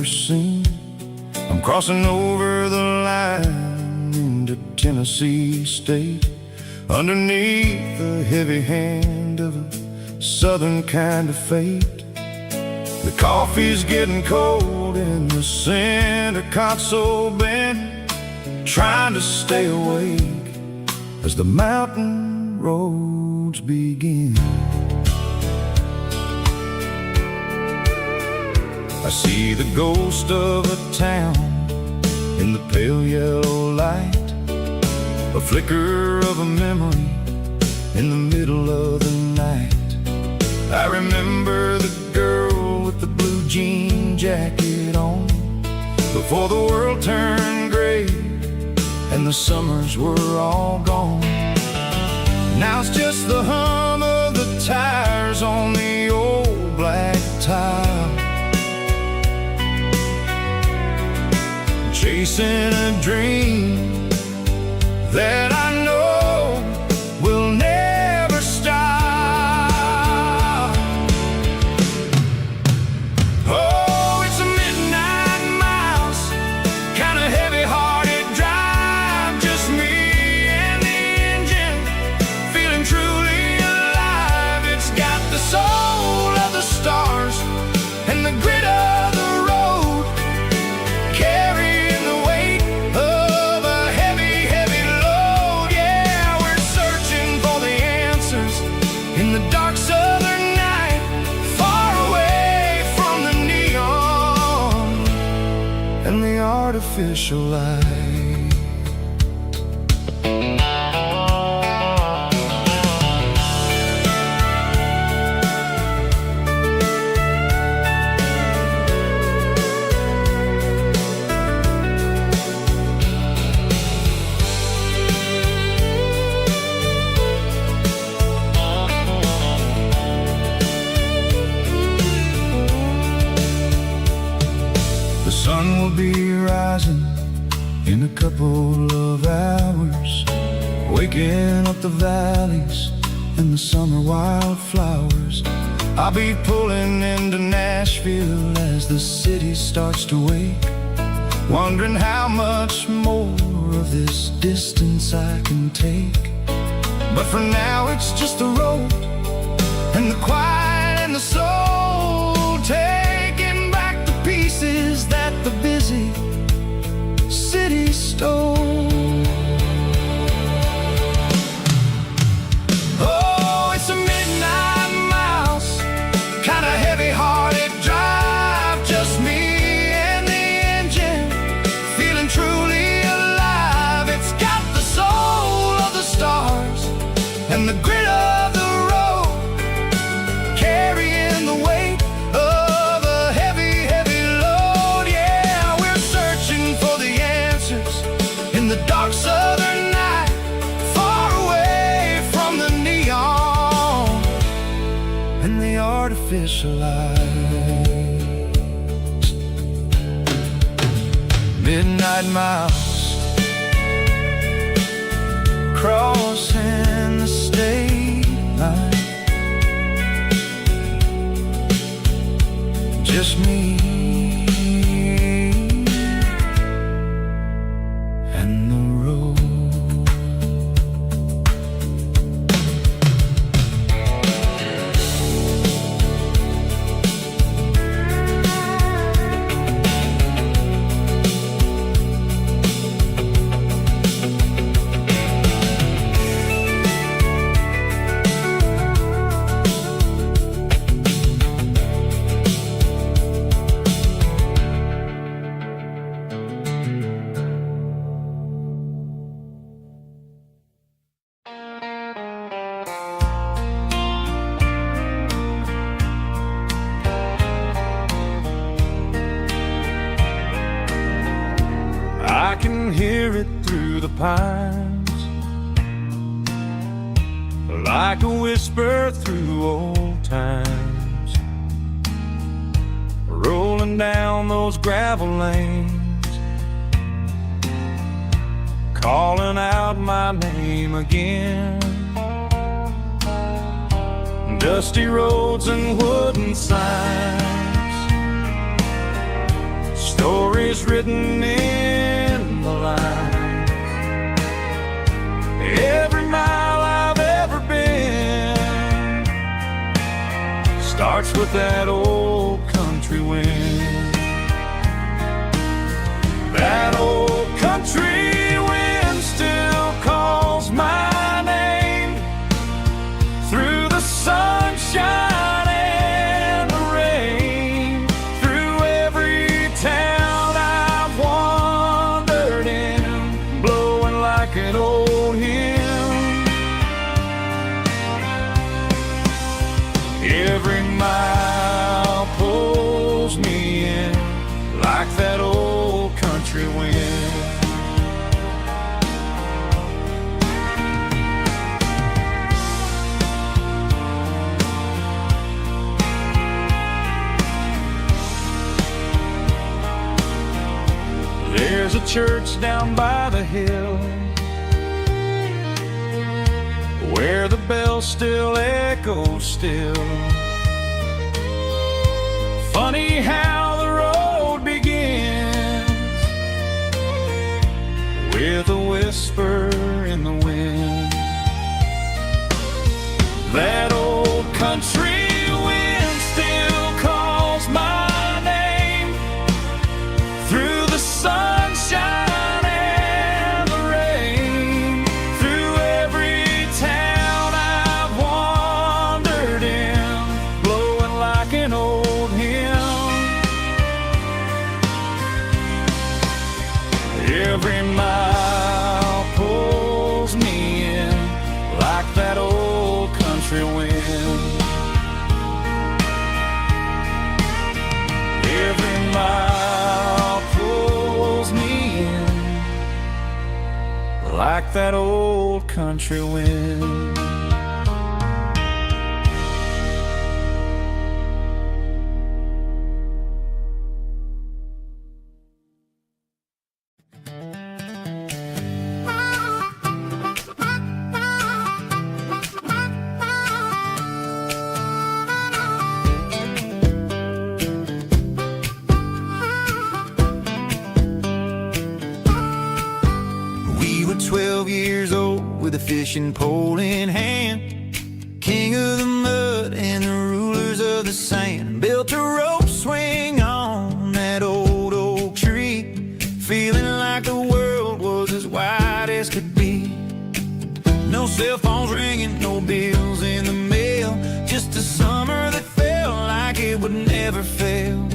seen. I'm crossing over the line into Tennessee State, underneath the heavy hand of a southern kind of fate. The coffee's getting cold in the center console bin, trying to stay awake as the mountain roads begin. I see the ghost of a town in the pale yellow light, a flicker of a memory in the middle of the night. I remember the girl with the blue jean jacket on, before the world turned gray and the summers were all gone. Now it's just the hum of the tires on the old black tile, chasing a dream that I know will never stop. Oh, it's a midnight miles, kind of heavy-hearted drive, just me and the engine, feeling truly alive. It's got the soul of the stars and the grit of the road, carrying the weight of a heavy, heavy load. Yeah, we're searching for the answers in the dark southern night, far away from the neon and the artificial light. The sun will be rising in a couple of hours, waking up the valleys and the summer wildflowers. I'll be pulling into Nashville as the city starts to wake, wondering how much more of this distance I can take. But for now it's just the road and the quiet and the soul, taking back the pieces that the busy city stole. Oh, it's a midnight miles, kind of heavy-hearted drive, just me and the engine, feeling truly alive. It's got the soul of the stars and the grit of the road, carrying the weight of a heavy, heavy load. Yeah, we're searching for the answers in the dark southern night, far away from the neon and the artificial lights. Midnight miles, crossing the state line, just me and the road. I can hear it through the pines, like a whisper through old times, rolling down those gravel lanes, calling out my name again. Dusty roads and wooden signs, is written in the lines. Every mile I've ever been starts with that old country wind. That old country wind still calls my name through the sunshine and the rain, through every town I've wandered in, blowing like an old hymn. Every mile pulls me in like that old country wind. There's a church down by the hill where the bell still echoes still. Funny how the road begins with a whisper in the wind. That old country wind still calls my name through the sunshine and the rain, through every town I've wandered in, blowing like an old hymn. Every mile pulls me in like that old country wind. Every mile pulls me in like that old country wind. We were 12 years old with a fishing pole in hand, king of the mud and the rulers of the sand. Built a rope swing on that old oak tree, feeling like the world was as wide as could be. No cell phones ringing, no bills in the mail, just a summer that felt like it would never fail.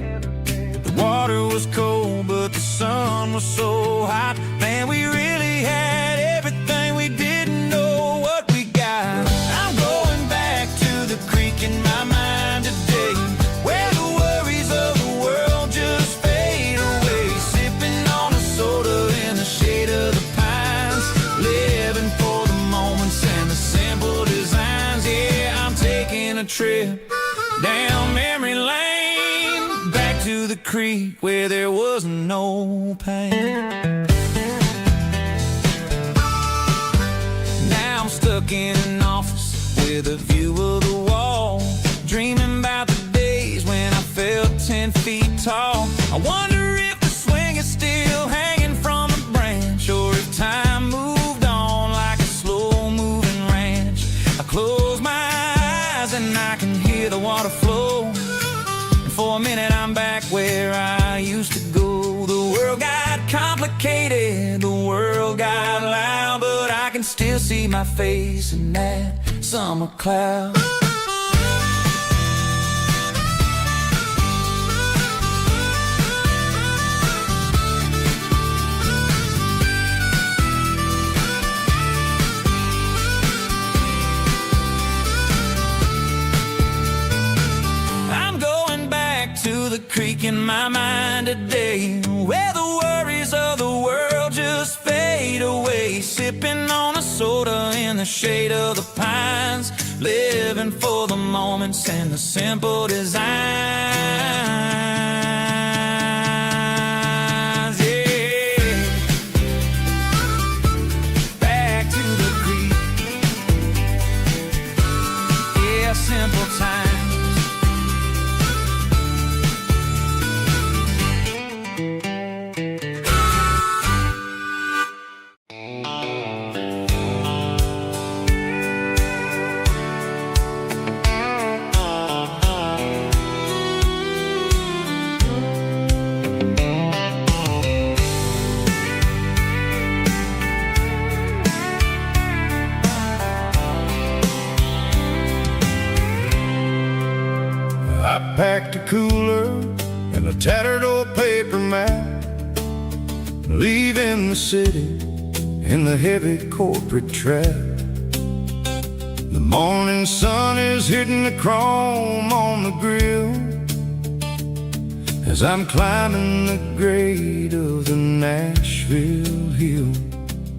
The water was cold, but the sun was so hot. Man, we really had everything, we didn't know what we got. I'm going back to the creek in my mind today, where the worries of the world just fade away. Sipping on a soda in the shade of the pines, living for the moments and the simple designs. Yeah, I'm taking a trip down memory lane, back to the creek where there was no pain. Now I'm stuck in an office with a view of the wall, dreaming about the days when I felt 10 feet tall. I wonder if the swing is still hanging from the branch, or if time moved on like a slow-moving ranch. I close my eyes and I can hear the water flow, and for a minute I'm back where I used to go. The world got complicated, the world got loud, but I can still see my face in that summer cloud. I'm going back to the creek in my mind today, where the worries of the world just fade away. Sipping on a soda in the shade of the pines, living for the moments and the simple designs. Yeah, back to the creek. Yeah, simple times. map, leaving the city in the heavy corporate trap. The morning sun is hitting the chrome on the grill as I'm climbing the grade of the Nashville hill.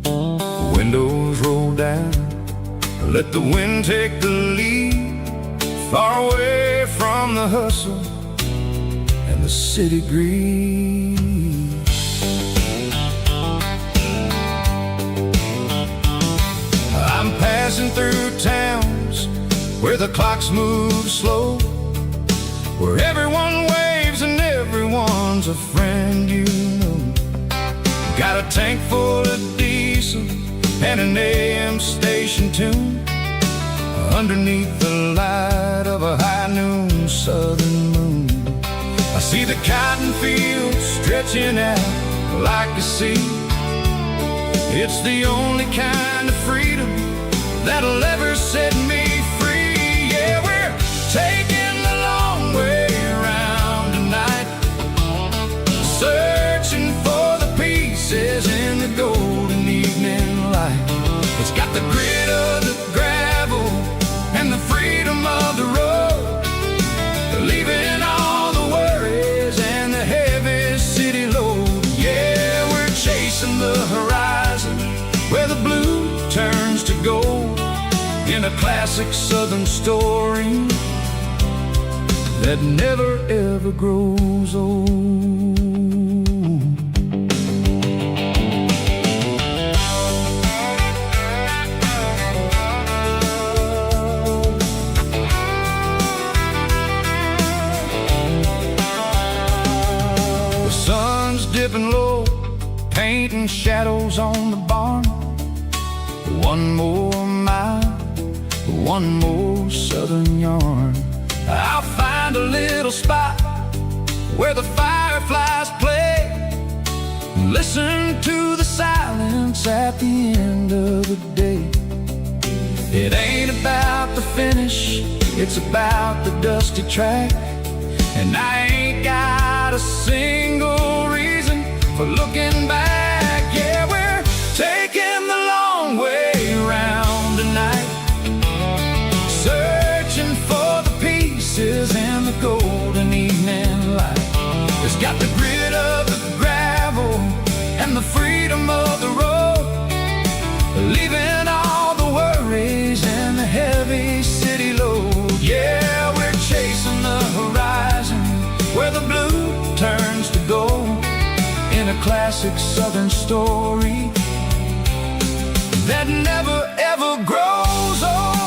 The windows roll down, let the wind take the lead, far away from the hustle and the city breeze. I'm passing through towns where the clocks move slow, where everyone waves and everyone's a friend you know. Got a tank full of diesel and an AM station tune underneath the light of a high noon southern moon. I see the cotton fields stretching out like a sea. It's the only kind of freedom that'll ever set me free. Yeah, we're taking the long way around tonight, searching for the pieces in the golden evening light. It's got the grit of the gravel and the freedom of the road, leaving all the worries and the heavy city load. Yeah, we're chasing the horizon where the blue turns to gold, in a classic southern story that never ever grows old. The sun's dipping low, painting shadows on the barn. One more mile, one more southern yarn. I'll find a little spot where the fireflies play, listen to the silence at the end of the day. It ain't about the finish, it's about the dusty track, and I ain't got a single reason for looking back. Yeah, we're taking the long way around tonight, searching for the pieces in the golden evening light. It's got the grit of the gravel and the freedom of the road, leaving all the worries and the heavy city load. Yeah, we're chasing the horizon where the blue turns to gold, in a classic southern story that never ever grows old.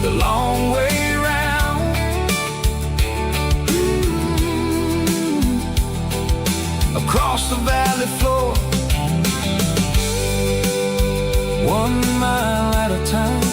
The long way round, across the valley floor, 1 mile at a time.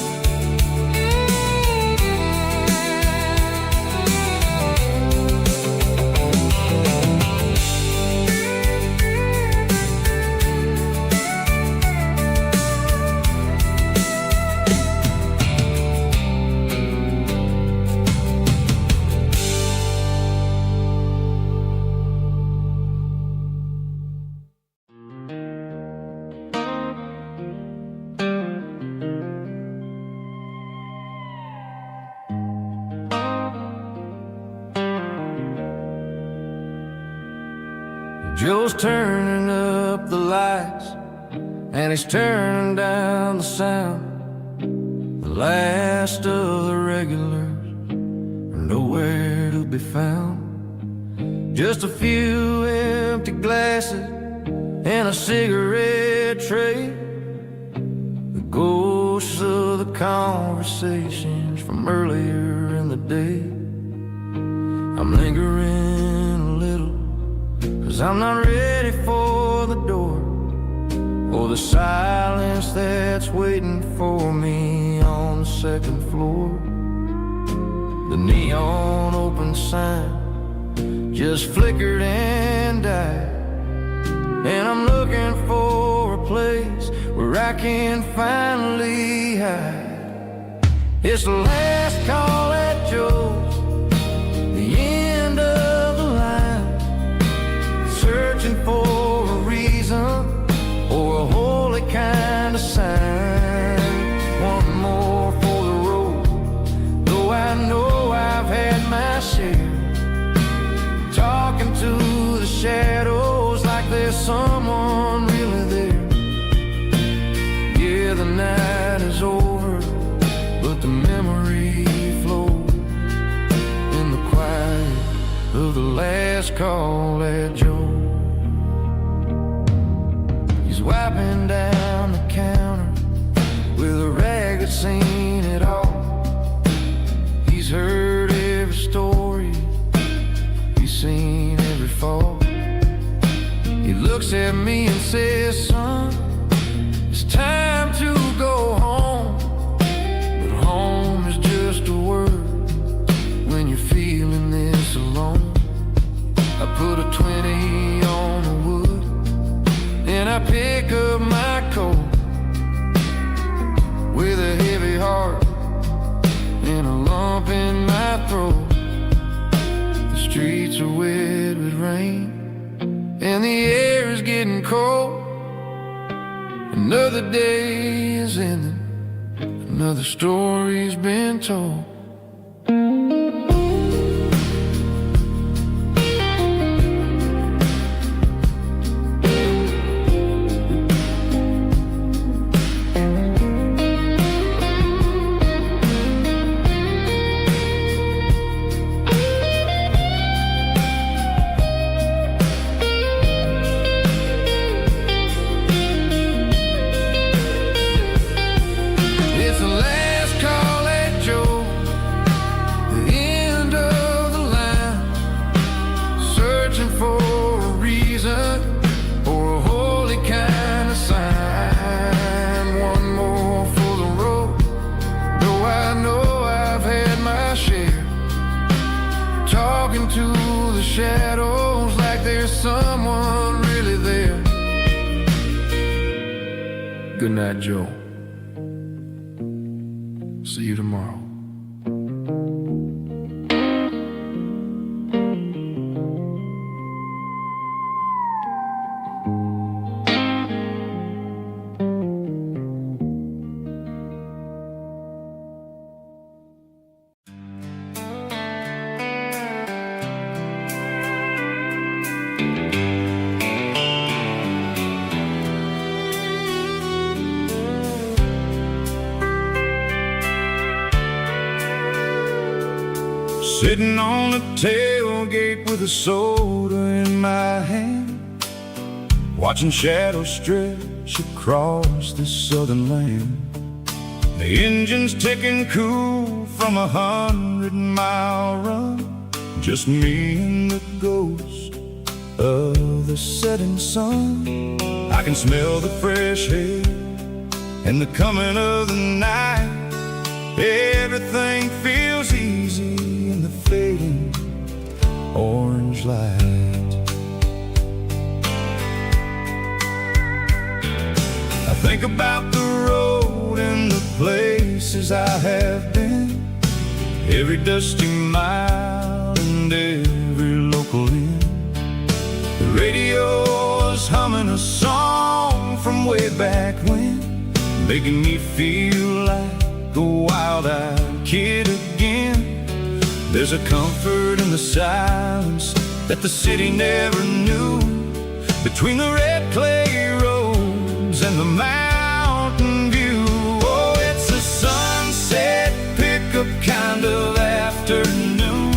Joe's turning up the lights and he's turning down the sound. The last of the regulars are nowhere to be found. Just a few empty glasses and a cigarette tray, the ghosts of the conversations from earlier in the day. I'm lingering a little, 'cause I'm not ready for the door, or the silence that's waiting for me on the second floor. The neon open sign just flickered and died, and I'm looking for a place where I can finally hide. It's the last call at Joe's, the end of the line, searching for a reason or a holy kind of sign. One more for the road, though I know I've had my share, talking to the shadows like there's someone really there. Yeah, the night is over, but the memory flows in the quiet of the last call at Joe. He's wiping down the counter with a rag that's seen it all. He's heard every story, he's seen every fall. He looks at me and says, son, it's time to go home. But home is just a word when you're feeling this alone. I put a 20 on the wood and I pick up my coat with a heavy heart and a lump in my throat. The streets are wet with rain and the air is getting cold. Another day is ending, another story's been told. Talking to the shadows like there's someone really there. Good night, Joe. See you tomorrow. Sitting on the tailgate with a soda in my hand, watching shadows stretch across this southern land. The engine's ticking cool from a 100-mile run, just me and the ghost of the setting sun. I can smell the fresh air and the coming of the night. Everything feels easy in the fading orange light. I think about the road and the places I have been, every dusty mile and every local inn. The radio is humming a song from way back when, making me feel like a wild-eyed kid again. There's a comfort in the silence that the city never knew, between the red clay roads and the mountain view. Oh, it's a sunset pickup kind of afternoon,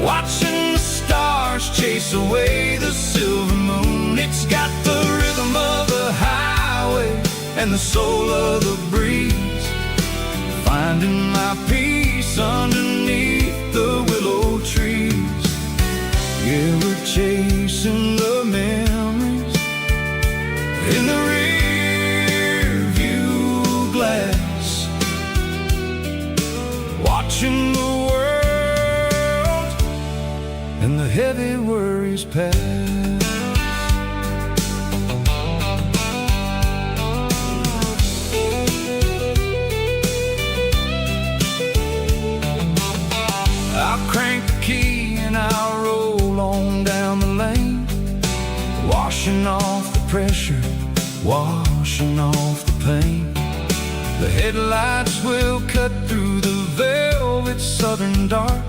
watching the stars chase away the silver moon. It's got the rhythm of the highway and the soul of the breeze, finding my peace underneath the willow trees. Yeah, we're chasing the memories in the rear view glass, watching the world and the heavy worries pass. washing off the paint. The headlights will cut through the velvet southern dark,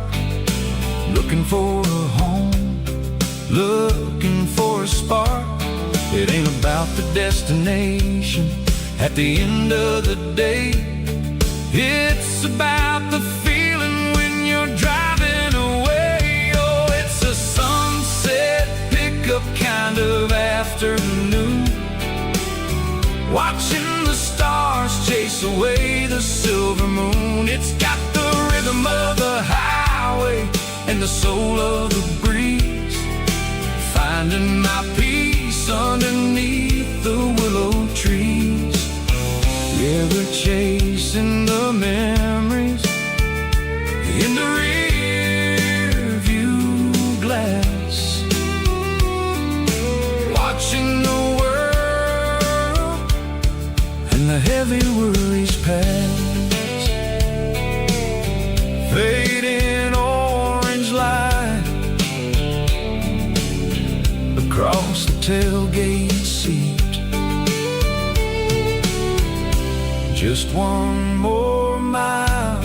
looking for a home, looking for a spark. It ain't about the destination at the end of the day. It's about the feeling when you're driving away. Oh, it's a sunset pickup kind of afternoon, watching the stars chase away the silver moon. It's got the rhythm of the highway and the soul of the breeze, finding my peace underneath the willow trees. Yeah, we're chasing the memories in the rear view glass, watching the world and the heavy worries pass. Fading orange light across the tailgate seat. Just one more mile.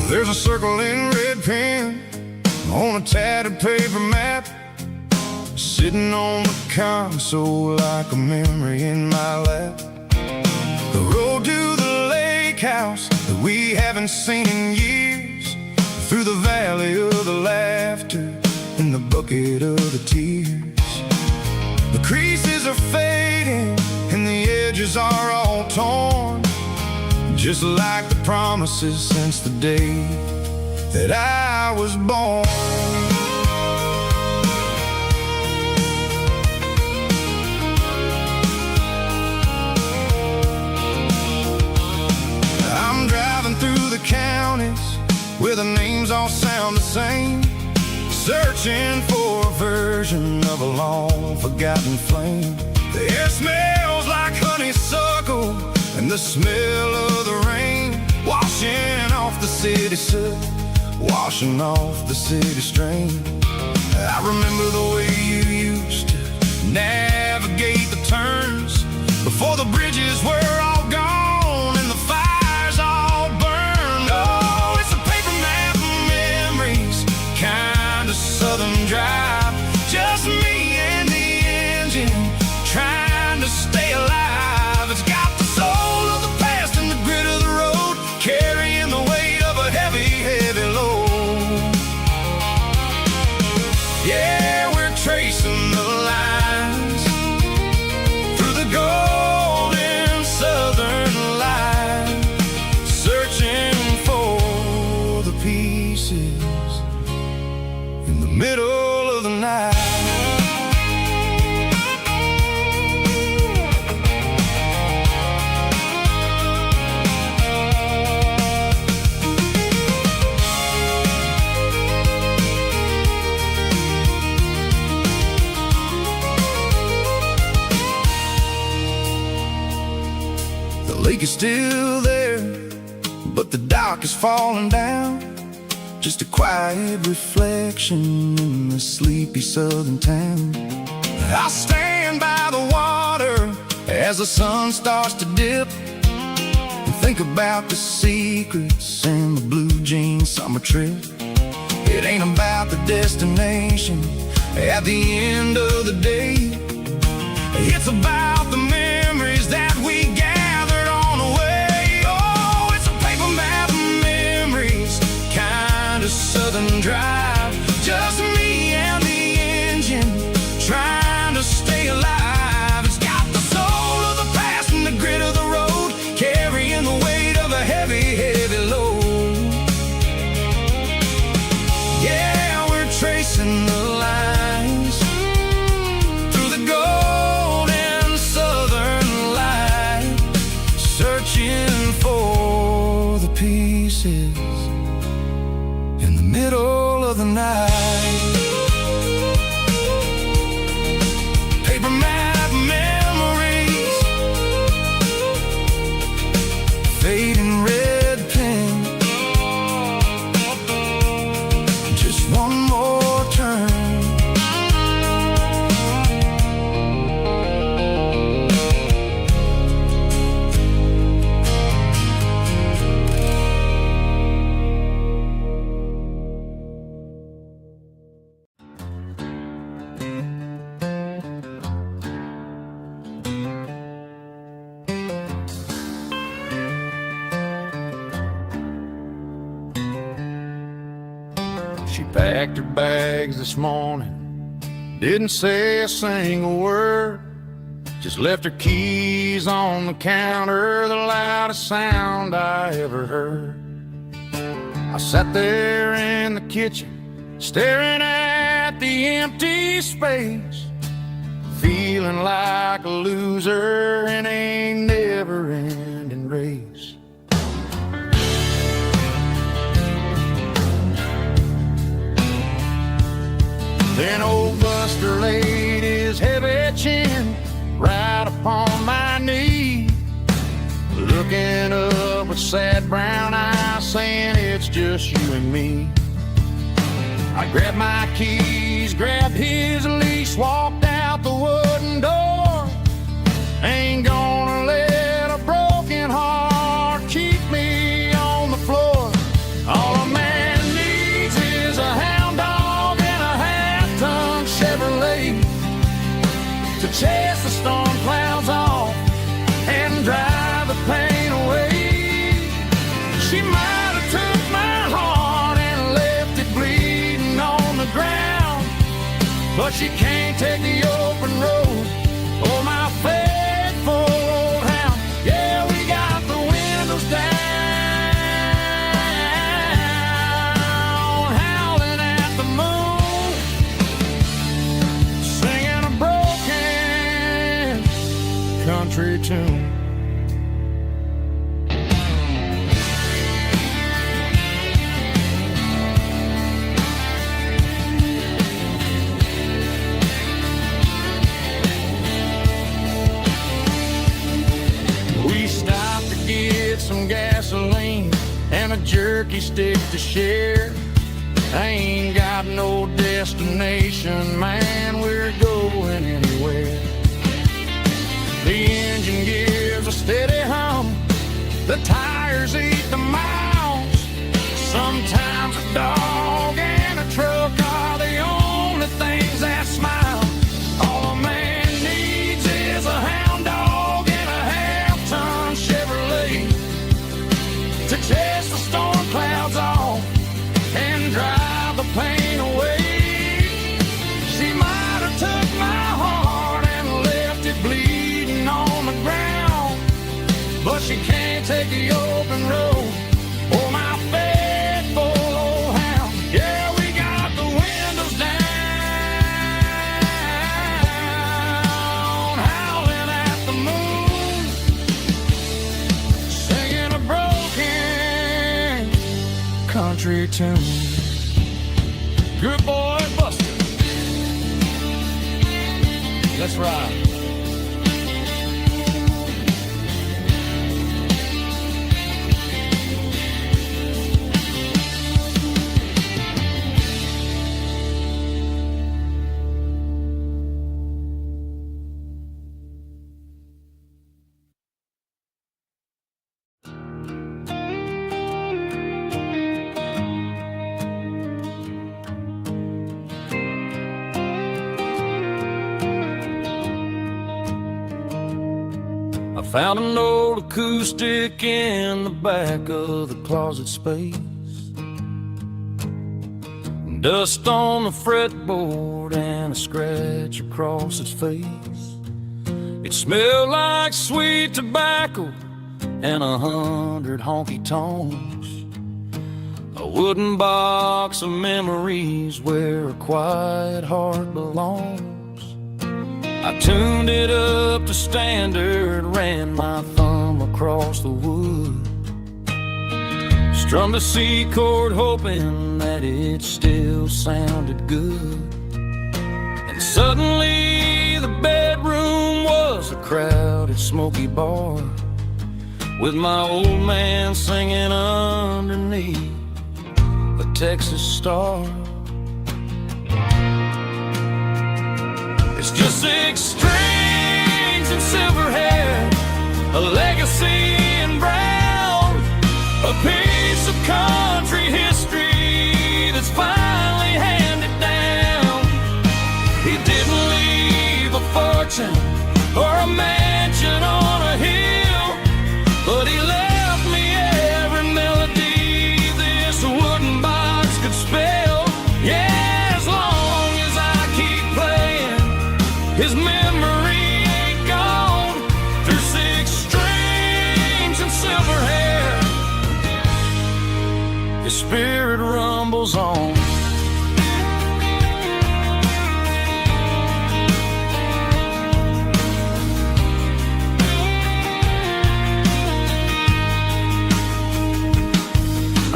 There's a circle in red pen on a tattered paper map, sitting on the console like a memory in my lap. The road to the lake house that we haven't seen in years, through the valley of the laughter and the bucket of the tears. The creases are fading and the edges are all torn, just like the promises since the day that I was born. I'm driving through the counties where the names all sound the same, searching for a version of a long forgotten flame. The air smells like honeysuckle and the smell of the rain, washing off the city soot, washing off the city strain. I remember the way you used to navigate the turns before the bridges were all gone and the fires all burned. Oh, it's a paper map of memories, kind of southern drive, just me and the engine trying to stay alive. It's got the soul of the past and the grit of the road, carrying the weight of a heavy, heavy load. Yeah, we're tracing the lines through the golden southern light, searching for the pieces in the middle of the night. The lake is still there, but the dock is falling down, just a quiet reflection in the sleepy southern town. I stand by the water as the sun starts to dip, and think about the secrets and the blue jean summer trip. It ain't about the destination at the end of the day, it's about the memories that we gathered on the way. Oh, it's a paper map of memories, kind of southern drive, just me and the engine trying to stay alive. It's got the soul of the past and the grit of the road, carrying the weight of a heavy, heavy load. in the middle of the night. Paper map memories, fading red pen, just one more turn. She packed her bags this morning, didn't say a single word, just left her keys on the counter, the loudest sound I ever heard. I sat there in the kitchen, staring at the empty space, feeling like a loser in a never-ending race. Then old Buster laid his heavy chin right upon my knee, looking up with sad brown eyes, saying it's just you and me. I grabbed my keys, grabbed his leash, walked out the wooden door. Ain't gonna let a broken heart keep me on the floor. All a man needs is a hound dog and a half-ton Chevrolet to chase the storm clouds off and drive the pain away. She might have took my heart and left it bleeding on the ground, but she can't take the open road or my faithful old hound. Yeah, we got the windows down, howling at the moon, singing a broken country tune. We stopped to get some gasoline and a jerky stick to share. I ain't got no destination, man, we're going anywhere. The engine gives a steady hum, the tires eat the miles. Sometimes a dog and a truck are the only things that smile. All a man needs is a hound dog and a half-ton Chevrolet to chase the storm clouds off and drive the pain away. She might have took my heart and left it bleeding on the ground, but she can't take the open road or my faithful old hound. Yeah, we got the windows down, howling at the moon, singing a broken country tune. Good boy, Buster. Let's ride. I found an old acoustic in the back of the closet space, dust on the fretboard and a scratch across its face. It smelled like sweet tobacco and 100 honky-tonks, a wooden box of memories where a quiet heart belongs. I tuned it up to standard, ran my thumb across the wood, Strummed a C chord hoping that it still sounded good. And suddenly the bedroom was a crowded, smoky bar, with my old man singing underneath a Texas star. It's just 6 strings and silver hair, a legacy in brown, a piece of country history that's finally handed down. He didn't leave a fortune or a mansion on a hill, but he left me every melody this wooden box could spell. Yeah, as long as I keep playing, his memory ain't gone. Through 6 strings and silver hair, his spirit rumbles on.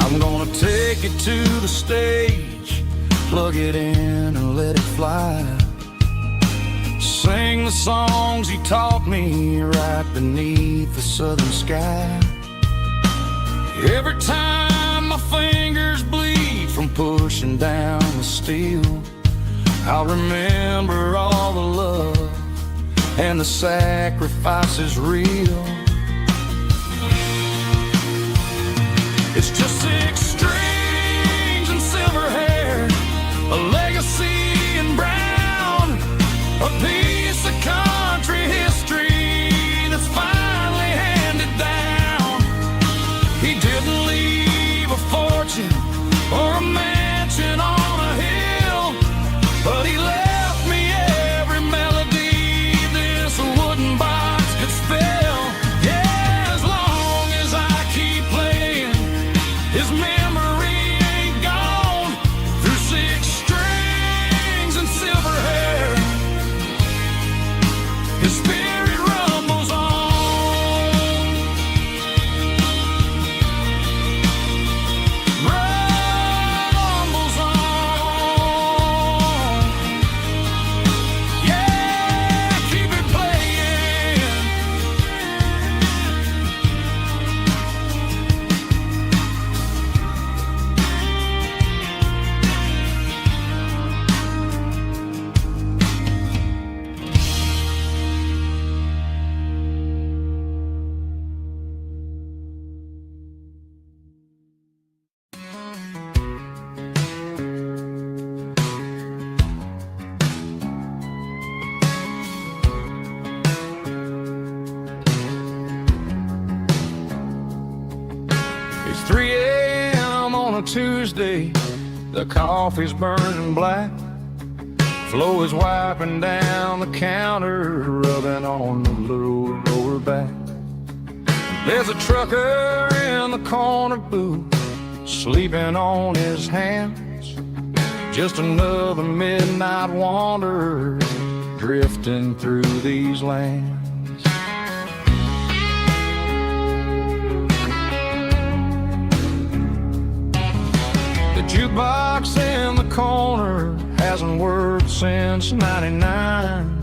I'm gonna take it to the stage, plug it in and let it fly. Sing the songs he taught me right beneath the southern sky. Every time my fingers bleed from pushing down the steel, I'll remember all the love and the sacrifices real. It's just 6 strings and silver hair, a legacy in brown, a piece of country history that's finally handed down. He didn't leave a fortune or a mansion on a hill, but he left me every melody this wooden box could spell. Yeah, as long as I keep playing, his memory ain't gone. Through 6 strings and silver hair, his spirit rumbles on. Rumbles on. Yeah, keep it playing. It's 3 a.m. on a Tuesday, the coffee's burning black. Flo is wiping down the counter, rubbing on the little lower back. There's a trucker in the corner booth, sleeping on his hands. Just another midnight wanderer, drifting through these lands. The jukebox in the corner hasn't worked since '99,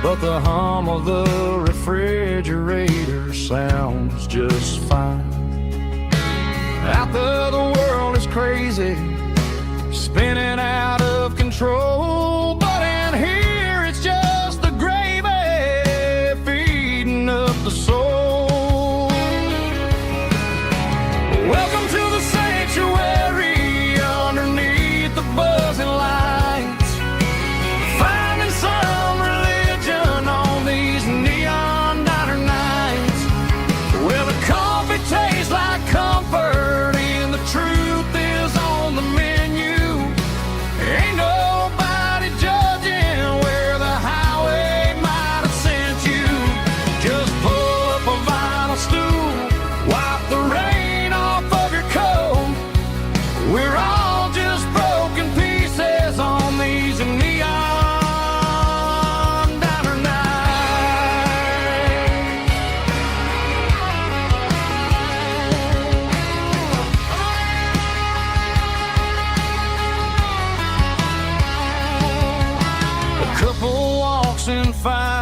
but the hum of the refrigerator sounds just fine. Out there the world is crazy, spinning out of control, but in here it's just the gravy feeding up the soul. Welcome to the sanctuary underneath the buzzing lights, finding some religion on these neon diner nights, where the coffee tastes like comfort and the truth is on the menu. Ain't nobody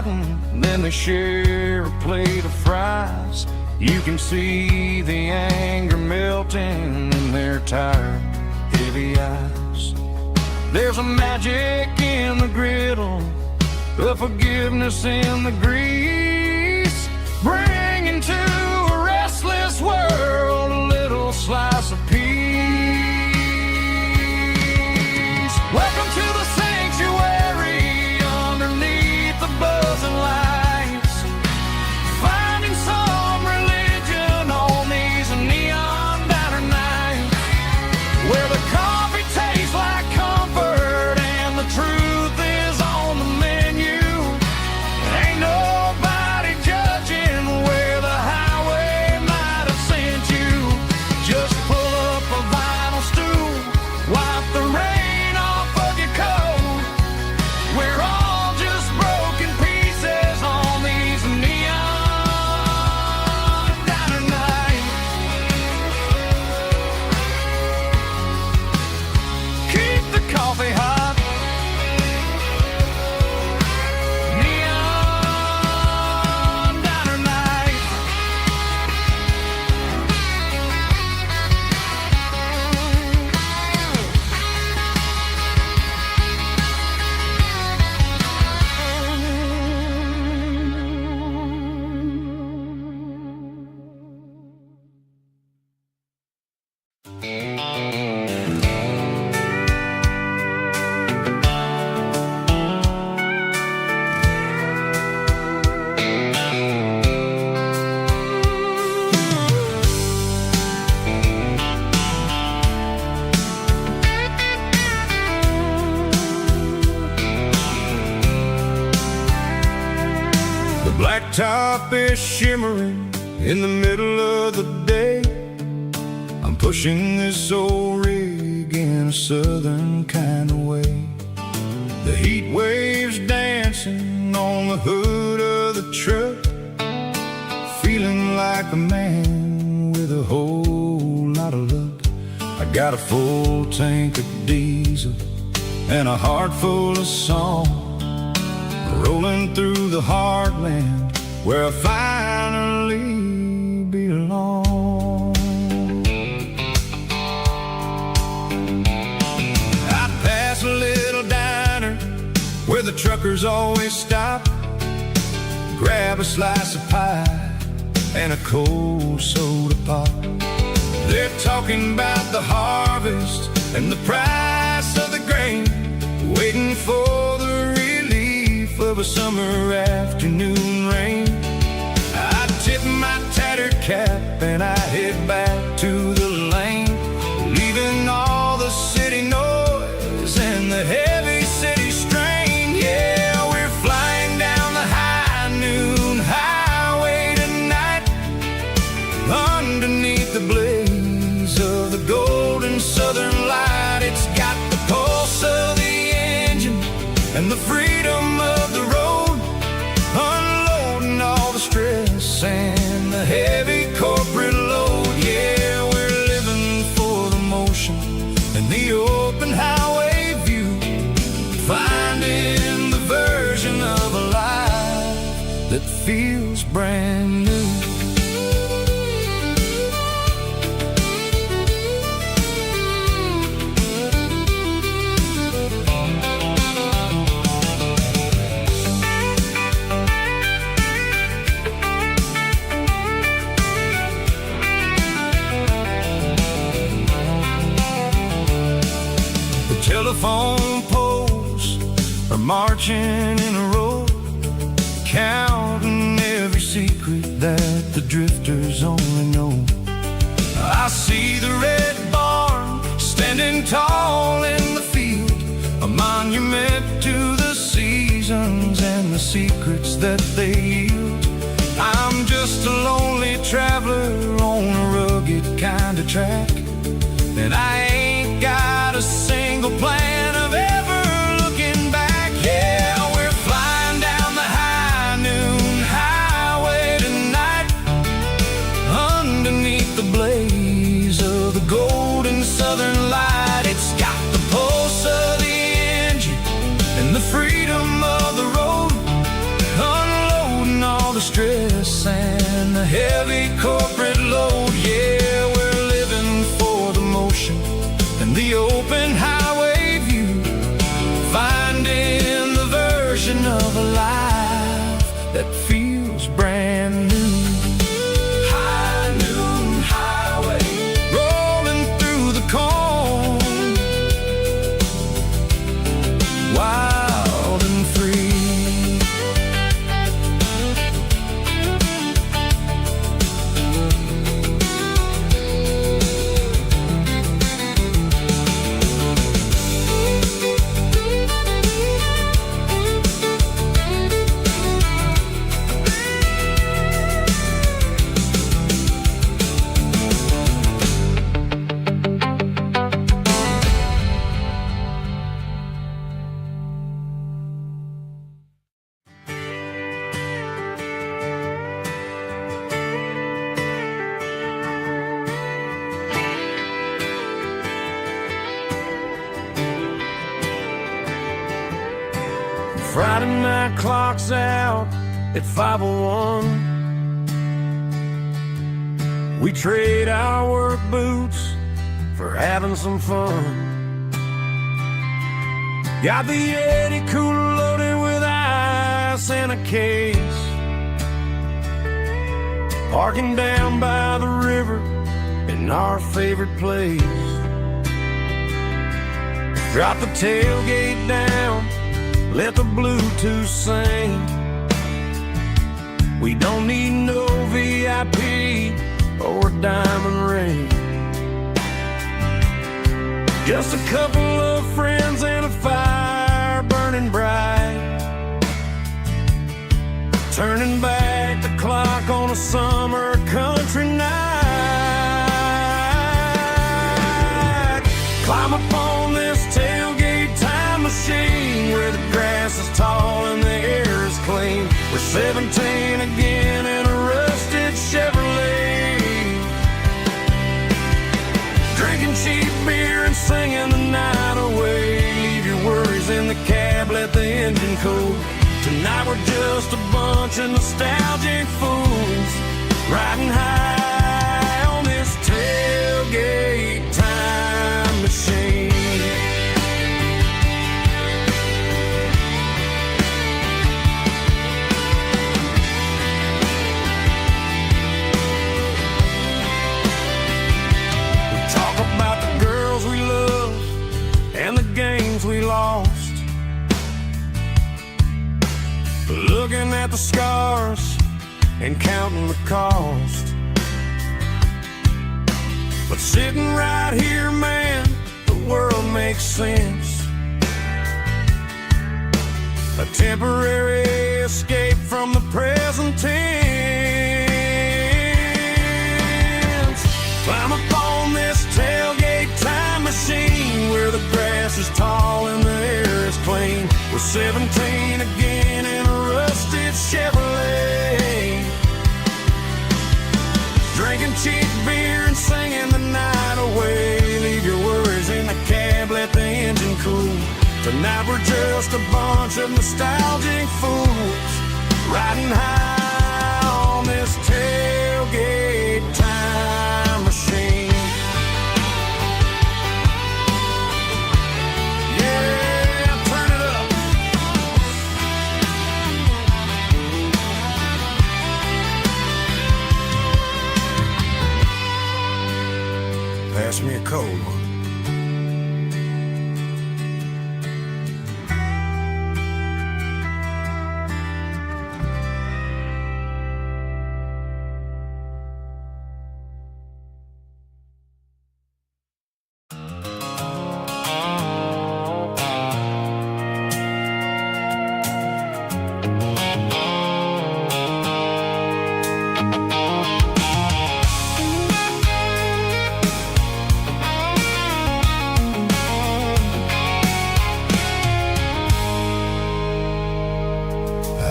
fighting, then they share a plate of fries. You can see the anger melting in their tired, heavy eyes. There's a magic in the griddle, a forgiveness in the grease, bringing to a restless world a little slice of peace. Welcome to the sanctuary underneath the buzzing lights, finding some religion on these neon diner nights, where the coffee tastes like comfort and the truth is on the menu. Ain't nobody judging where the highway might have sent you. Just pull up a vinyl stool, wipe the rain off of your coat. We're all just broken pieces on these neon diner nights. Keep the coffee hot. Neon diner night. The blacktop is shimmering in the middle of the day. I'm pushing this old rig in a southern kind of way. The heat waves dancing on the hood of the truck, feeling like a man with a whole lot of luck. I got a full tank of diesel and a heart full of song, rolling through the heartland where I finally belong. I pass a little diner where the truckers always stop, grab a slice of pie and a cold soda pop. They're talking about the harvest and the price of the grain, waiting for the relief of a summer afternoon rain. I tip my tattered cap and I head back to the lane, leaving all the city noise and the heavy city strain. Yeah, we're flying down the high noon highway tonight, underneath the blaze of the golden southern light. It's got the pulse of the engine and the freedom of the road, unloading all the stress and the heavy corporate load. Yeah, we're living for the motion and the open highway view, finding the version of a life that feels brand new. Telephone poles are marching in a row, counting every secret that the drifters only know. I see the red barn standing tall in the field, a monument to the seasons and the secrets that they yield. I'm just a lonely traveler on a rugged kind of track, and I ain't got a single plan of ever looking back. Yeah, we're flying down the high noon highway tonight, underneath the blaze of the golden southern light. It's got the pulse of the engine and the freedom of the road, the open highway view, finding the version of a life that feels brand new. High noon highway, rolling through the corn, wild and free. Friday night clock's out at 5:01. We trade our work boots for having some fun. Got the Yeti cooler loaded with ice and a case, parking down by the river in our favorite place. Drop the tailgate down, let the Bluetooth sing. We don't need no VIP or diamond ring. Just a couple of friends and a fire burning bright, turning back the clock on a summer country night. Climb up on this tailgate time machine where the grass is tall and the air is clean. We're 17 again in a rusted Chevrolet, drinking cheap beer and singing the night away. Leave your worries in the cab, let the engine cool. Tonight we're just a bunch of nostalgic fools, riding high on this tailgate time machine. We lost, looking at the scars and counting the cost. But sitting right here, man, the world makes sense. A temporary escape from the present tense. Climb up on this tailgate time machine where the grass is tall and the air is clean. We're 17 again in a rusted Chevrolet, drinking cheap beer and singing the night away. Leave your worries in the cab, let the engine cool. Tonight we're just a bunch of nostalgic fools, riding high on this tailgate time machine. Pass me a cold one.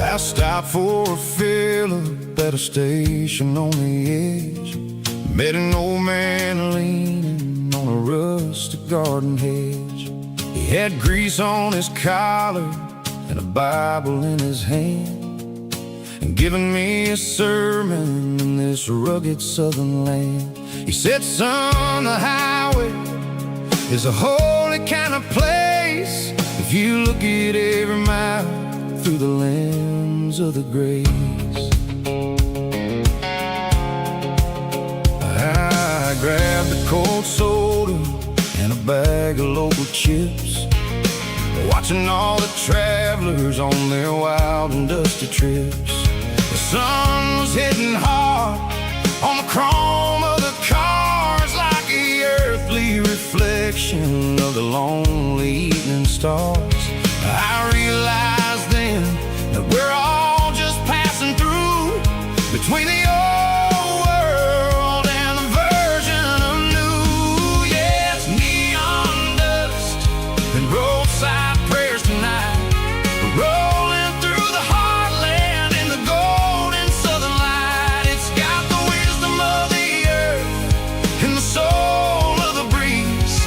I stopped for a fill-up at a station on the edge. Met an old man leaning on a rustic garden hedge. He had grease on his collar and a Bible in his hand, and giving me a sermon in this rugged southern land. He said, son, the highway is a holy kind of place if you look at every mile through the lens of the grace. I grabbed a cold soda and a bag of local chips, watching all the travelers on their wild and dusty trips. The sun was hitting hard on the chrome of the cars, like the earthly reflection of the lonely evening stars. I realized then that we're all just passing through between the old world and the version of new. Yeah, it's neon dust and roadside prayers tonight, rolling through the heartland in the golden southern light. It's got the wisdom of the earth and the soul of the breeze,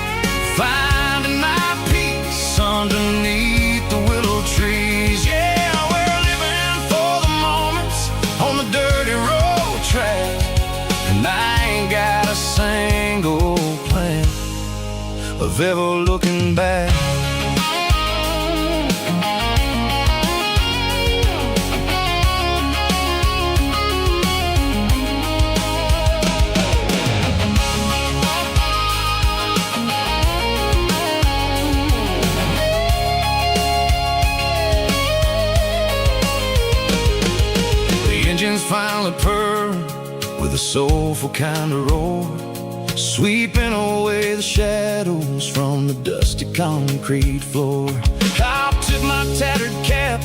finding my peace underneath the willow trees. Yeah, we're living for the moments on the dirty road track, and I ain't got a single plan of ever looking back. Engines finally purr with a soulful kind of roar, sweeping away the shadows from the dusty concrete floor. I'll tip my tattered cap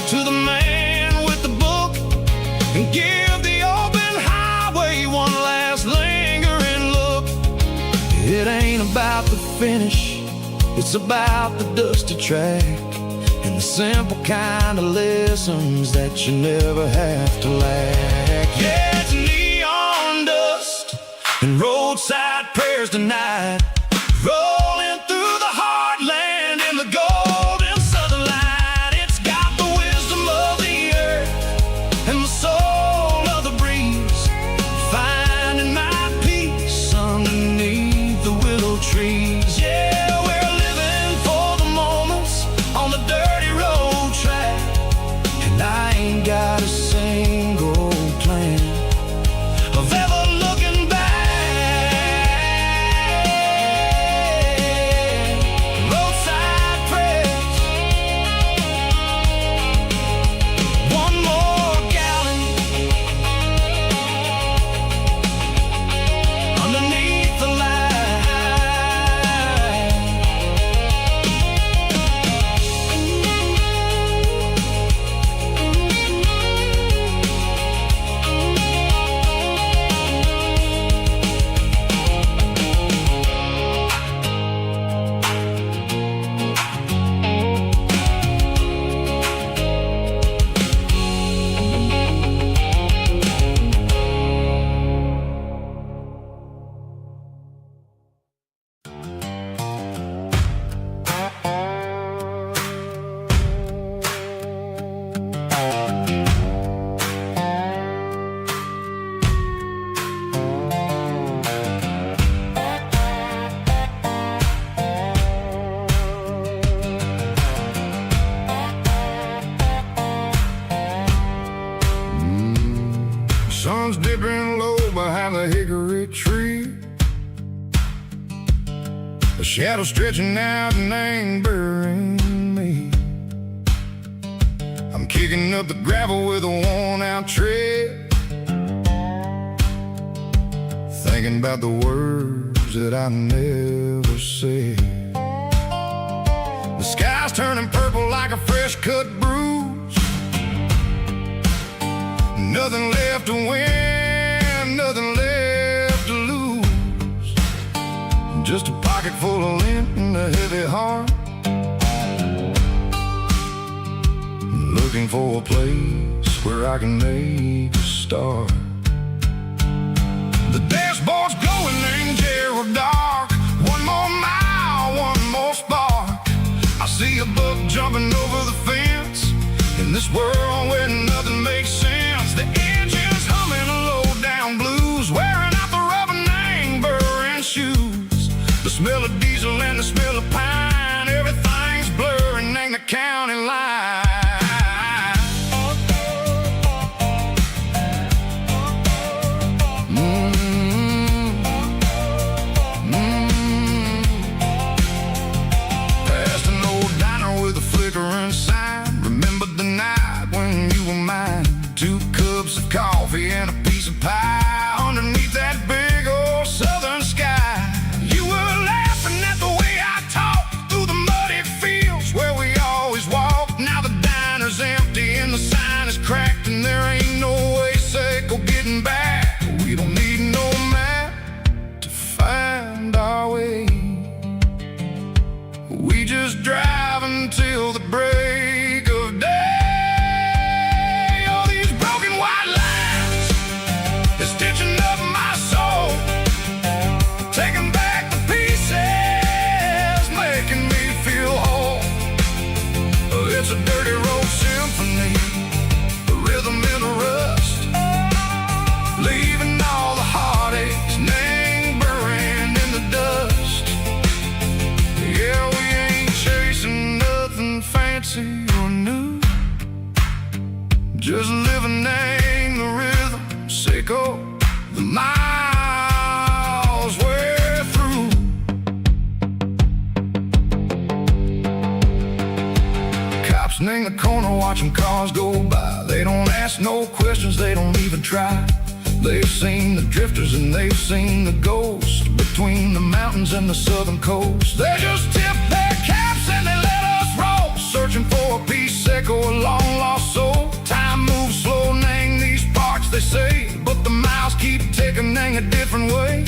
to the man with the book and give the open highway one last lingering look. It ain't about the finish, it's about the dusty track and the simple kind of lessons that you never have to lack. Yeah, it's neon dust and roadside prayers tonight, rolling through the heartland in the golden southern light. It's got the wisdom of the earth and the soul of the breeze, finding my peace underneath the willow trees. Yeah, we're living for the moments on the dirty road track, and I ain't got a single plan of ever looking back. Roadside prayers, one more gallon underneath the light. Sun's dipping low behind the hickory tree, a shadow stretching out and ain't burying me. I'm kicking up the gravel with a worn-out tread, thinking about the words that I never said. The sky's turning purple like a fresh-cut bruise, nothing left to win, nothing left to lose, just a pocket full of lint and a heavy heart, looking for a place where I can make a start. The dashboard's glowing in Gerald dark, one more mile, one more spark. I see a buck jumping over the fence in this world where nothing makes sense. The engine's humming a low down blues, wearing out the rubber name, burring shoes. The smell of diesel and the smell of pine, everything's blurring ain't the county line. Past an old diner with a flickering sign, remembered the night when you were mine. 2 cups of coffee and a piece of pie underneath that big old southern sky. You were laughing at the way I talked through the muddy fields where we always walked. Now the diner's empty and the sign is cracked, and there ain't no way safe or getting back. We don't need no map to find our way. We just drive until the break of day. All these broken white lines is stitching up my soul, taking back the pieces, making me feel whole. It's a dirty road symphony, a rhythm in a rust, leaving all the heartaches lingering in the dust. Yeah, we ain't chasing nothing fancy or new, just living in the rhythm, sicko, the miles we're through. Cops in the corner watching cars go by. They don't ask no questions, they don't even try. They've seen the drifters and they've seen the ghosts between the mountains and the southern coast. They just tip their caps and they let us roll, searching for a piece, echo, a long lost soul. Time moves slow, nang these parts, they say, but the miles keep ticking, nang a different way.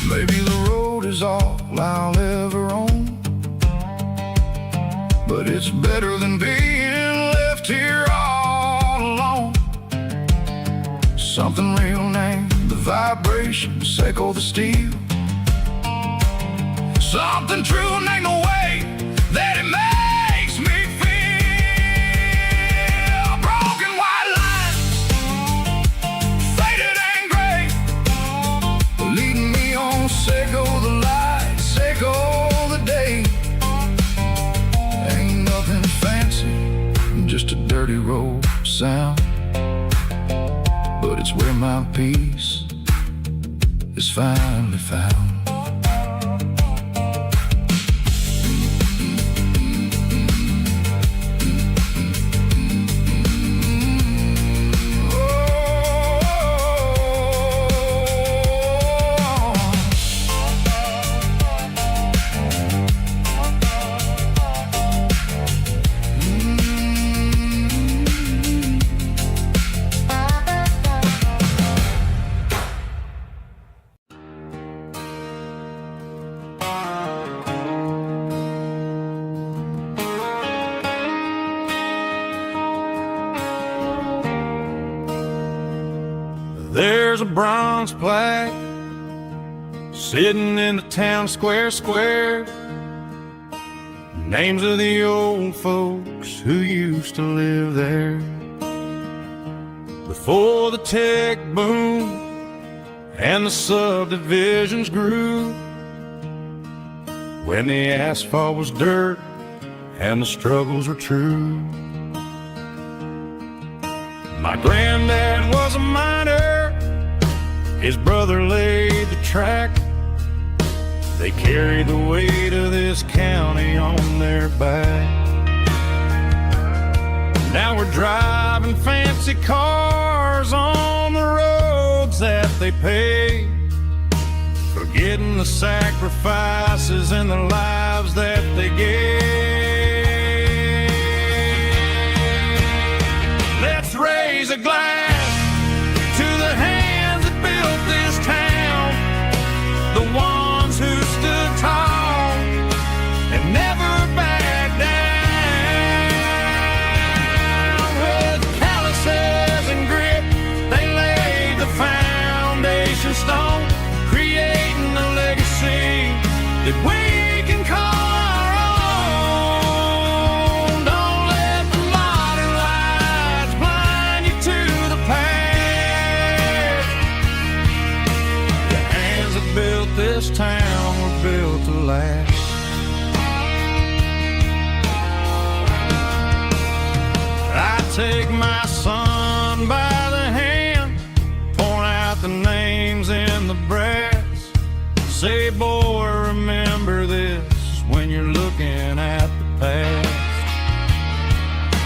Maybe the road is all I'll ever own, but it's better than being left here all alone. Something real, name the vibrations, echo the steel. Something true, name the way that it makes me feel. Broken white lines, faded and gray, leading me on, sicko the light, sicko the day. Ain't nothing fancy, just a dirty road sound, but it's where my peace is finally found. There's a bronze plaque sitting in the town square. Names of the old folks who used to live there before the tech boom and the subdivisions grew, when the asphalt was dirt and the struggles were true. My granddad was a miner, his brother laid the track. They carried the weight of this county on their back. Now we're driving fancy cars on the roads that they paved, forgetting the sacrifices and the lives that they gave. Let's raise a glass to the hands that built this town, the ones who stood tall and never backed down. With calluses and grit, they laid the foundation stone, creating a legacy that we can call last. I take my son by the hand, point out the names in the brass, say, boy, remember this when you're looking at the past.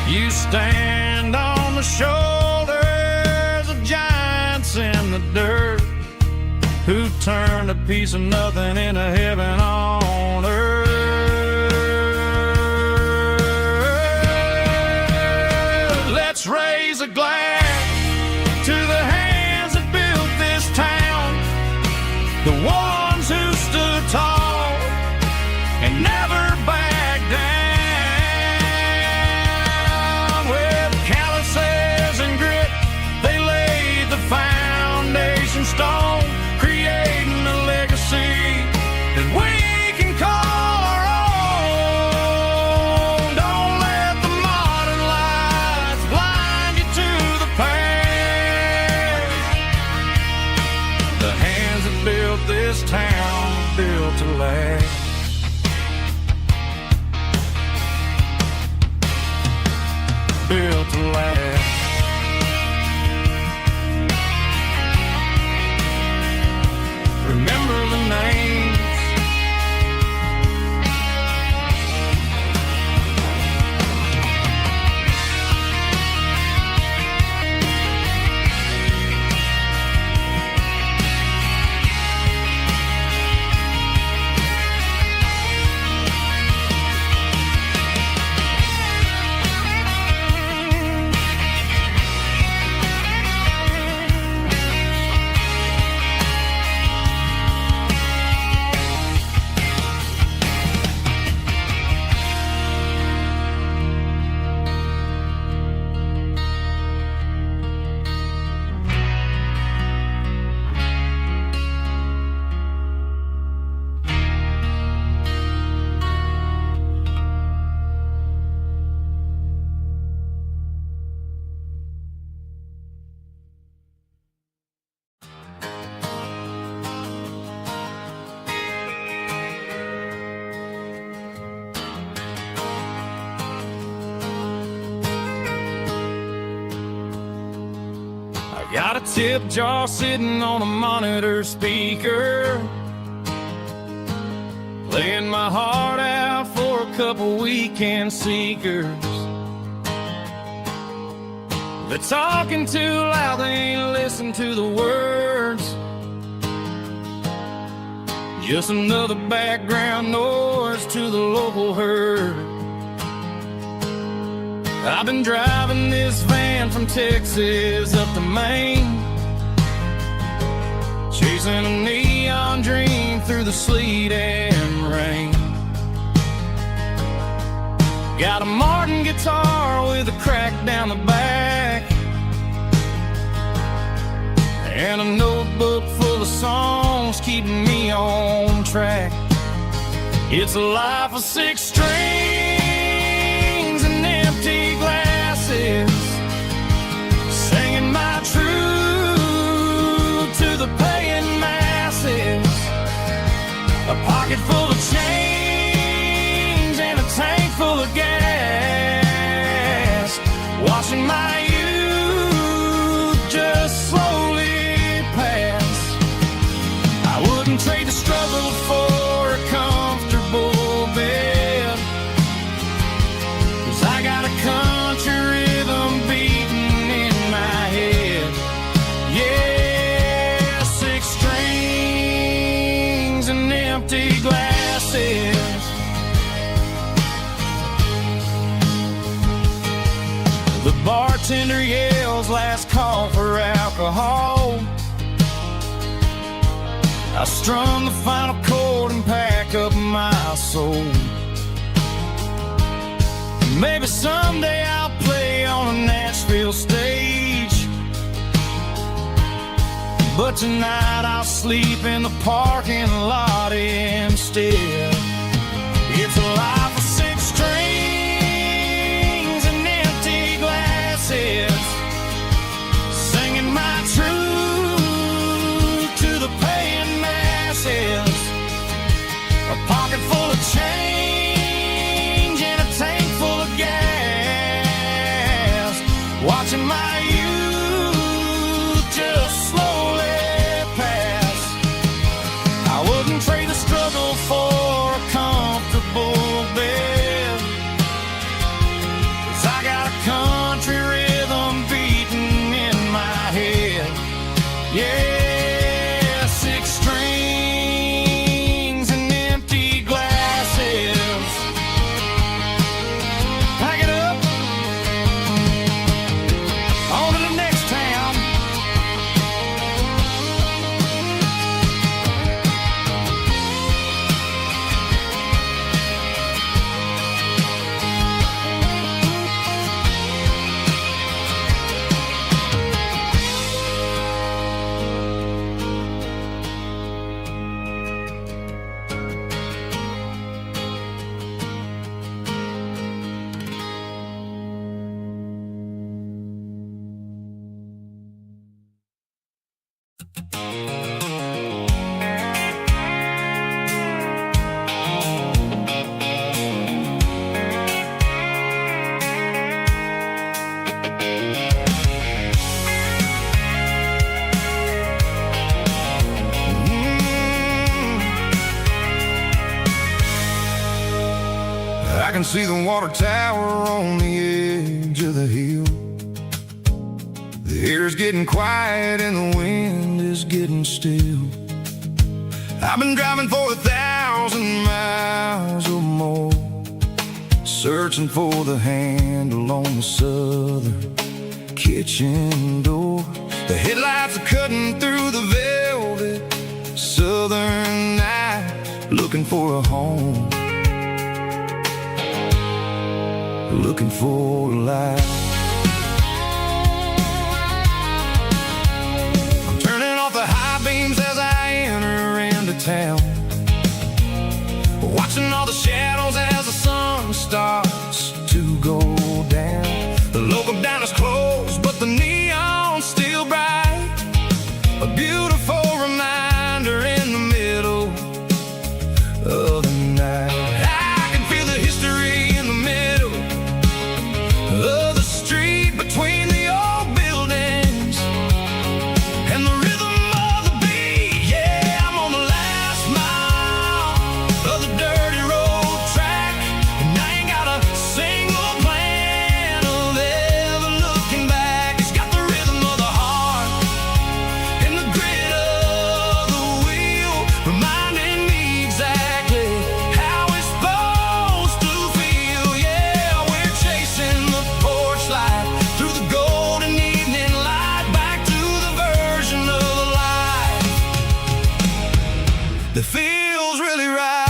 You stand on the shoulders of giants in the dirt, who turned a piece of nothing into heaven on earth. Let's raise a glass to the hands that built this town, the ones who stood tall and never backed down. With calluses and grit, they laid the foundation stone, creating a legacy that we can call our own. Don't let the modern lights blind you to the past. The hands that built this town built to last. Built to last. Remember the names. Got a tip jar sitting on a monitor speaker, laying my heart out for a couple weekend seekers. They're talking too loud, they ain't listen to the words. Just another background noise to the local herd. I've been driving this van from Texas up to Maine, chasing a neon dream through the sleet and rain. Got a Martin guitar with a crack down the back, and a notebook full of songs keeping me on track. It's a life of 6 strings and empty glasses, singing my truth to the paying masses. A pocket full of change and a tank full of gas, watching my youth just slowly pass. I wouldn't trade the struggle for a comfortable bed, 'cause I got a country rhythm beating in my head. Yeah, 6 strings and empty glasses. The bartender yells last call for alcohol. I strum the final chord and pack up my soul. Maybe someday I'll play on a Nashville stage, but tonight I'll sleep in the parking lot instead. It's a life of 6 strings and empty glasses, singing my truth to the paying masses. A pocket watching my youth just slowly pass. I wouldn't trade the struggle for a comfortable bed, 'cause I got a country rhythm beating in my head. Yeah, six strings and empty glasses. Pack it up, on to the next town. I can see the water tower on the edge of the hill. The air's getting quiet and the wind is getting still. I've been driving for 1,000 miles or more, searching for the handle on the southern kitchen door. The headlights are cutting through the velvet southern night, looking for a home, looking for a life. I'm turning off the high beams as I enter into town, watching all the shadows as the sun starts to go down. The local diner's closed, but the neon's still bright, a beautiful reminder in the middle of the night. I can feel the history in the middle of the street, between the old buildings and the rhythm of the beat. Yeah, I'm on the last mile of the dirty road track, and I ain't got a single plan of ever looking back. It's got the rhythm of the heart and the grit of the wheel, reminding me exactly how it's supposed to feel. Yeah, we're chasing the porch light through the golden evening light, back to the version of life that feels really right.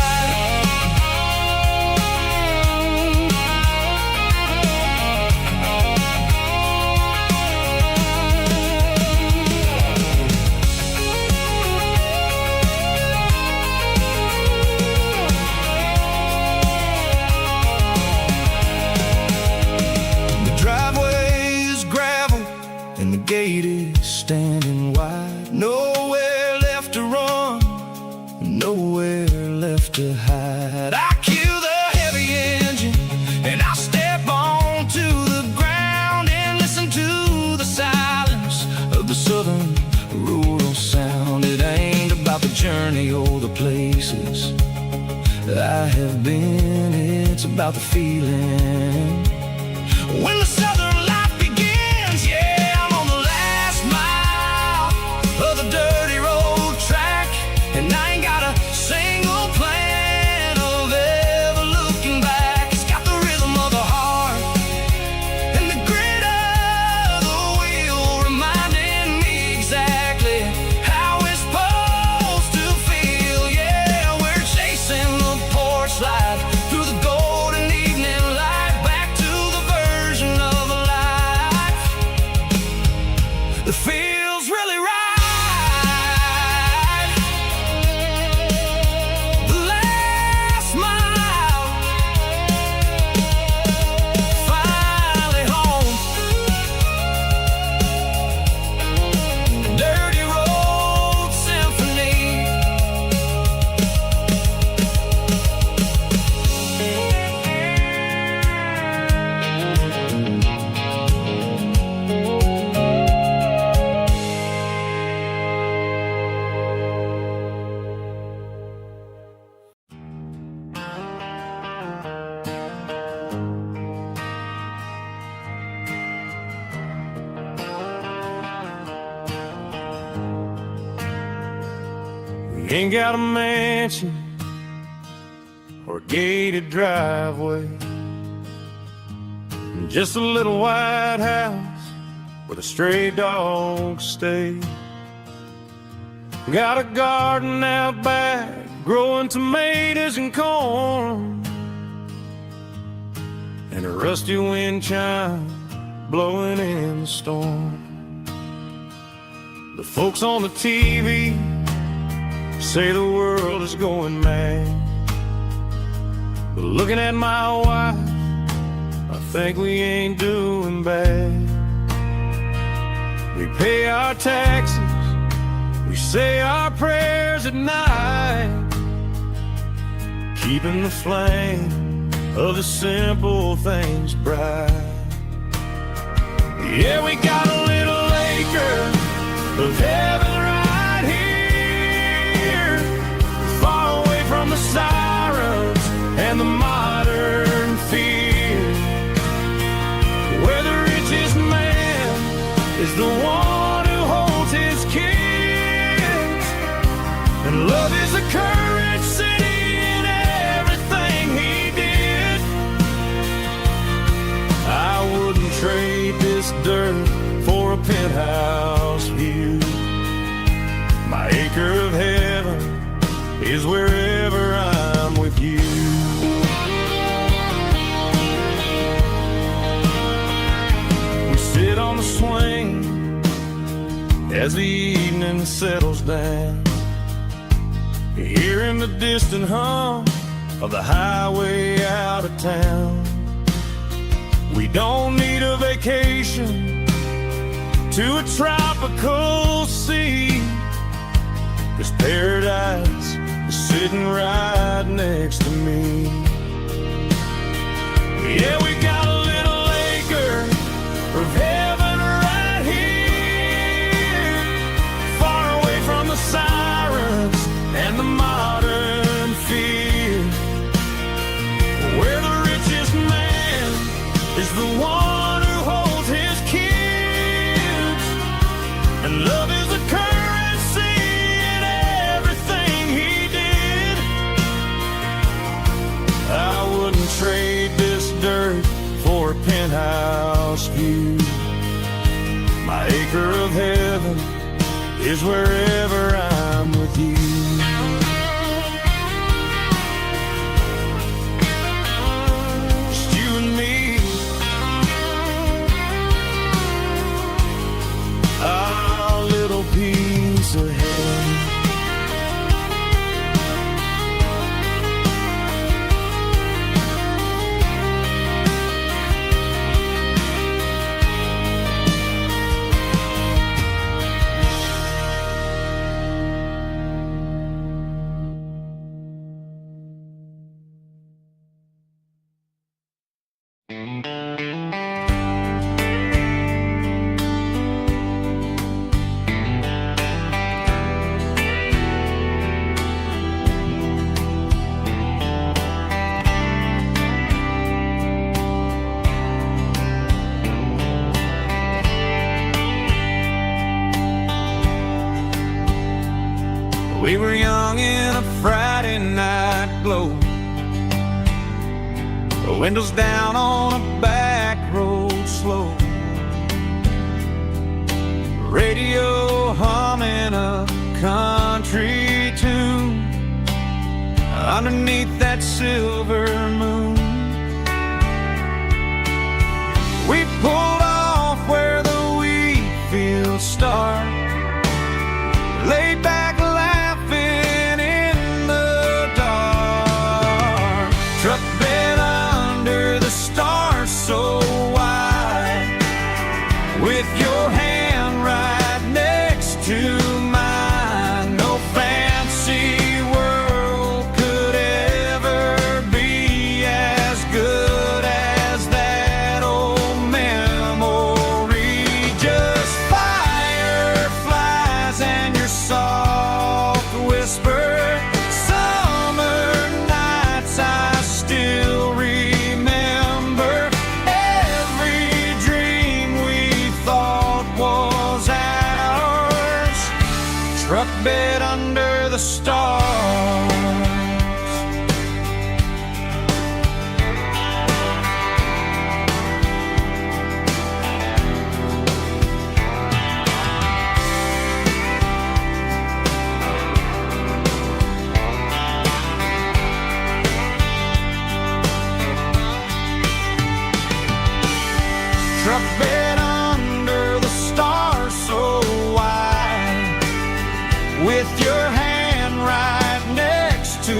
The driveway is gravel and the gate is standing wide. Nowhere left to run, nowhere left to hide. I kill the heavy engine and I step onto the ground and listen to the silence of the southern rural sound. It ain't about the journey or the places I have been, it's about the feeling when the southern life begins. Yeah, I'm on the last mile of the dirty road track, and I ain't got a single plan of ever looking back. It's got the rhythm of the heart and the grit of the wheel, reminding me exactly how it's supposed to feel. Yeah, we're chasing the porch light through the golden evening light, back to the version of Ain't got a mansion or a gated driveway, just a little white house where the stray dogs stay. Got a garden out back, growing tomatoes and corn, and a rusty wind chime blowing in the storm. The folks on the TV say the world is going mad, but looking at my wife, I think we ain't doing bad. We pay our taxes, we say our prayers at night, keeping the flame of the simple things bright. Yeah, we got a little acre of heaven right here, far away from the sirens and the modern fear, where the richest man is the one who holds his kids, and love is the courage city in everything he did. I wouldn't trade this dirt for a penthouse view. My acre of heaven is wherever I'm with you. We sit on the swing as the evening settles down, hearing the distant hum of the highway out of town. We don't need a vacation to a tropical sea, 'cause paradise is sitting right next to me. Yeah, we got a little acre of heaven right here, far away from the sirens and the modern fear, where the richest man is the one who holds his kids, and love is the currency in everything he did. I wouldn't trade this dirt for a penthouse view. My acre of heaven is wherever I'm with you. Just you and me, our little piece of heaven. We were young in a Friday night glow, the windows down on a back road slow, radio humming a country tune underneath that silver moon. We pulled off where the wheat fields start, laid back laughing in the dark, truck bed under the stars so wide, with your hand right next to mine. No fancy world could ever be as good as that old memory. Just fireflies and your soft whisper. Summer nights I still truck bed under the stars so wide, with your hand right next to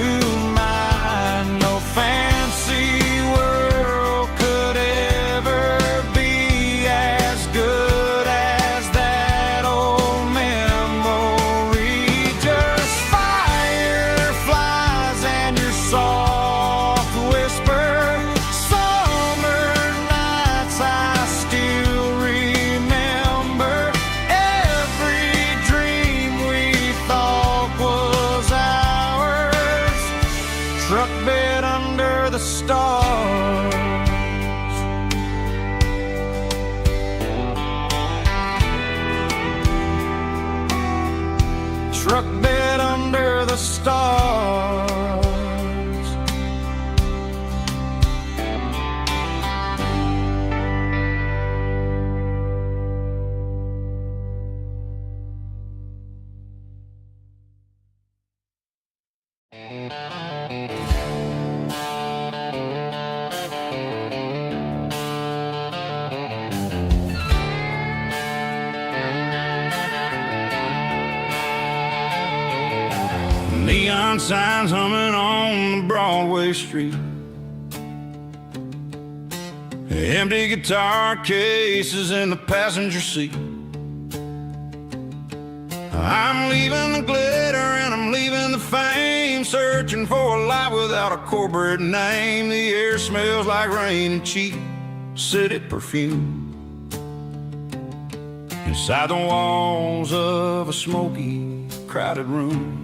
mine. No fancy world could ever be as good as that old memory. Just fireflies and your soft whisper. Summer nights I still remember. Every dream we thought was ours. Truck bed under the stars. Truck bed under the stars. Neon signs humming on the Broadway street. Empty guitar cases in the passenger seat. I'm leaving the glitter and I'm leaving the fame, searching for a life without a corporate name. The air smells like rain and cheap city perfume. Inside the walls of a smoky, crowded room,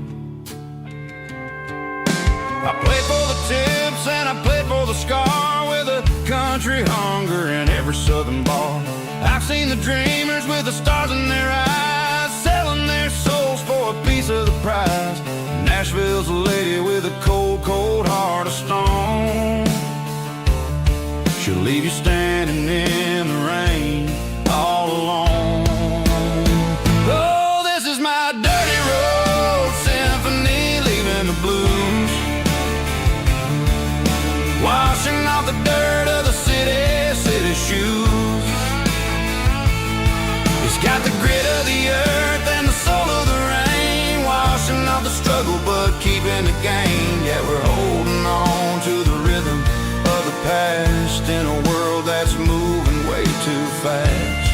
I played for the tips and I played for the scar, with a country hunger in every southern bar. I've seen the dreamers with the stars in their eyes, selling their souls for a piece of the prize. Nashville's a lady with a cold, cold heart of stone. She'll leave you standing in the rain all alone. Oh, this is my dirty road symphony, leaving the blues, washing off the dirt of the city shoes. It's got the grit of the earth and the soul of the rain, washing off the struggle but keeping the gain. Yeah, we're holding on to the rhythm of the past in a world that's moving way too fast.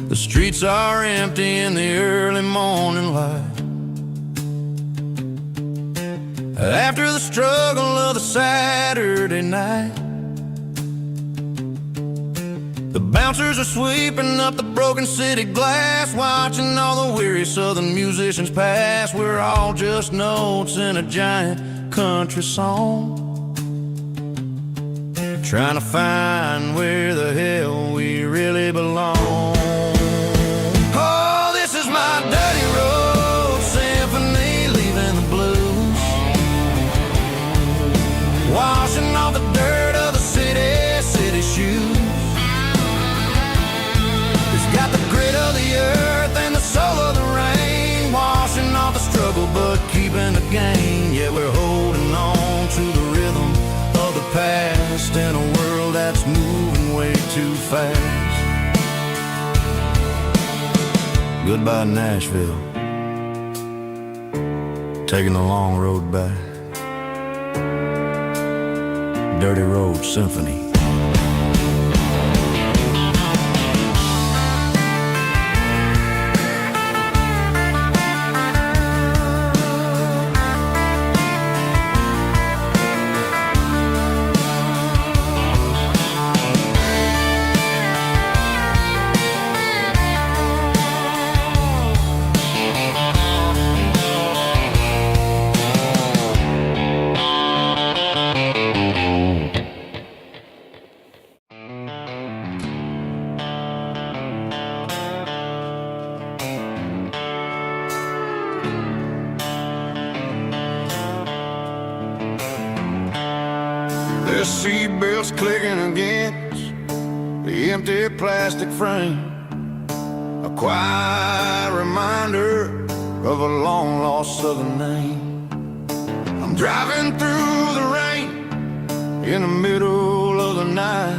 The streets are empty in the early morning light, after the struggle of the Saturday night. The bouncers are sweeping up the broken city glass, watching all the weary southern musicians pass. We're all just notes in a giant country song, trying to find where the hell we really belong. My dirty road symphony, leaving the blues, washing off the dirt of the city shoes. It's got the grit of the earth and the soul of the rain, washing off the struggle but keeping the gain. Yeah, we're holding on to the rhythm of the past in a world that's moving way too fast. Goodbye, Nashville, taking the long road back. Dirty Road Symphony. The seatbelts clicking against the empty plastic frame, a quiet reminder of a long-lost southern name. I'm driving through the rain in the middle of the night,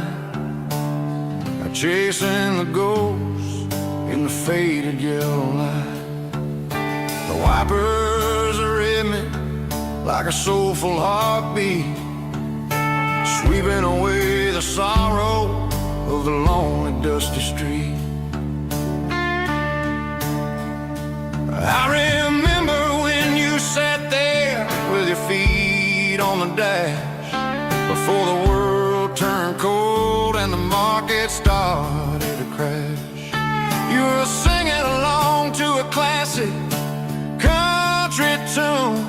chasing the ghosts in the faded yellow light. The wipers are in me like a soulful heartbeat, sweeping away the sorrow of the lonely, dusty street. I remember when you sat there with your feet on the dash, before the world turned cold and the market started to crash. You were singing along to a classic country tune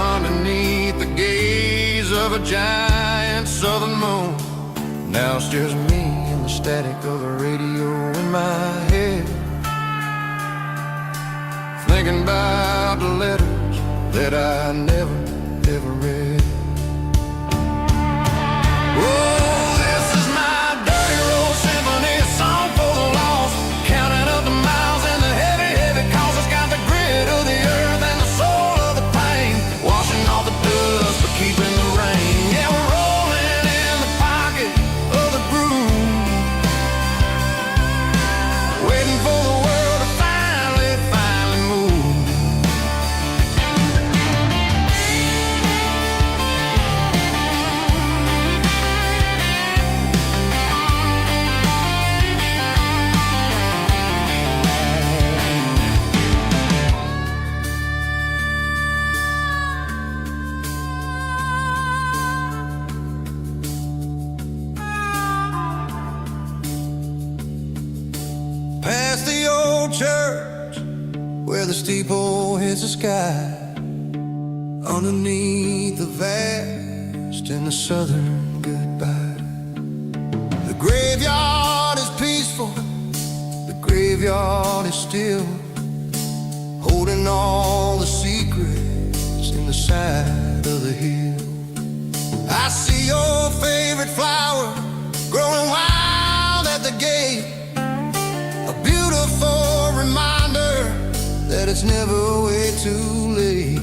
underneath the gaze of a giant southern moon. Now it's just me and the static of the radio in my head, thinking about the letters that I never, ever read. Oh, this is my dirty road symphony, a song for the lost, counting up the miles and the heavy, heavy calls. It's got the grit of the earth and the soul of the pain, washing off the dust but keeping the rain. Yeah, we're rolling in the pocket of the groove, waiting for the world to finally move. Past the old church where the steeple hits the sky, underneath the vast and the southern goodbye. The graveyard is peaceful, the graveyard is still, holding all the secrets in the side of the hill. I see your favorite flower growing wild at the gate, a beautiful reminder that it's never way too late.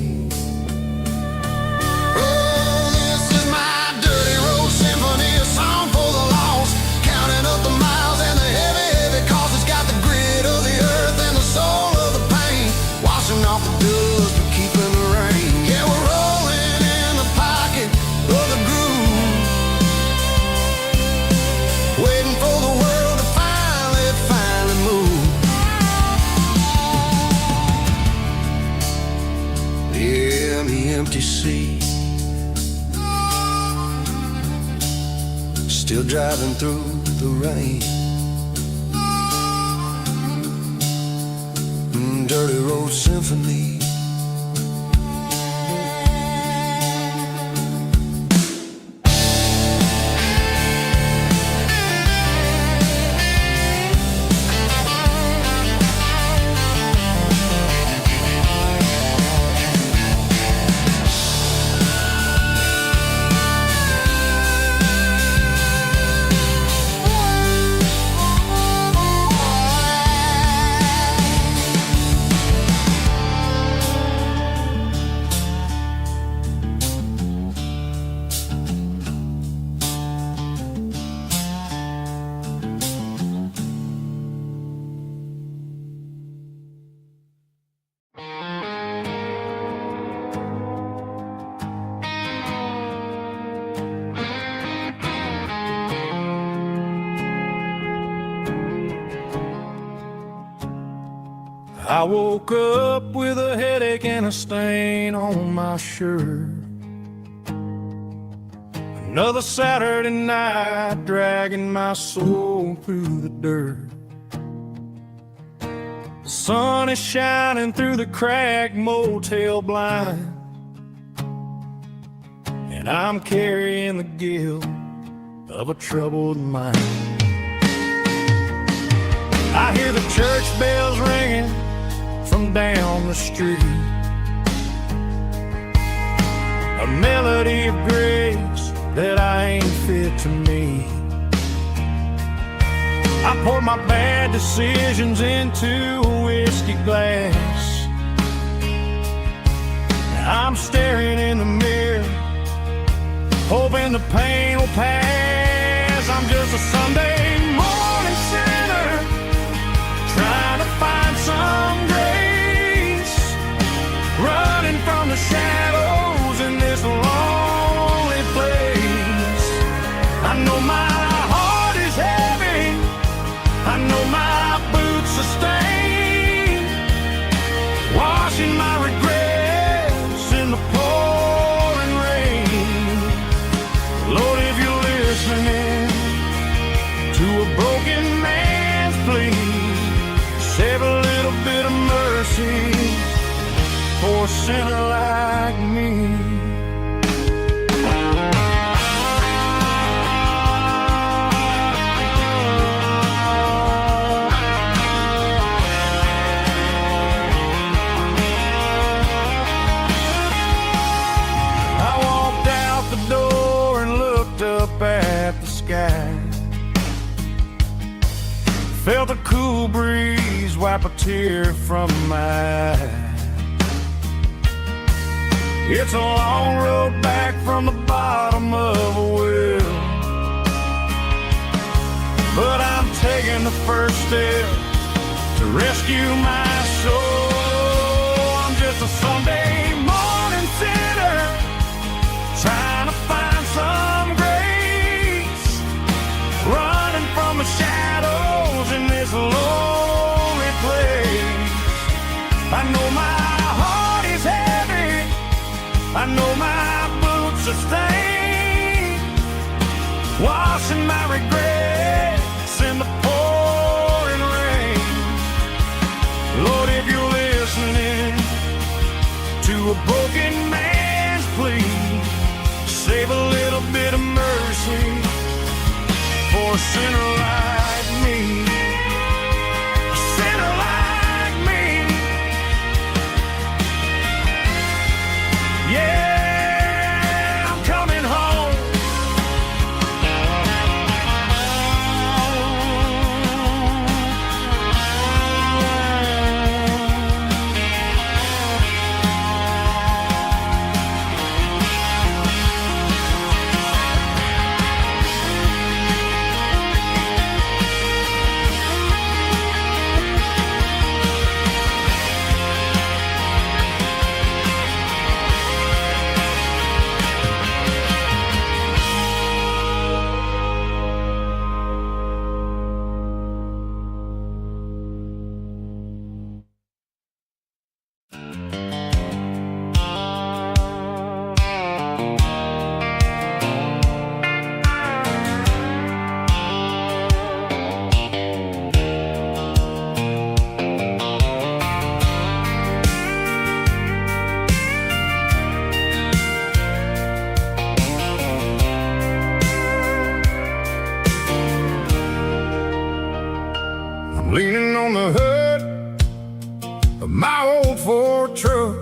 Oh, this is my dirty road symphony, a song for the lost, counting up the miles and the heavy, heavy calls. It's got the grit of the earth and the soul of the pain, washing off the dust but keeping the rain. Yeah, we're rolling in the pocket of the groove, waiting for the world to finally move. Yeah, the empty sea, still driving through the rain. Dirty road symphony. I woke up with a headache and a stain on my shirt. Another Saturday night dragging my soul through the dirt. The sun is shining through the cracked motel blind, and I'm carrying the guilt of a troubled mind. I hear the church bells ringing from down the street, a melody of grace that I ain't fit to me. I poured my bad decisions into a whiskey glass. I'm staring in the mirror, hoping the pain will pass. I'm just a Sunday morning sinner, trying to find some grace, running from the shadows in this lonely place. I know my heart is heavy, I know my boots are stained, washing my regrets in the pouring rain. Lord, if you're listening to a broken man's plea, save a little bit of mercy for a sinner like me. At the sky, felt a cool breeze wipe a tear from my eye. It's a long road back from the bottom of a well, but I'm taking the first step to rescue my soul. I'm just a Sunday morning sinner, trying to find some grace, running from the shadows in this lonely place. I know my heart is heavy, I know my boots are stained, washing my regrets in the pouring rain. Lord, if you're listening to a broken man's plea, save a little bit of mercy for a sinner like me. A sinner like me. Yeah, I'm coming home. Leaning on the hood of my old Ford truck,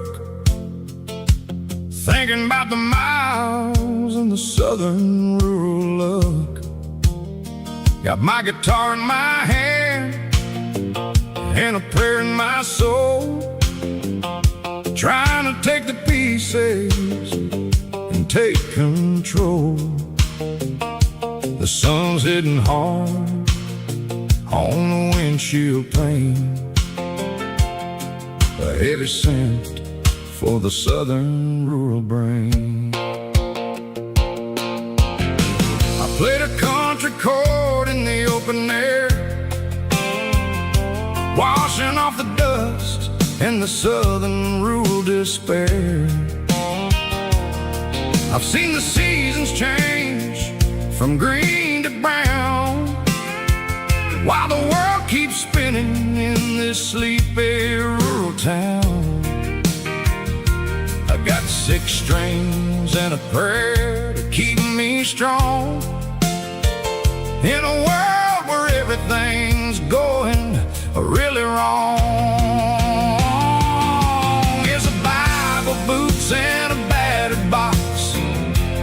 thinking about the miles and the southern rural look. Got my guitar in my hand and a prayer in my soul, trying to take the pieces and take control. The sun's hitting hard on the windshield pane, a heavy scent for the southern rural brain. I played a country chord in the open air, washing off the dust and the southern rural despair. I've seen the seasons change from green to brown, while the world keeps spinning in this sleepy rural town. I got 6 strings and a prayer to keep me strong, in a world where everything's going really wrong. It's a Bible, boots, and a battered box,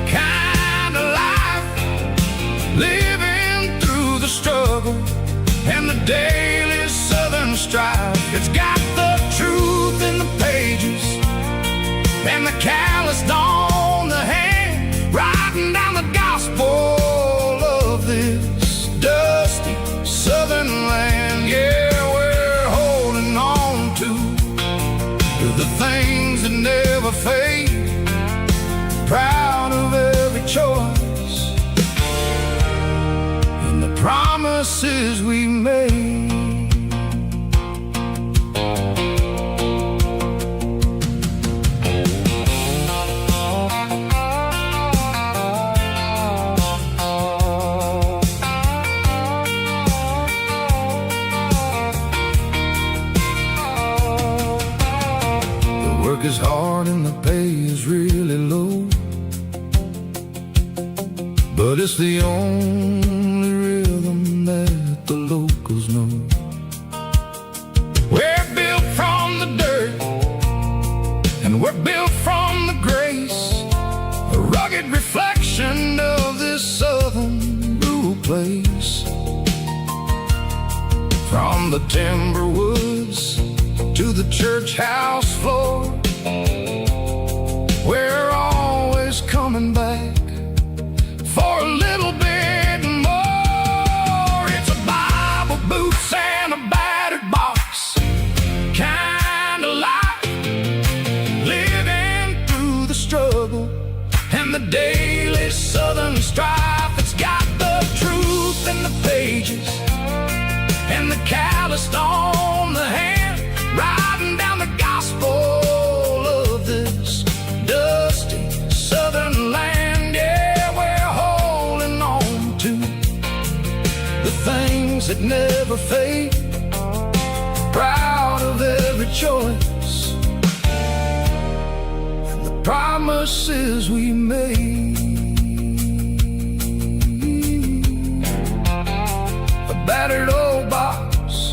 kinda like and the calloused on the hand, writing down the gospel of this dusty southern land. Yeah, we're holding on to the things that never fade, proud of every choice and the promises we made. Work is hard and the pay is really low, but it's the only rhythm that the locals know. We're built from the dirt, and we're built from the grace, a rugged reflection of this southern rural place. From the timber woods to the church house floor, we're always coming back for a little bit more. It's a Bible, boots, and a battered box kind of life, living through the struggle and the daily southern strife. It's got the truth in the pages and the calloused on the hand, writing down the gospel of this dusty southern land. Yeah, we're holding on to the things that never fade, proud of every choice and the promises we made. A battered old box,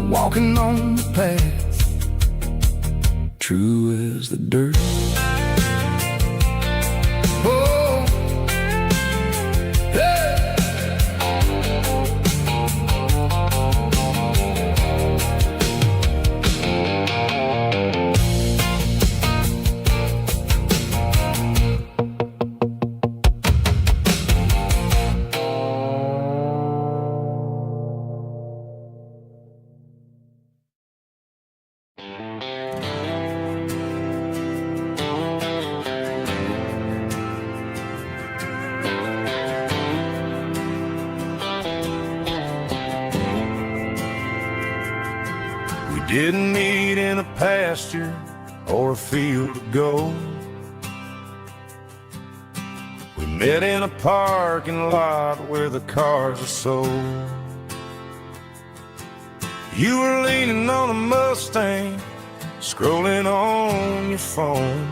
walking on the path, true as the dirt. Oh, hey. Didn't meet in a pasture or a field of gold. We met in a parking lot where the cars are sold. You were leaning on a Mustang, scrolling on your phone.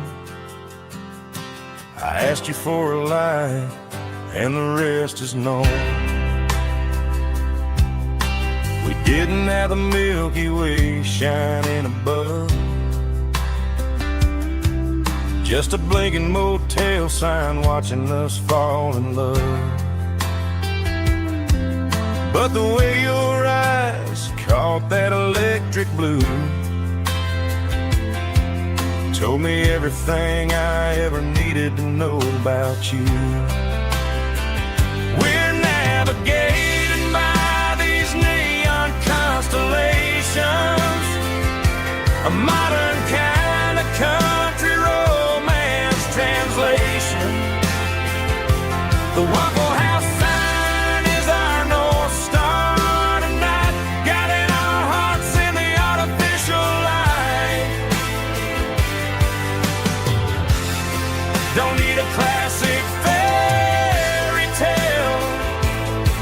I asked you for a light, and the rest is known. We didn't have the Milky Way shining above, just a blinking motel sign watching us fall in love. But the way your eyes caught that electric blue told me everything I ever needed to know about you. We're navigating by these neon constellations, a modern kind of country romance translation. The Waffle House sign is our North Star tonight, guiding our hearts in the artificial light. Don't need a classic fairy tale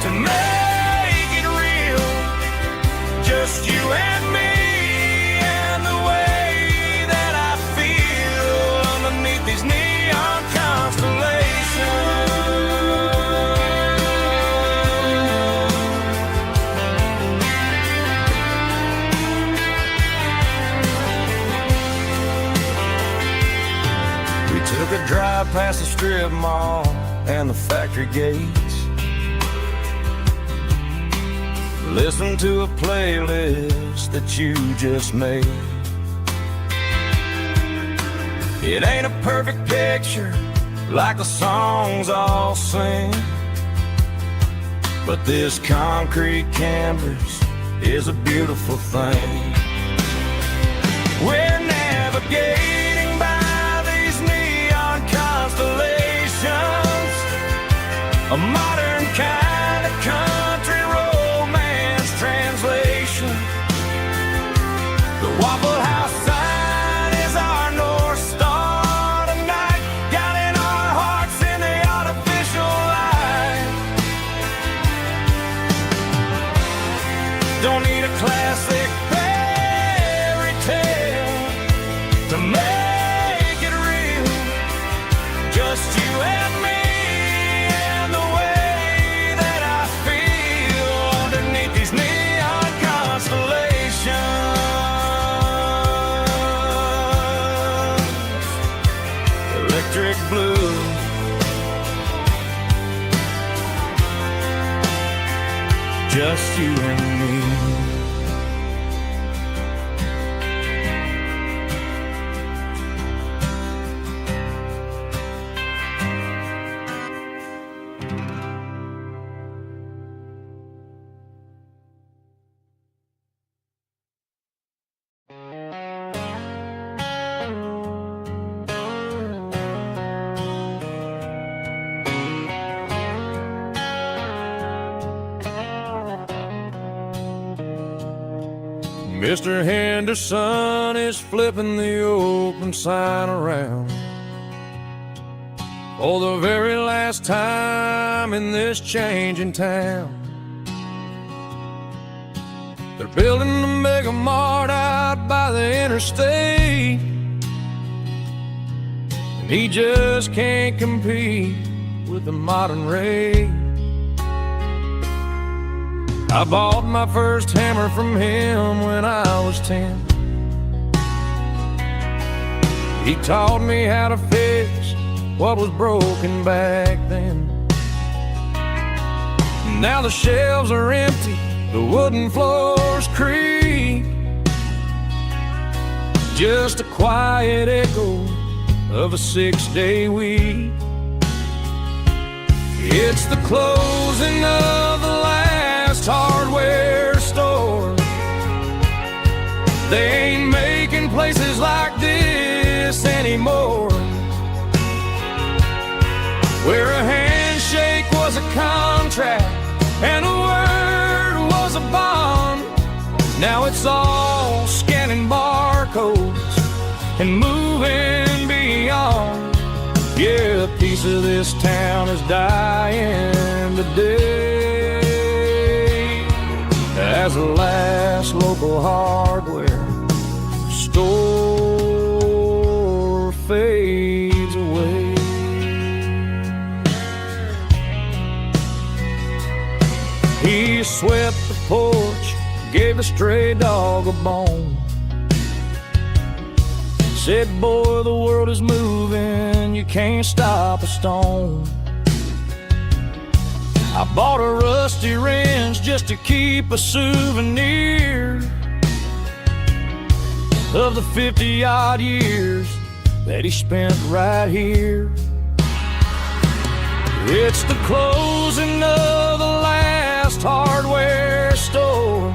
to make it real, just you and me and the way that I feel underneath these neon constellations. We took a drive past the strip mall and the factory gates, listened to a playlist that you just made. It ain't a perfect picture like the songs all sing, but this concrete canvas is a beautiful thing. We're navigating by these neon constellations, a modern kind of country romance translation. The Waffle House sign is our North Star tonight, guiding our hearts in the artificial light. Don't need a classic fairy tale to make it real, just you and me and the way that I feel underneath these neon constellations. Electric blue, just you and me. Mr. Henderson is flipping the open sign around for the very last time in this changing town. They're building a mega mart out by the interstate, and he just can't compete with the modern rate. I bought my first hammer from him when I was 10. He taught me how to fix what was broken back then. Now the shelves are empty, the wooden floors creak, just a quiet echo of a 6-day week. It's the closing of the last hardware store. They ain't making places like this anymore, where a handshake was a contract and a word was a bond. Now it's all scanning barcodes and moving beyond. Yeah, a piece of this town is dying today as the last local hardware store fades away. He swept the porch, gave a stray dog a bone, said, boy, the world is moving, you can't stop a stone. I bought a rusty wrench just to keep a souvenir of the 50-odd years that he spent right here. It's the closing of the last hardware store.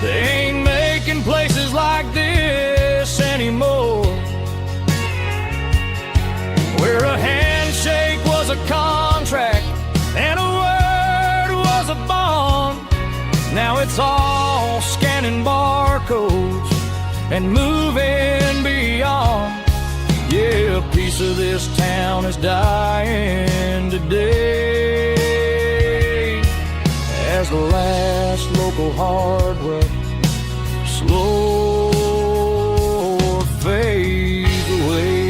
They ain't making places like this anymore, where a handshake was a contract and a word was a bond. Now it's all scanning barcodes and moving beyond. Yeah, a piece of this town is dying today as the last local hardware slow fades away.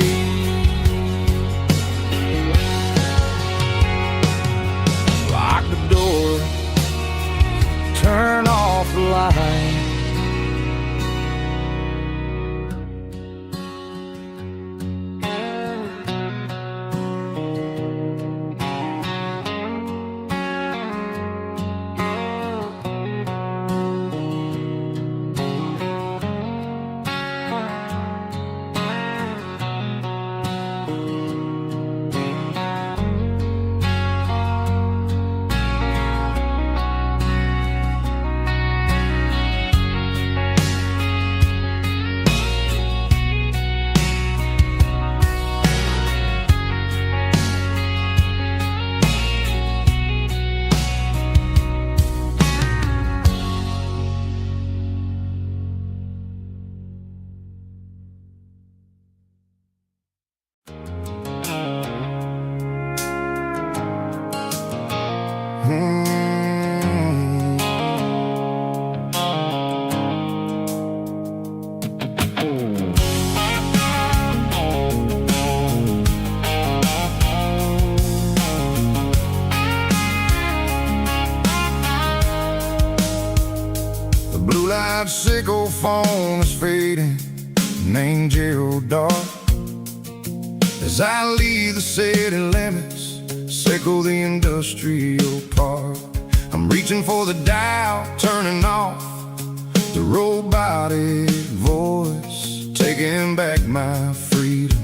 Lock the door, turn off the light. named Gerald Dark. As I leave the city limits, circle the industrial park, I'm reaching for the dial, turning off the robotic voice, taking back my freedom,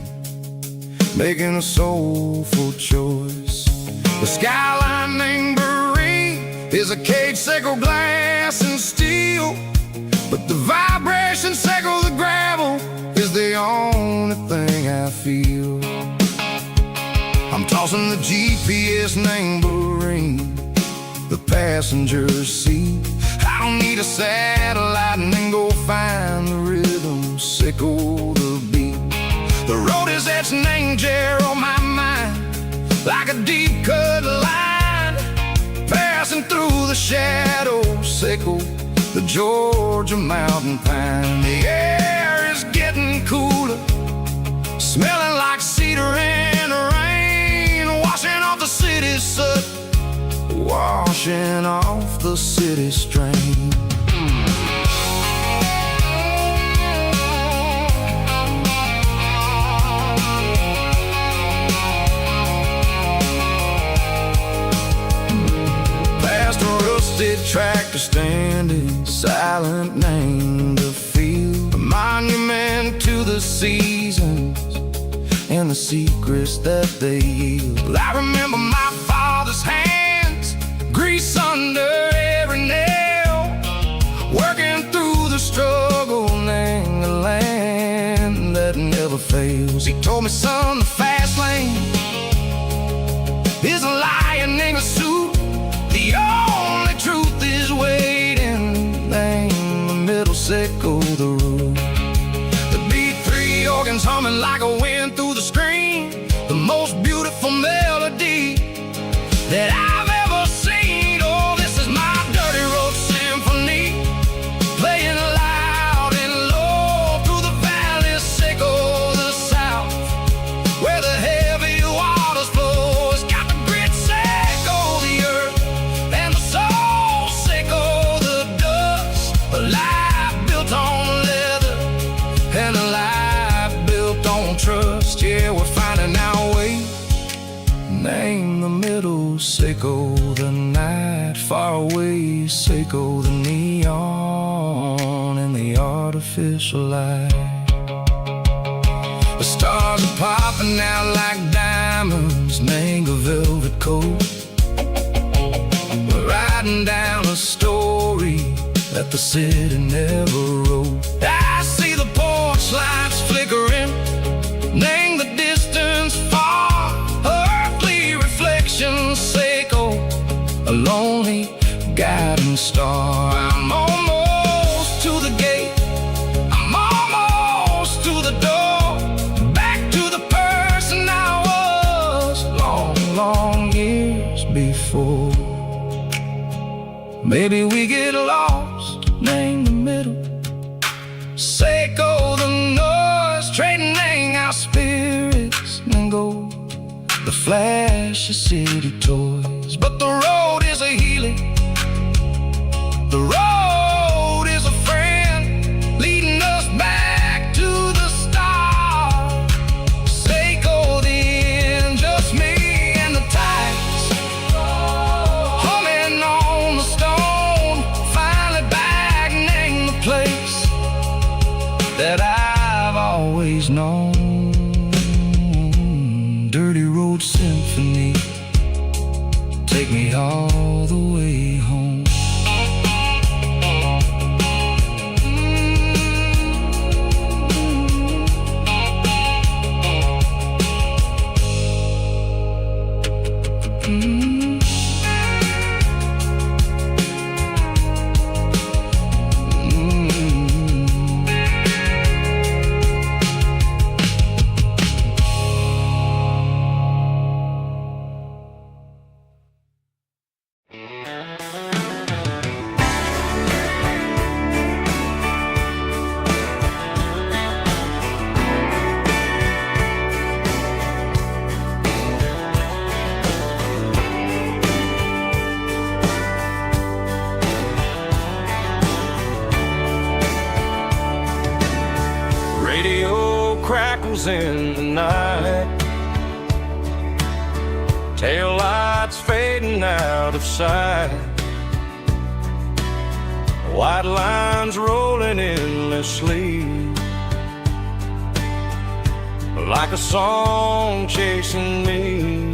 making a soulful choice. The skyline named Marine is a cage, sickle, glass, and steel, but the vibration, sickle, the gravel is the only thing I feel. I'm tossing the GPS named Marine, the passenger seat. I don't need a satellite and then go find the rhythm, sickle the beat. The road is etched named Jer on my mind, like a deep cut line, passing through the shadows, sickle the Georgia mountain pine. The air is getting cooler, smelling like cedar in the rain, washing off the city's soot, washing off the city strain. Past a rusted tractor standing silent, named the field, a monument to the seasons and the secrets that they yield. I remember my father's hands, grease under every nail, working through the struggle, named the land that never fails. He told me, son, the fast lane is a lion in a suit, the only truth is waiting, name the middle, sickle the root. The B3 organs humming like a wind through the screen, the most beautiful melody that I've ever seen. Oh, this is my dirty road symphony, playing loud and low through the valleys, sickle the south, where the heavy waters flow. It's got the grit, sickle the earth, and the soul, sickle the dust. A life built on leather and a life built on trust. Yeah, we're finding our way, name the middle, sickle the night, far away, sickle the neon and the artificial light. The stars are popping out like diamonds, name a velvet coat. We're riding down a story that the city never wrote. I see the porch lights flickering, name the distance far, earthly reflections, sickle a lonely guiding star. I'm almost to the gate, I'm almost to the door, back to the person I was long, long years before. Maybe we get lost, name the middle, sickle the noise, trading our spirits and go the flash of city toys. But the road is a healing, the road is a friend, leading us back to the start. Sickle the end, just me and the tides, humming on the stone, finally back, name the place that I've always known. Dirty road symphony, take me all the way home. crackles in the night. Tail lights fading out of sight. White lines rolling endlessly, like a song chasing me.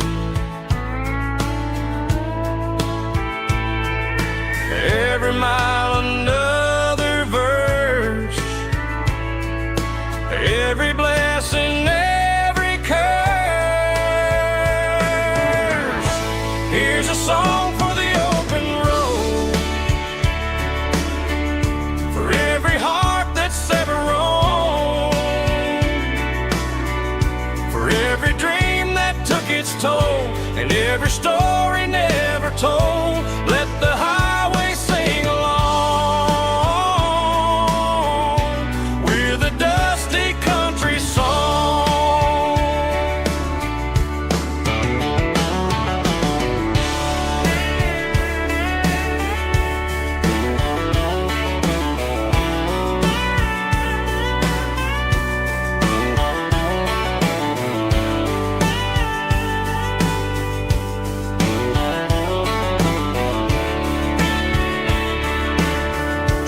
Every mile another verse, every blessing, every curse. Here's a song for the open road, for every heart that's ever roamed, for every dream that took its toll, and every story never told. Let the highway sing along with a dusty country song.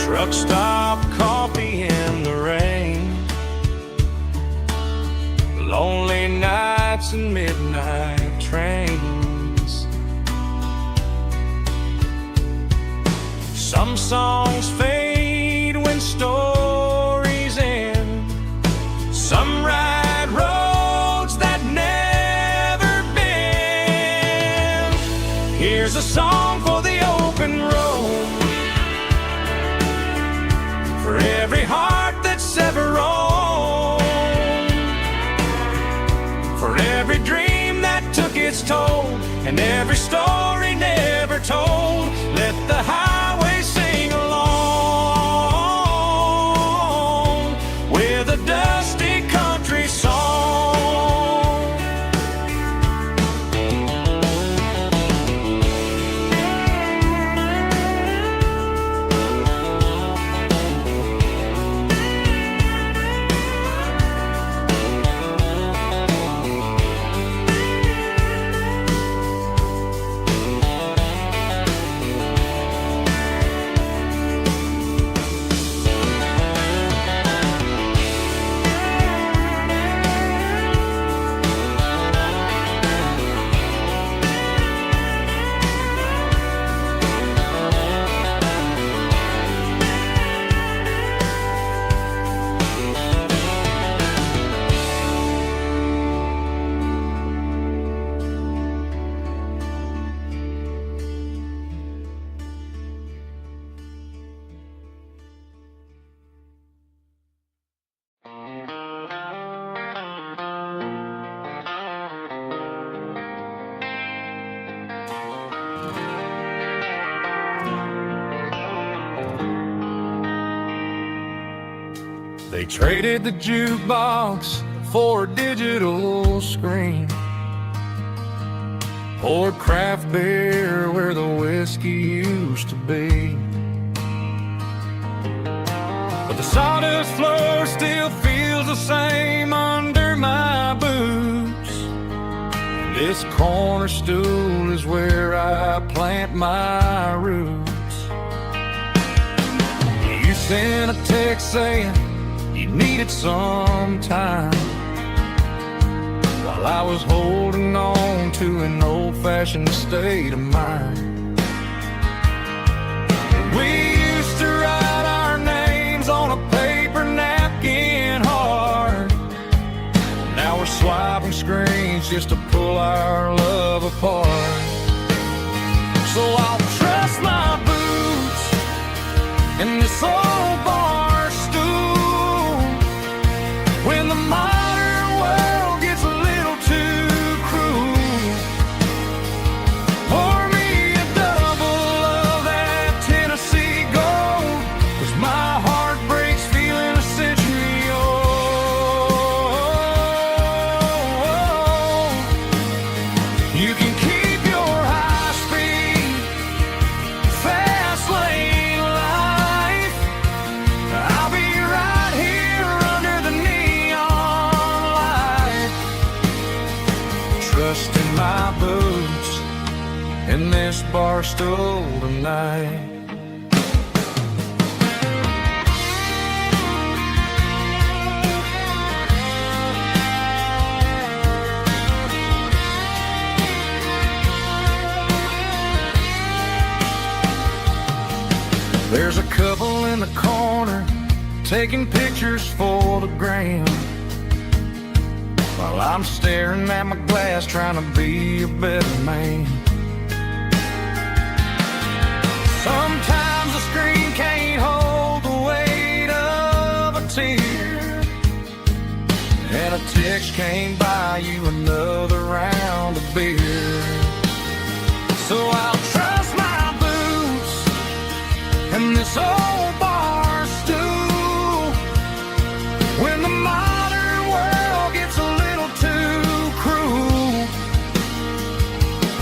Truck stop, coffee in the rain, lonely nights and midnight trains. Some songs fade when stories end. Some ride roads that never bend. Here's a song for the open road, for every heart that's ever roamed, for every dream that took its toll, and every story never told. Let the highway sing along with a dusty country song. They traded the jukebox for a digital screen, poured craft beer where the whiskey used to be. But the sawdust floor still feels the same under my boots. This corner stool is where I plant my roots. You sent a text saying you needed some time, while I was holding on to an old-fashioned state of mind. We used to write our names on a paper napkin hard. Now we're swiping screens just to pull our love apart. So I'll trust my boots and this old bar stool when the modern world gets a little too cruel. Pour me a double of that Tennessee Gold, 'cause my heart breaks feeling a century old. You can keep your high-speed fast lane life, in this bar stool tonight. There's a couple in the corner taking pictures for the gram, while I'm staring at my glass trying to be a better man. Sometimes the screen can't hold the weight of a tear, and a text can't buy you another round of beer. So I'll trust my boots and this old bar stool when the modern world gets a little too cruel.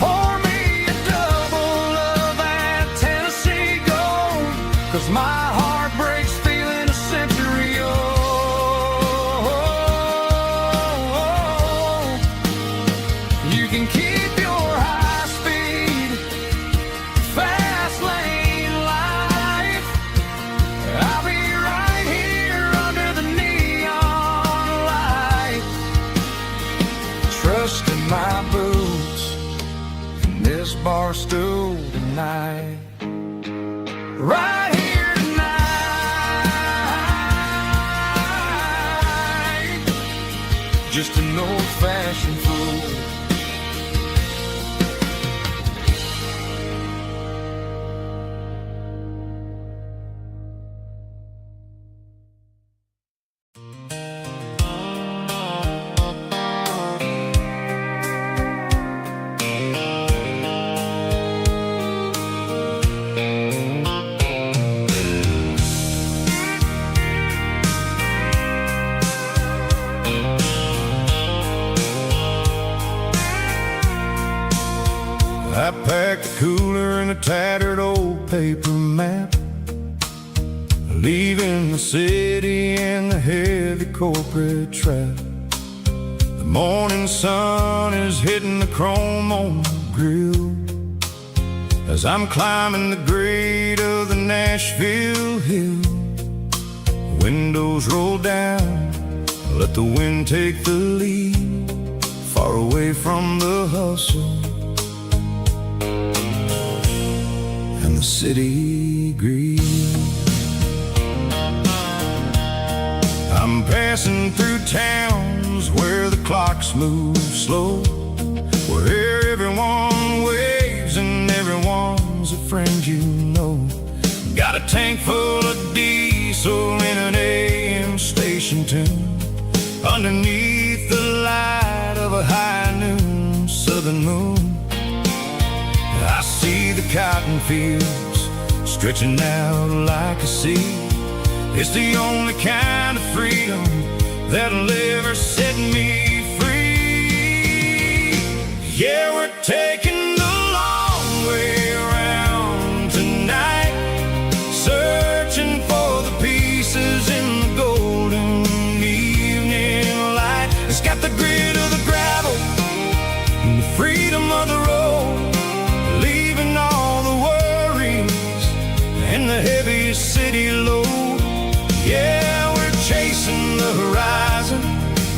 Pour me a double of that Tennessee Gold, 'cause my heart breaks feeling a century old. You can keep your high speed, fast lane life. I'll be right here under the neon light, trusting my boots in this bar stool tonight. Right here tonight, just an old-fashioned fool. I packed the cooler in a tattered old paper map, leaving the city and the heavy corporate trap. The morning sun is hitting the chrome on the grill as I'm climbing the grade of the Nashville hill. Windows roll down, let the wind take the lead, far away from the hustle and the city greed. I'm passing through towns where the clocks move slow, where everyone waves and everyone's a friend you know. Got a tank full of diesel in an AM station tune, underneath the light of a high noon southern moon. I see the cotton fields stretching out like a sea. It's the only kind of freedom that'll ever set me free. Yeah, we're taking the long way around tonight, searching for the pieces in the golden evening light. It's got the grit of the gravel and the freedom of the road, leaving all the worries and the heavy city load. Yeah, we're chasing the horizon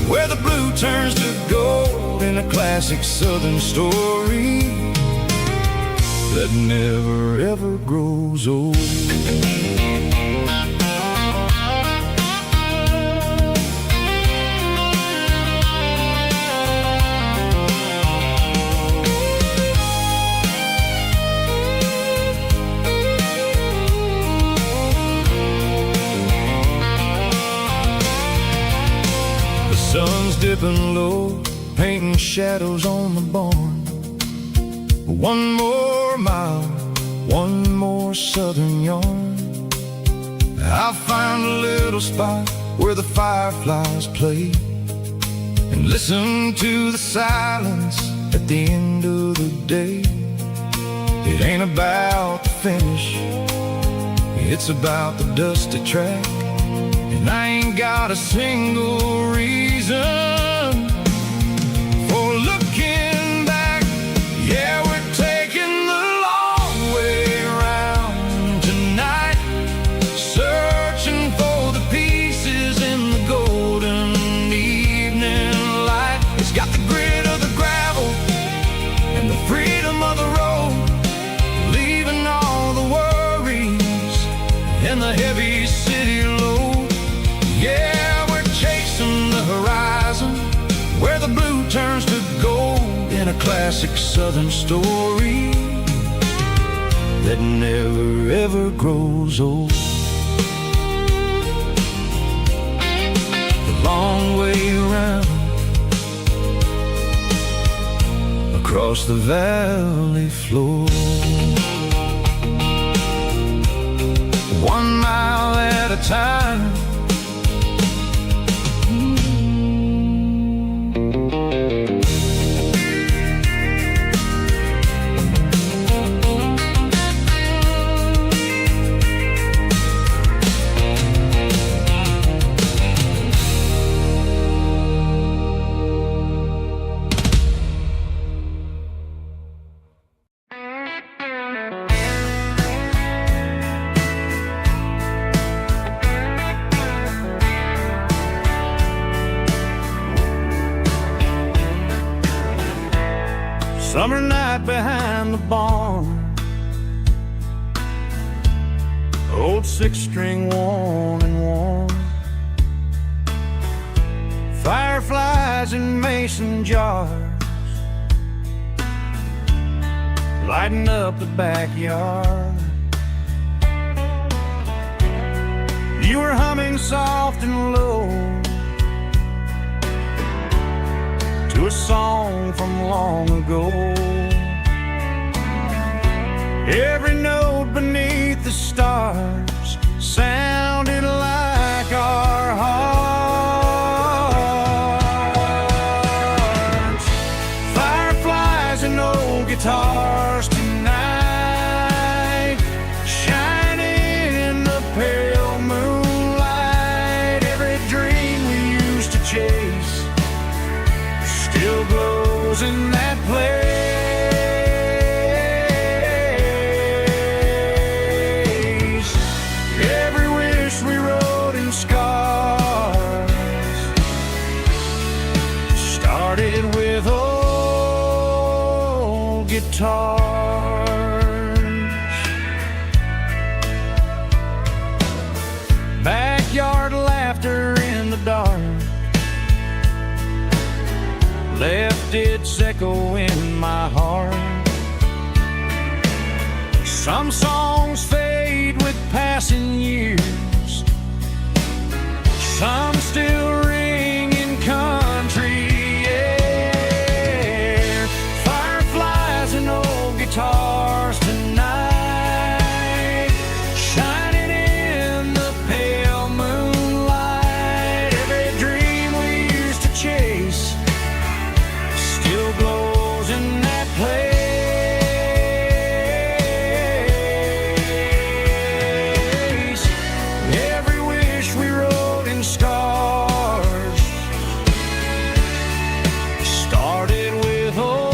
where the blue turns to gold in a classic southern story that never ever grows old. Sun's dipping low, painting shadows on the barn. One more mile, one more southern yarn. I'll find a little spot where the fireflies play and listen to the silence at the end of the day. It ain't about the finish, it's about the dusty track, and I ain't got a single reason for looking back. Yeah, we're taking the in a classic southern story that never ever grows old. The long way around across the valley floor, 1 mile at a time. Summer night behind the barn, old 6-string worn and worn, fireflies in mason jars lighting up the backyard. You were humming soft and low to a song from long ago. Every note beneath the stars sounded like our hearts. Fireflies and old guitars tonight, shining in the pale moonlight. Every dream we used to chase still glows in that place. Every wish we wrote in scars started with old guitars. Backyard laughter in the dark left its echo in my heart. Some songs fade with passing years, some still ring in country air. Fireflies and old guitars tonight, shining in the pale moonlight. Every dream we used to chase still glows in that place. Every wish we wrote in scars started with old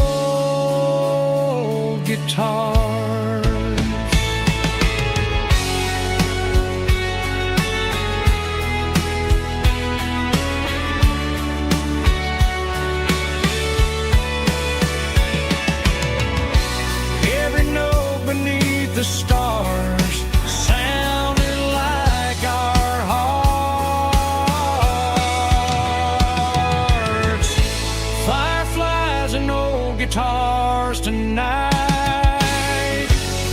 guitars. Every note beneath the stars sounded like our hearts. Fireflies and old guitars tonight,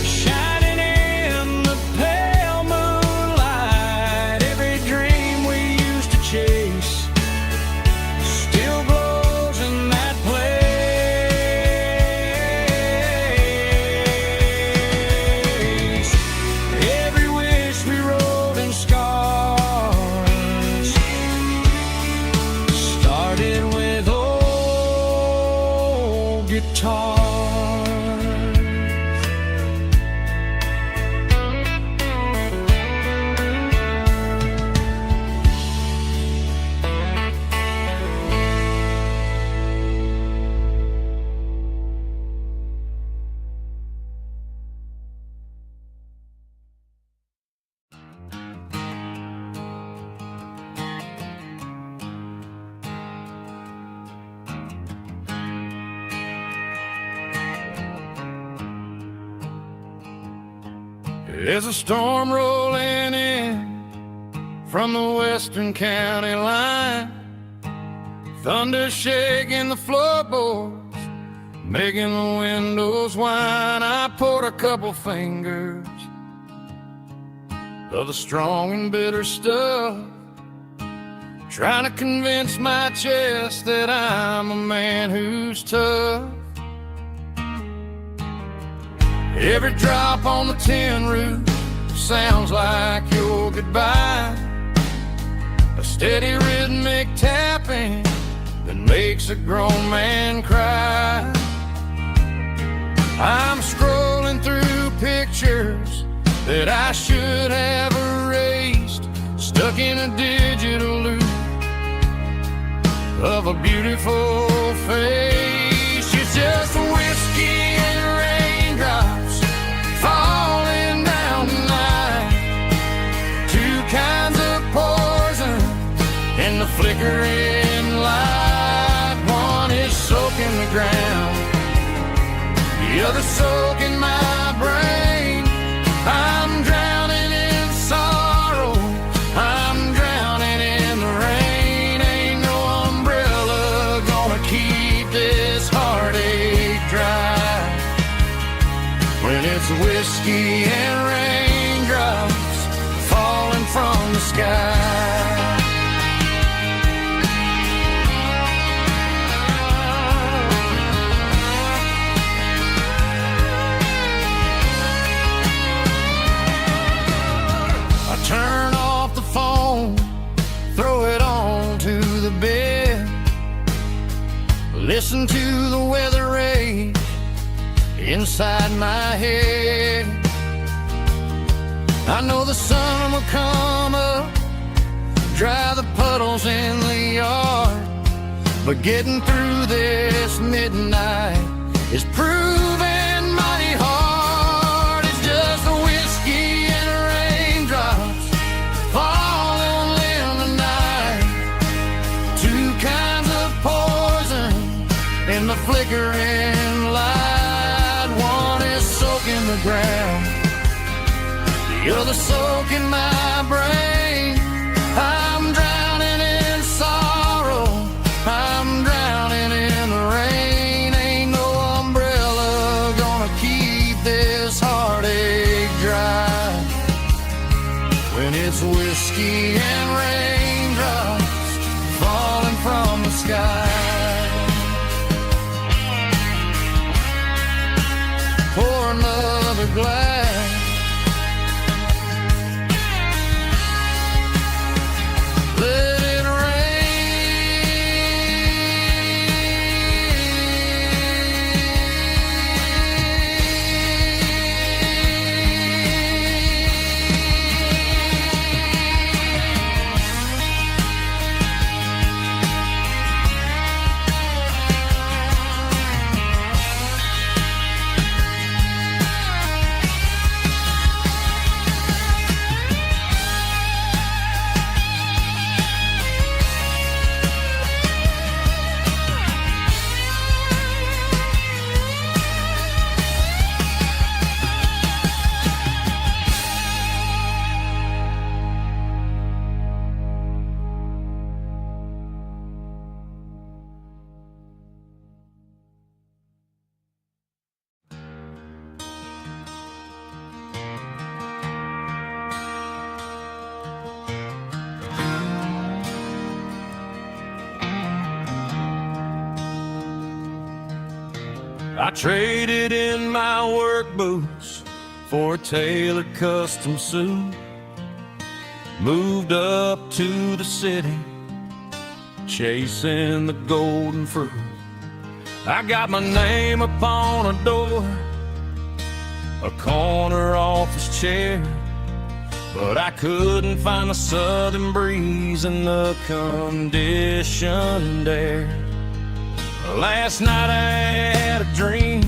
shining in the pale moonlight. Every dream we used to chase still glows in that place. Every wish we wrote in scars started with old guitars. There's a storm rolling in from the western county line, thunder shaking the floorboards making the windows whine. I poured a couple fingers of the strong and bitter stuff, trying to convince my chest that I'm a man who's tough. Every drop on the tin roof sounds like your goodbye, a steady rhythmic tapping that makes a grown man cry. I'm scrolling through pictures that I should have erased, stuck in a digital loop of a beautiful face. It's just whiskey and raindrops falling down tonight, two kinds of poison in the flickering light. One is soaking the ground, the other soaking my brain. I'm drowning in sorrow, I'm drowning in the rain. Ain't no umbrella gonna keep this heartache dry when it's whiskey and raindrops falling from the sky. Turn off the phone, throw it on to the bed, listen to the weather rage inside my head. I know the sun will come up, dry the puddles in the yard, but getting through this midnight is proving mighty hard. It's just a whiskey and raindrops falling in the night, two kinds of poison in the flickering light. One is soaking the ground, the other soaking my brain. I'm drowning in sorrow, I'm drowning in the rain. Ain't no umbrella gonna keep this heartache dry when it's whiskey and raindrops falling from the sky. Pour another glass, let it I traded in my work boots for a tailored custom suit, moved up to the city, chasing the golden fruit. I got my name upon a door, a corner office chair, but I couldn't find the southern breeze in the conditioned air. Last night I had a dream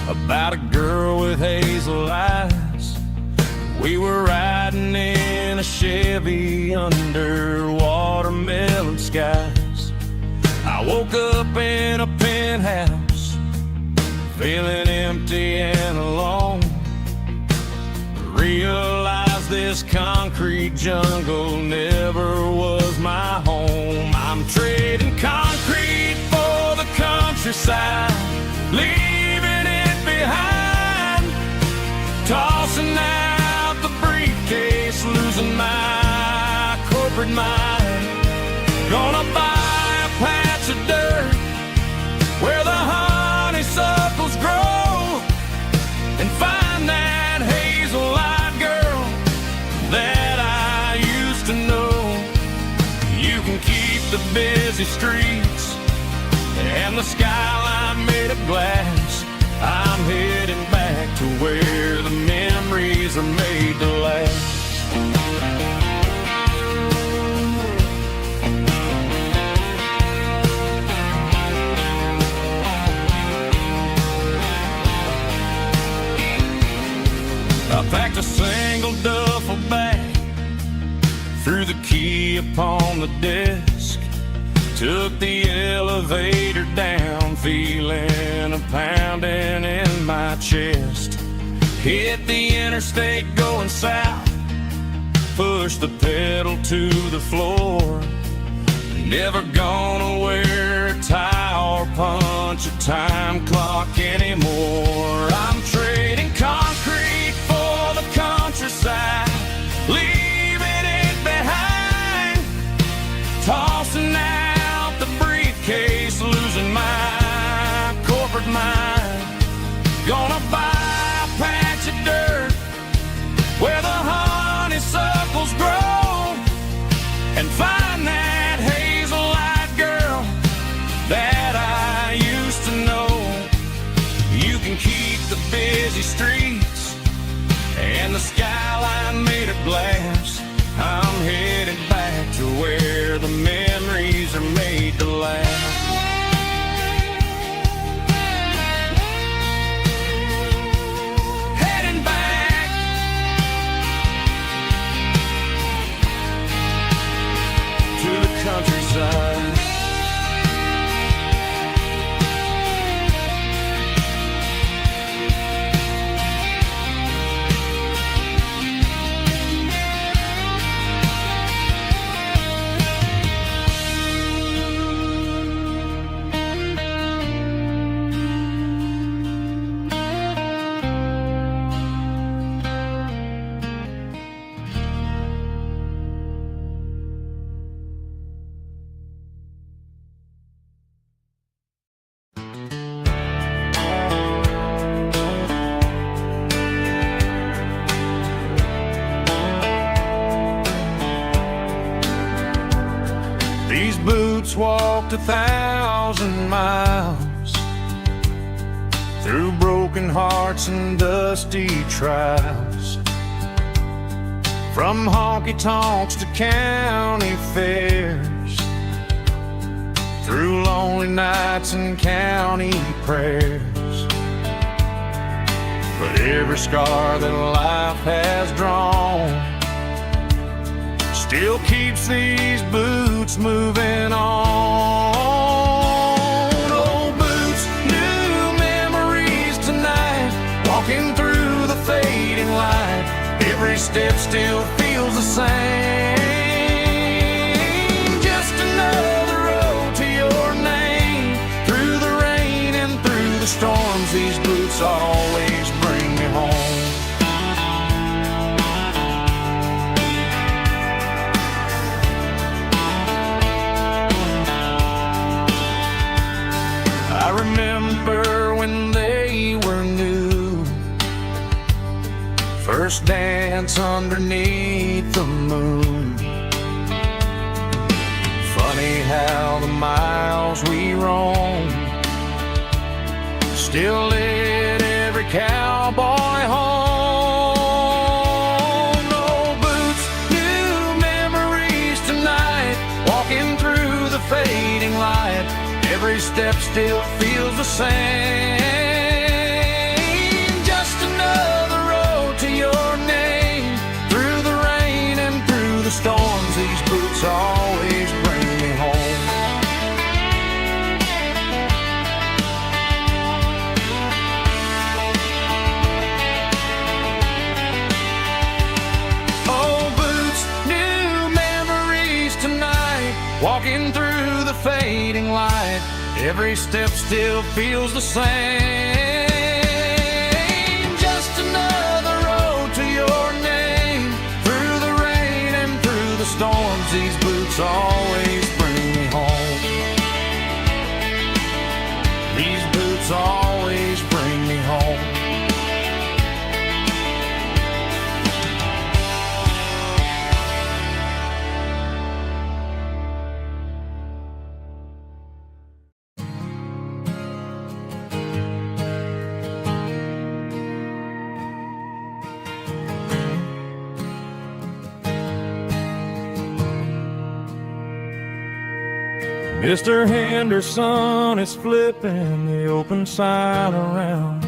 about a girl with hazel eyes. We were riding in a Chevy under watermelon skies. I woke up in a penthouse, feeling empty and alone. Realized this concrete jungle never was my home. I'm trading concrete for the countryside, conquered mine. Gonna buy a patch of dirt where the honeysuckles grow and find that hazel-eyed girl that I used to know. You can keep the busy streets and the skyline made of glass. I'm heading back to where the memories are made to last. I packed a single duffel bag, threw the key upon the desk, took the elevator down, feeling a pounding in my chest. Hit the interstate going south, pushed the pedal to the floor. Never gonna wear a tie or punch a time clock anymore. I'm trading concrete for the countryside, leaving it behind, tossing out the briefcase, losing my corporate mind. Gonna buy a patch of dirt where the honeysuckles grow and find that hazel-eyed girl that I used to know. You can keep the busy streets and the skyline made of glass. I'm headed back to where the memories are made to last. Heading back to the countryside. These boots walked 1,000 miles through broken hearts and dusty trials, from honky-tonks to county fairs, through lonely nights and county prayers. But every scar that life has drawn still keeps these boots moving on. Old boots, new memories tonight, walking through the fading light. Every step still feels the same. Just another road to your name. Through the rain and through the storms, these boots always bring me home. I remember when they were new, first dance underneath the moon. Funny how the miles we roam still lit every cowboy home. Old boots, new memories tonight, walking through the fading light. Every step still feels the same. Just another road to your name. Through the rain and through the storms, these boots always bring me home. Old boots, new memories tonight, walking through the fading light. Every step still feels the same. Just another road to your name. Through the rain and through the storms, these boots always bring me home. These boots always bring me home. Mr. Henderson is flipping the open sign around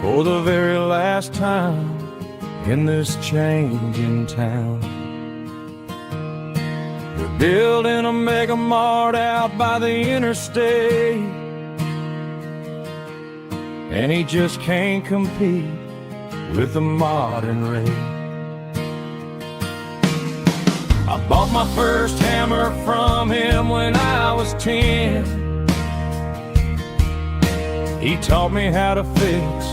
for the very last time in this changing town. They're building a mega mart out by the interstate, and he just can't compete with the modern rate. I bought my first hammer from him when I was 10. He taught me how to fix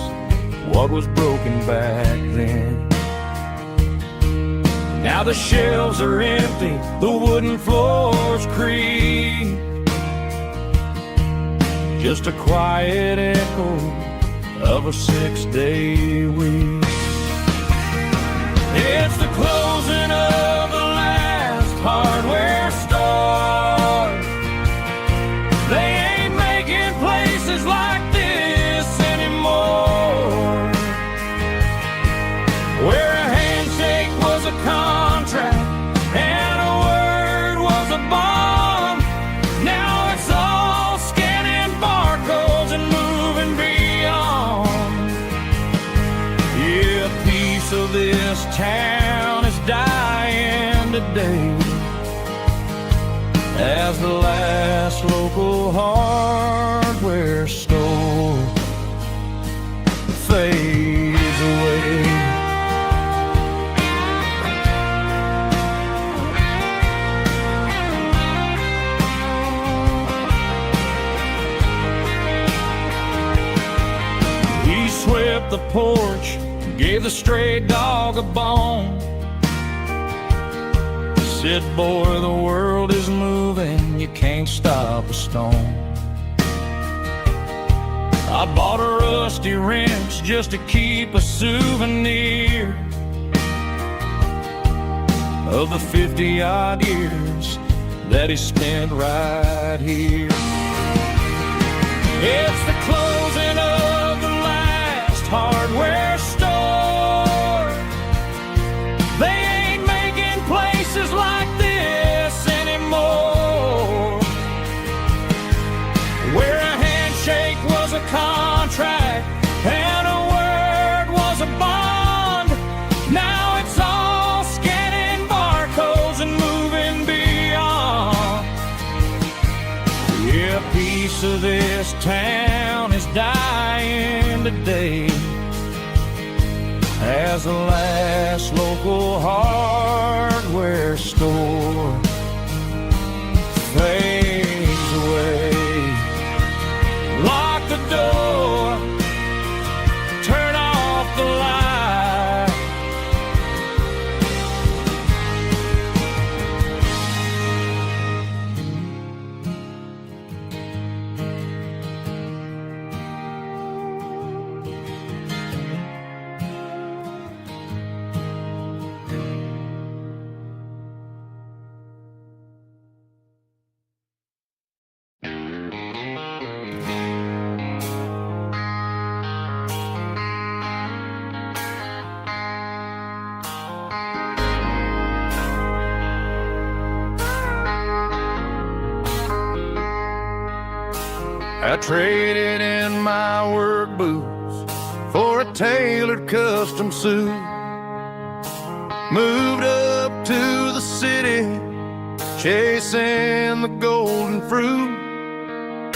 what was broken back then. Now the shelves are empty, the wooden floors creak, just a quiet echo of a 6-day week. It's the closing of the hardware store. They ain't making places like this anymore, where a handshake was a contract and a word was a bond. Now it's all scanning barcodes and moving beyond. Yeah, a piece of this town is dying today as the last local hardware store fades away. He swept the porch, gave the stray dog a bone, said, boy, the world is moving, you can't stop a stone. I bought a rusty wrench just to keep a souvenir of the 50-odd years that he spent right here. It's the closing of the last hardware store. They ain't making places like this anymore, where a handshake was a contract and a word was a bond. Now it's all scanning barcodes and moving beyond. Yeah, a piece of this town is dying today as the last local hardware store fades away. Lock the door, turn off the light. I traded in my work boots for a tailored custom suit. Moved up to the city, chasing the golden fruit.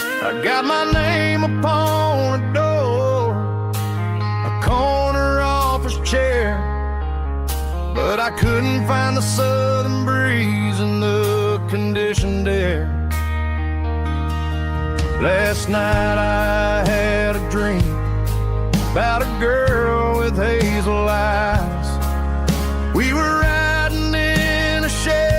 I got my name upon a door, a corner office chair, but I couldn't find the southern breeze in the conditioned air. Last night I had a dream about a girl with hazel eyes. We were riding in a Chevy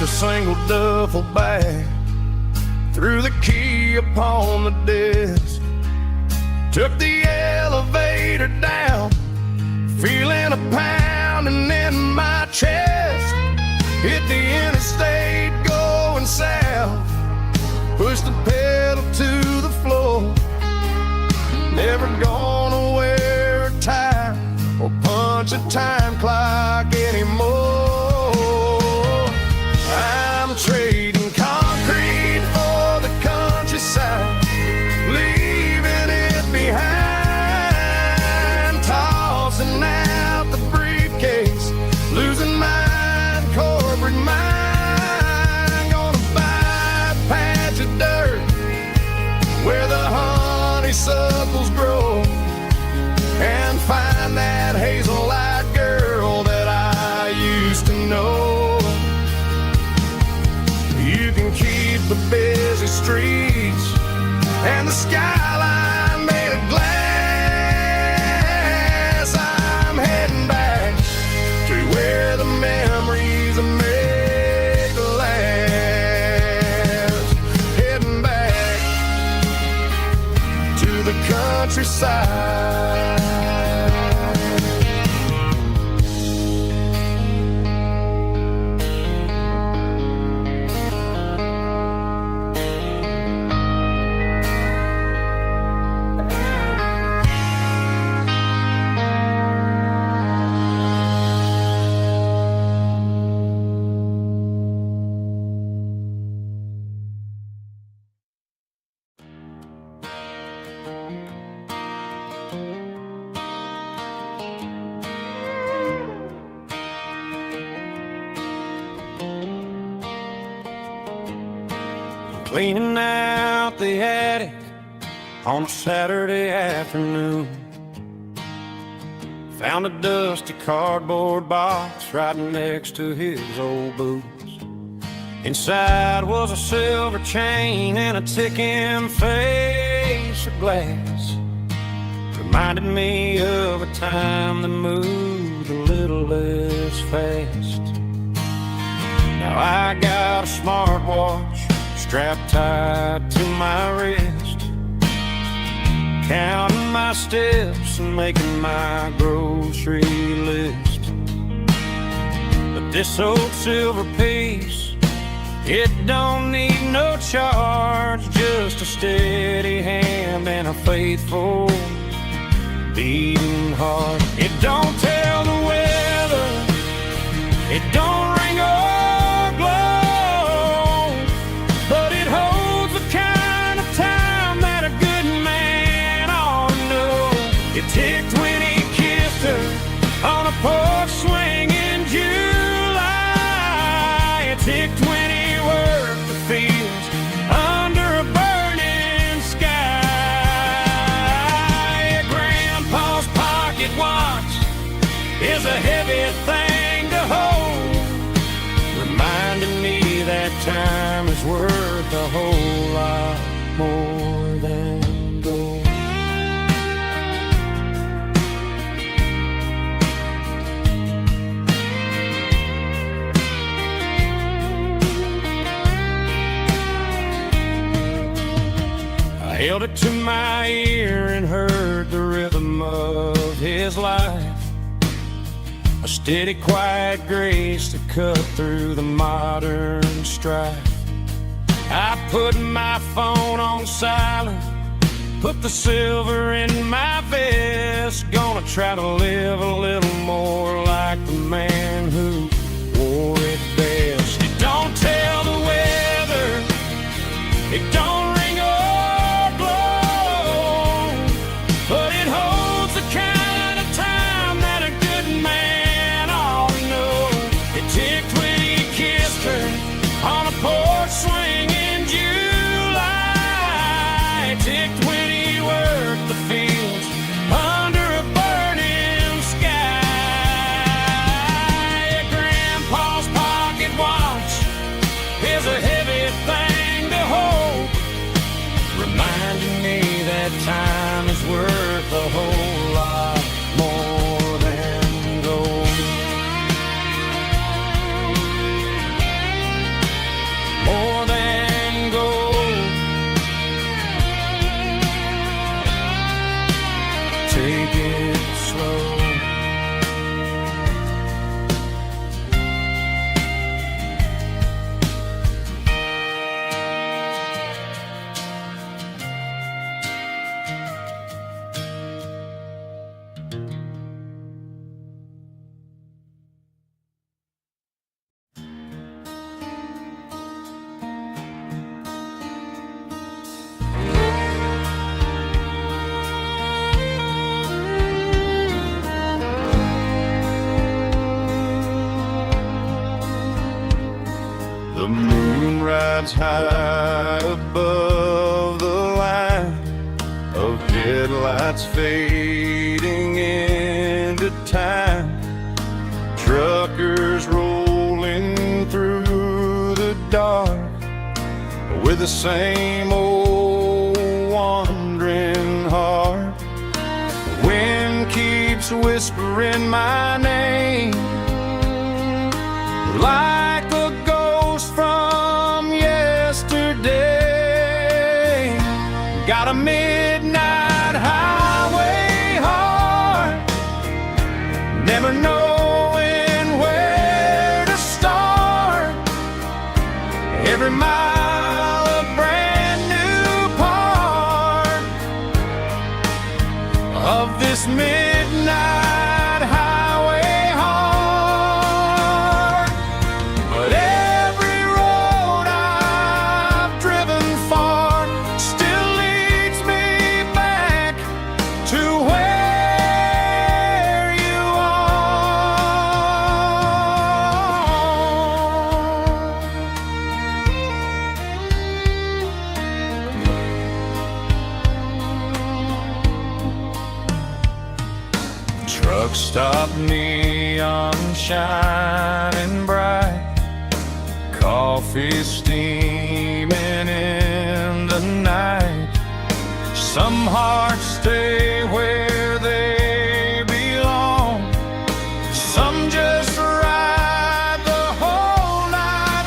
a single duffel bag, threw the key upon the desk, took the elevator down, feeling a pounding in my chest. Hit the interstate going south, pushed the pedal to the floor. Never gonna wear a tie or punch a time clock anymore. I'm trading concrete for the countryside, leaving it behind, tossing out the briefcase, losing my corporate mind. Gonna buy a patch of dirt where the honeysuckles grow, and find that hazel-eyed girl that I used to know. You can keep the busy streets and the skyline made of glass. I'm heading back to where the memories are made to last. Heading back to the countryside. Cleaning out the attic on a Saturday afternoon, found a dusty cardboard box right next to his old boots. Inside was a silver chain and a ticking face of glass. Reminded me of a time that moved a little less fast. Now I got a smartwatch strapped tight to my wrist, counting my steps and making my grocery list. But this old silver piece, it don't need no charge, just a steady hand and a faithful beating heart. It don't tell the weather, it don't ring or glow, but it holds the kind of time that a good man ought to know. It ticked when he kissed her on a porch swing in July. It ticked when he worked the fields under a burning sky. Grandpa's pocket watch is a heavy thing to hold, reminding me that time is worth a whole lot more than gold. I held it to my ear and heard the rhythm of his life, a steady, quiet grace that cut through the modern strife. I put my phone on silent, put the silver in my vest. Gonna try to live a little more like the man who wore it best. It don't tell the weather, it don't ring or glow, but it holds the kind of time that a good man ought to know. It ticked when he kissed her on a porch swing in July. It ticked when he worked the fields under a burning sky. The moon rides high above the line of headlights fading into time. Truckers rolling through the dark with the same old wandering heart. The wind keeps whispering my name like a ghost from yesterday. Got a midnight highway heart, never knowing where to start. Every mile a brand new part of this midnight highway heart. But every road I've driven far still leads me back to where you are. Truck stop, neon shining bright, coffee steaming in the night. Some hearts stay where they belong, some just ride the whole night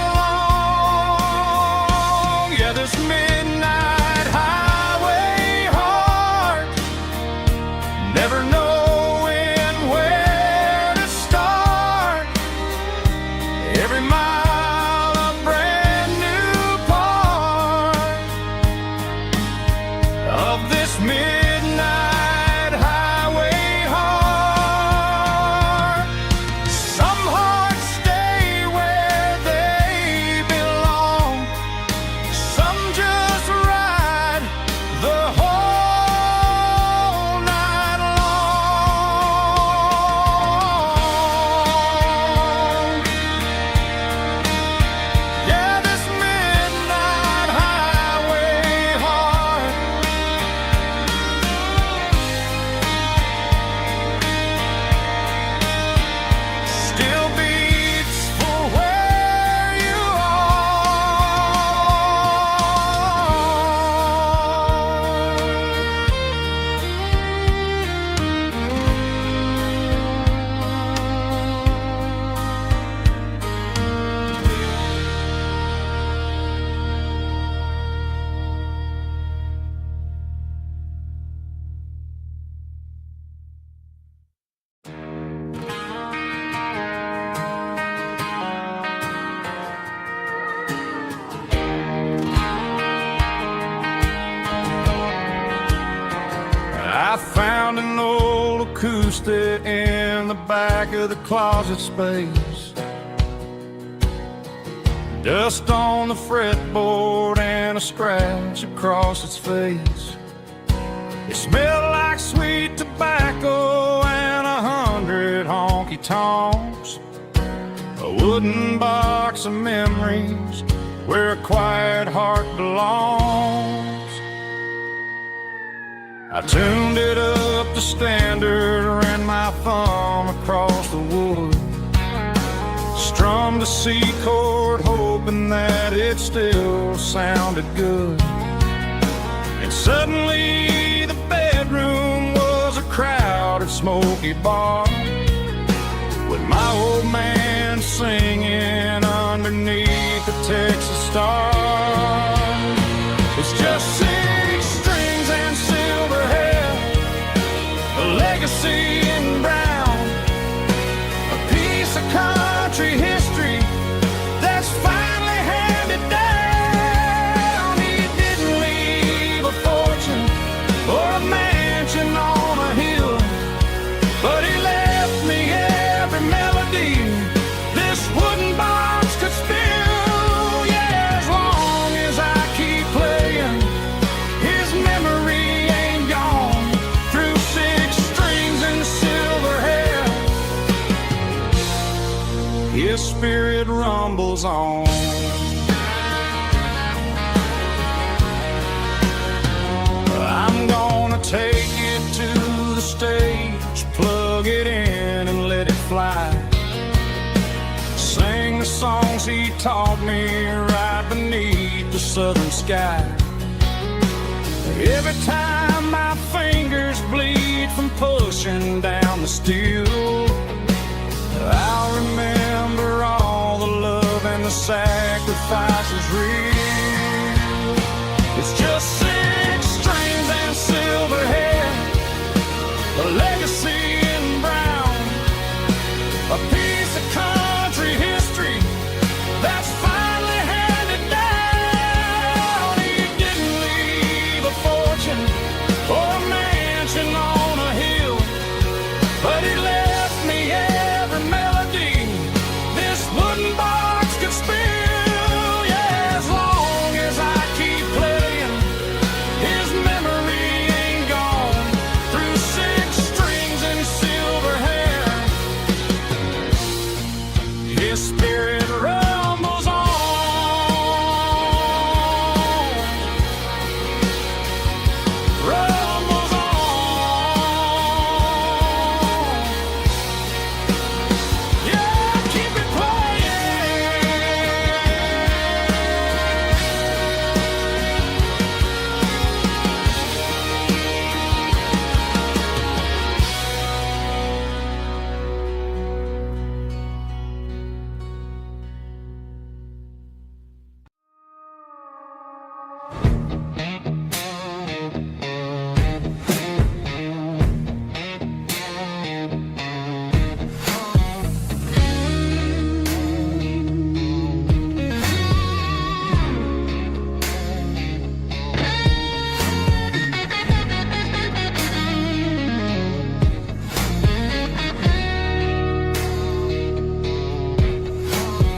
long. Yeah, this midnight highway heart, never knowing where to start. Every mile a brand new part of this midnight highway heart. Some hearts stay where they belong, some just ride the whole night long. Yeah, this midnight highway heart still beats for where you I found an old acoustic in the back of the closet space. Dust on the fretboard and a scratch across its face. It smelled like sweet tobacco and 100 honky tonks. A wooden box of memories where a quiet heart belongs. I tuned it up to standard, ran my thumb across the wood, strummed a C chord, hoping that it still sounded good. And suddenly the bedroom was a crowded, smoky bar, with my old man singing underneath the Texas star. It's just 6 strings and silver hair, a legacy in brown, a piece of country history that's finally handed down. He didn't leave a fortune or a mansion on a hill, but he left me every melody this wooden box could spill. Yeah, as long rumbles on. I'm gonna take it to the stage, plug it in and let it fly. Sing the songs he taught me right beneath the southern sky. Every time my fingers bleed from pushing down the steel, I'll remember all the love and the sacrifices real. It's just 6 strings and silver hair, a legacy in brown, a piece of country history that's finally handed down. He didn't leave a fortune or a mansion on a hill, but he left me every melody this wooden box could spill. Yeah, as long as I keep playing, his memory ain't gone. Through 6 strings and silver hair, his spirit rumbles on. Rumbles on. Yeah, keep it playing.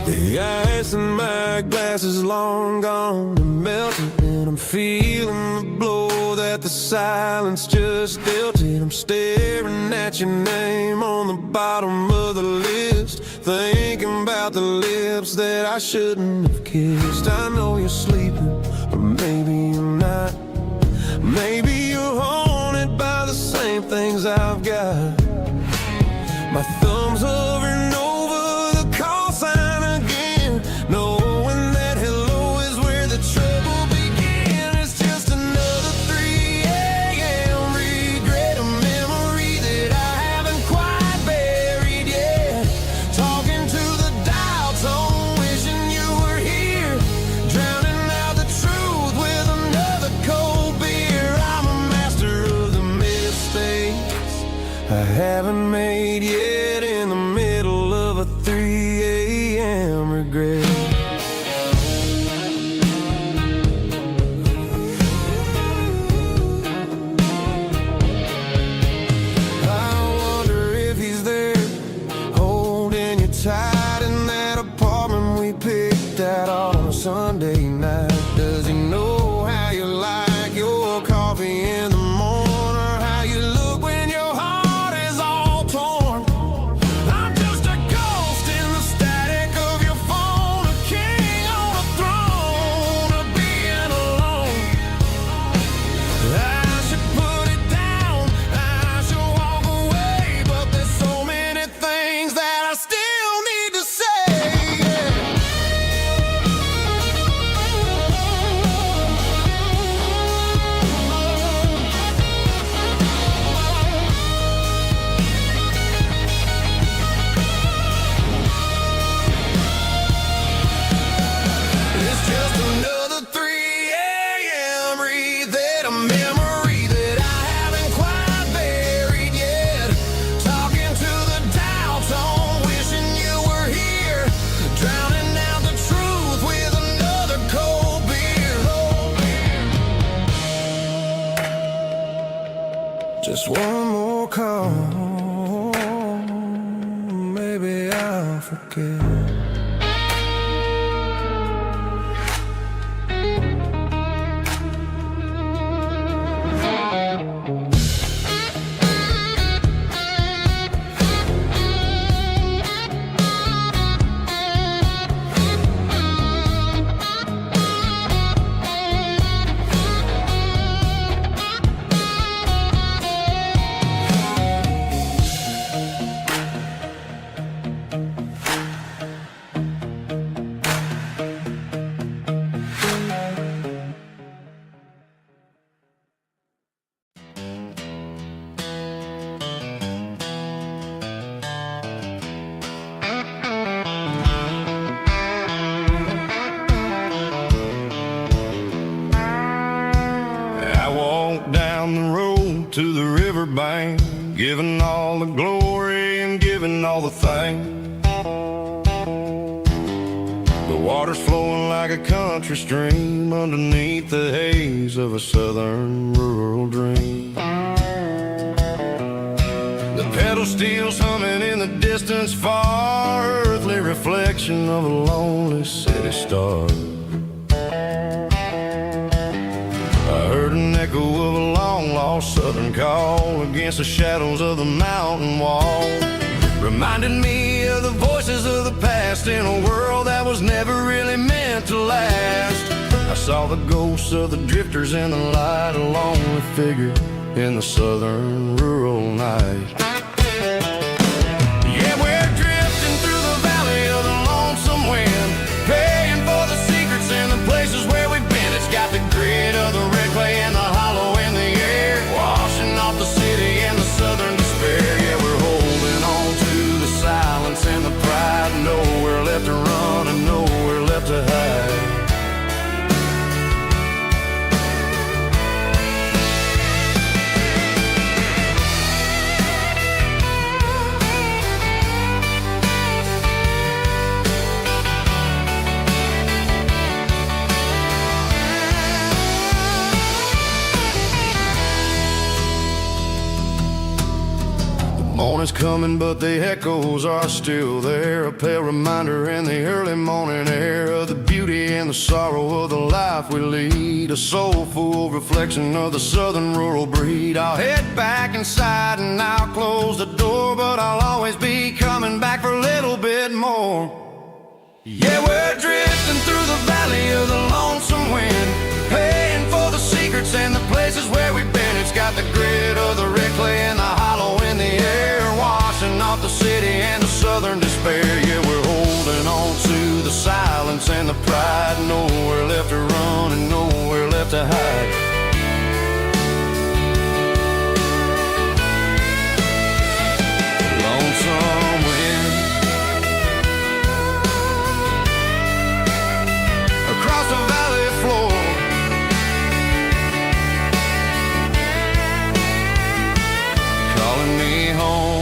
The ice in my glass is long gone and melted, and I'm feeling the blow that the silence just dealt it. I'm staring at your name on the bottom of the list, thinking about the lips that I shouldn't have kissed. I know you're sleeping, or maybe you're not. Maybe you're haunted by the same things I've got. My thumb's hovering over the call sign again, knowing that hello is where the trouble began. It's just another 3 a.m. regret, a memory that I haven't quite buried yet. Talking to the dial tone, wishing you were here, drowning out the truth with another cold beer. I'm a master of the mistakes I haven't made yet, in the middle of a 3 a.m. regret. I wonder if he's there, holding you tight in that apartment we picked out on a Sunday night. Does he know how you like your coffee in the morning, or how you look when your heart is all torn? I'm just a ghost in the static of your phone, a king on a throne of being alone. I should put it down, I should walk away, but there's so many things that I still need to say. It's just another 3 a.m. read, a memory that I haven't quite buried yet. Talking to the dial tone, wishing you were here, drowning out the truth with another cold beer. Just one more call, maybe I'll forget. to the riverbank, giving all the glory and giving all the thanks. The water's flowing like a country stream underneath the haze of a southern rural dream. The pedal steel's humming in the distance far, earthly reflection of a lonely city star. I heard an echo of a long-lost southern call against the shadows of the mountain wall, reminding me of the voices of the past in a world that was never really meant to last. I saw the ghosts of the drifters in the light, a lonely figure in the southern rural night. Yeah, we're drifting through the valley of the lonesome wind, paying for the secrets and the places where we've been. It's got the grit of the red clay and the hollow in the air, washing off the city and the southern despair. Yeah, we're holding on to the silence and the pride, nowhere left to run and nowhere left to hide. Morning's coming, but the echoes are still there, a pale reminder in the early morning air of the beauty and the sorrow of the life we lead, a soulful reflection of the southern rural breed. I'll head back inside and I'll close the door, but I'll always be coming back for a little bit more. Yeah, we're drifting through the valley of the lonesome wind, paying for the secrets and the places where we've been. It's got the grit of the red clay and the hollow in the air, washing off the city and the southern despair. Yeah, we're holding on to the silence and the pride, nowhere left to run and nowhere left to hide. Lonesome wind across the valley floor, calling me home.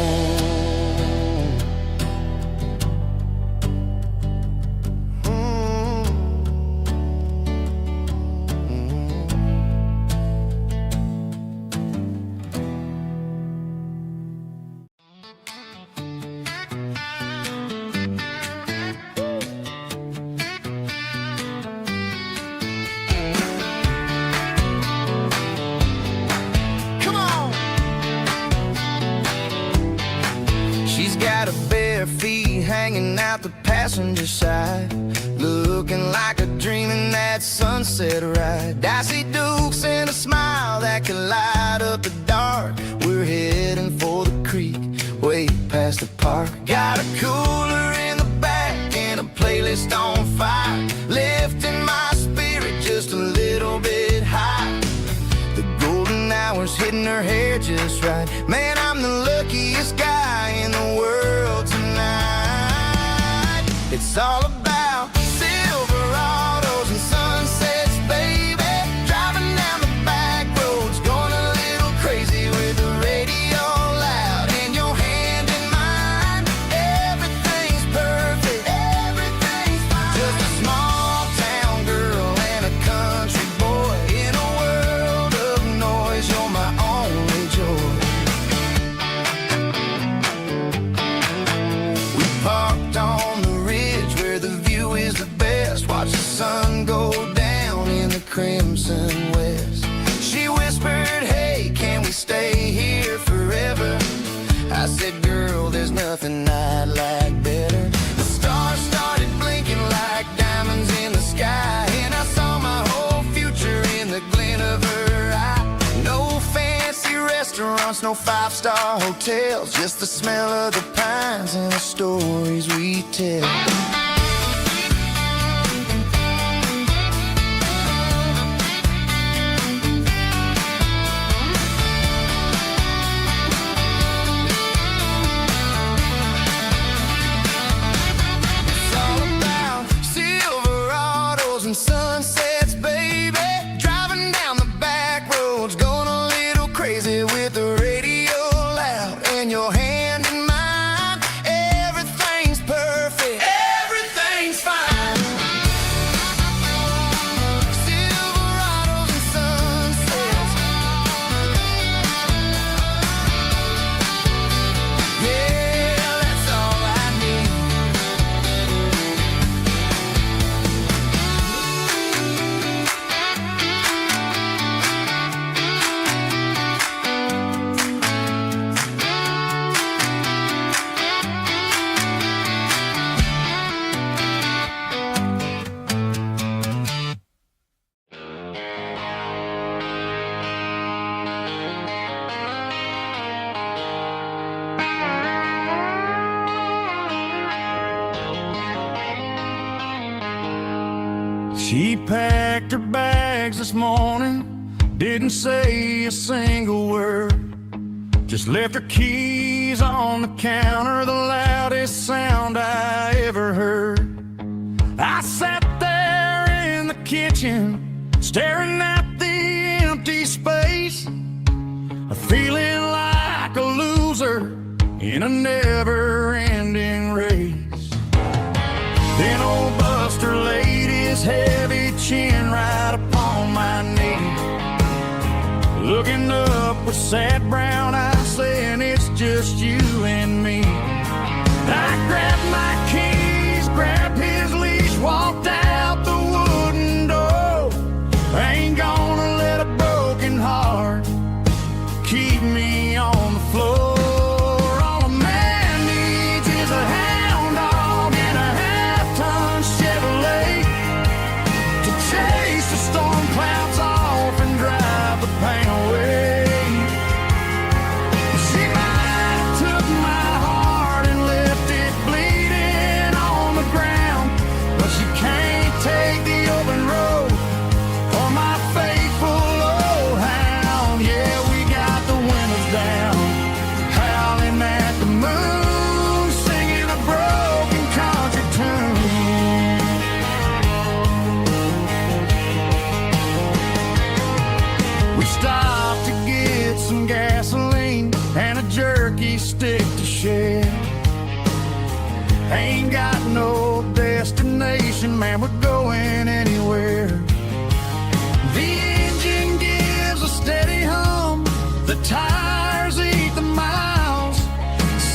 Got her bare feet hanging out the passenger side, looking like a dream in that sunset ride. I see Dukes and a smile that can light up the dark. We're heading for the creek, way past the park. Got a cooler in the back and a playlist on fire, lifting my spirit just a little bit high. The golden hours hitting her hair just right. Man, I'm the luckiest guy in the world tonight. It's all about Silverados and sunsets, baby. Driving down the back roads, going a little crazy with the radio loud and your hand in mine. Everything's perfect, everything's fine. Just a small town girl and a country boy in a world of noise. You're my only joy. We parked on the ridge where the view is the best. Watch the sun go down in the crimson west. She whispered, hey, can we stay here forever? I said, girl, there's nothing I'd like better. The stars started blinking like diamonds in the sky, and I saw my whole future in the glint of her eye. No fancy restaurants, no five-star hotels, just the smell of the pines and the stories we tell. It's all about Silverados and sunsets, baby. Driving down the back roads, going a little crazy with She packed her bags this morning, didn't say a single word, just left her keys on the counter, the loudest sound I ever heard. I sat there in the kitchen, staring at the empty space, feeling like a loser in a never-ending race. Then old Buster laid his heavy chin right upon my knee, looking up with sad brown eyes, saying it's just you and me. I grabbed my keys, grabbed his leash, walked out the wooden door. I ain't gonna let a broken heart keep me on the floor. All a man needs is a hound dog and a half-ton Chevrolet to chase the storm clouds off and drive the pain away. She might have took my heart and left it bleeding on the ground, but she can't take the open road or my faithful old hound. Yeah, we got the windows down, howling at the moon, singing a broken country tune. We stopped to get some gasoline and a jerky stick to share. Ain't got no destination, man, we're going anywhere. The engine gives a steady hum, the tires eat the miles.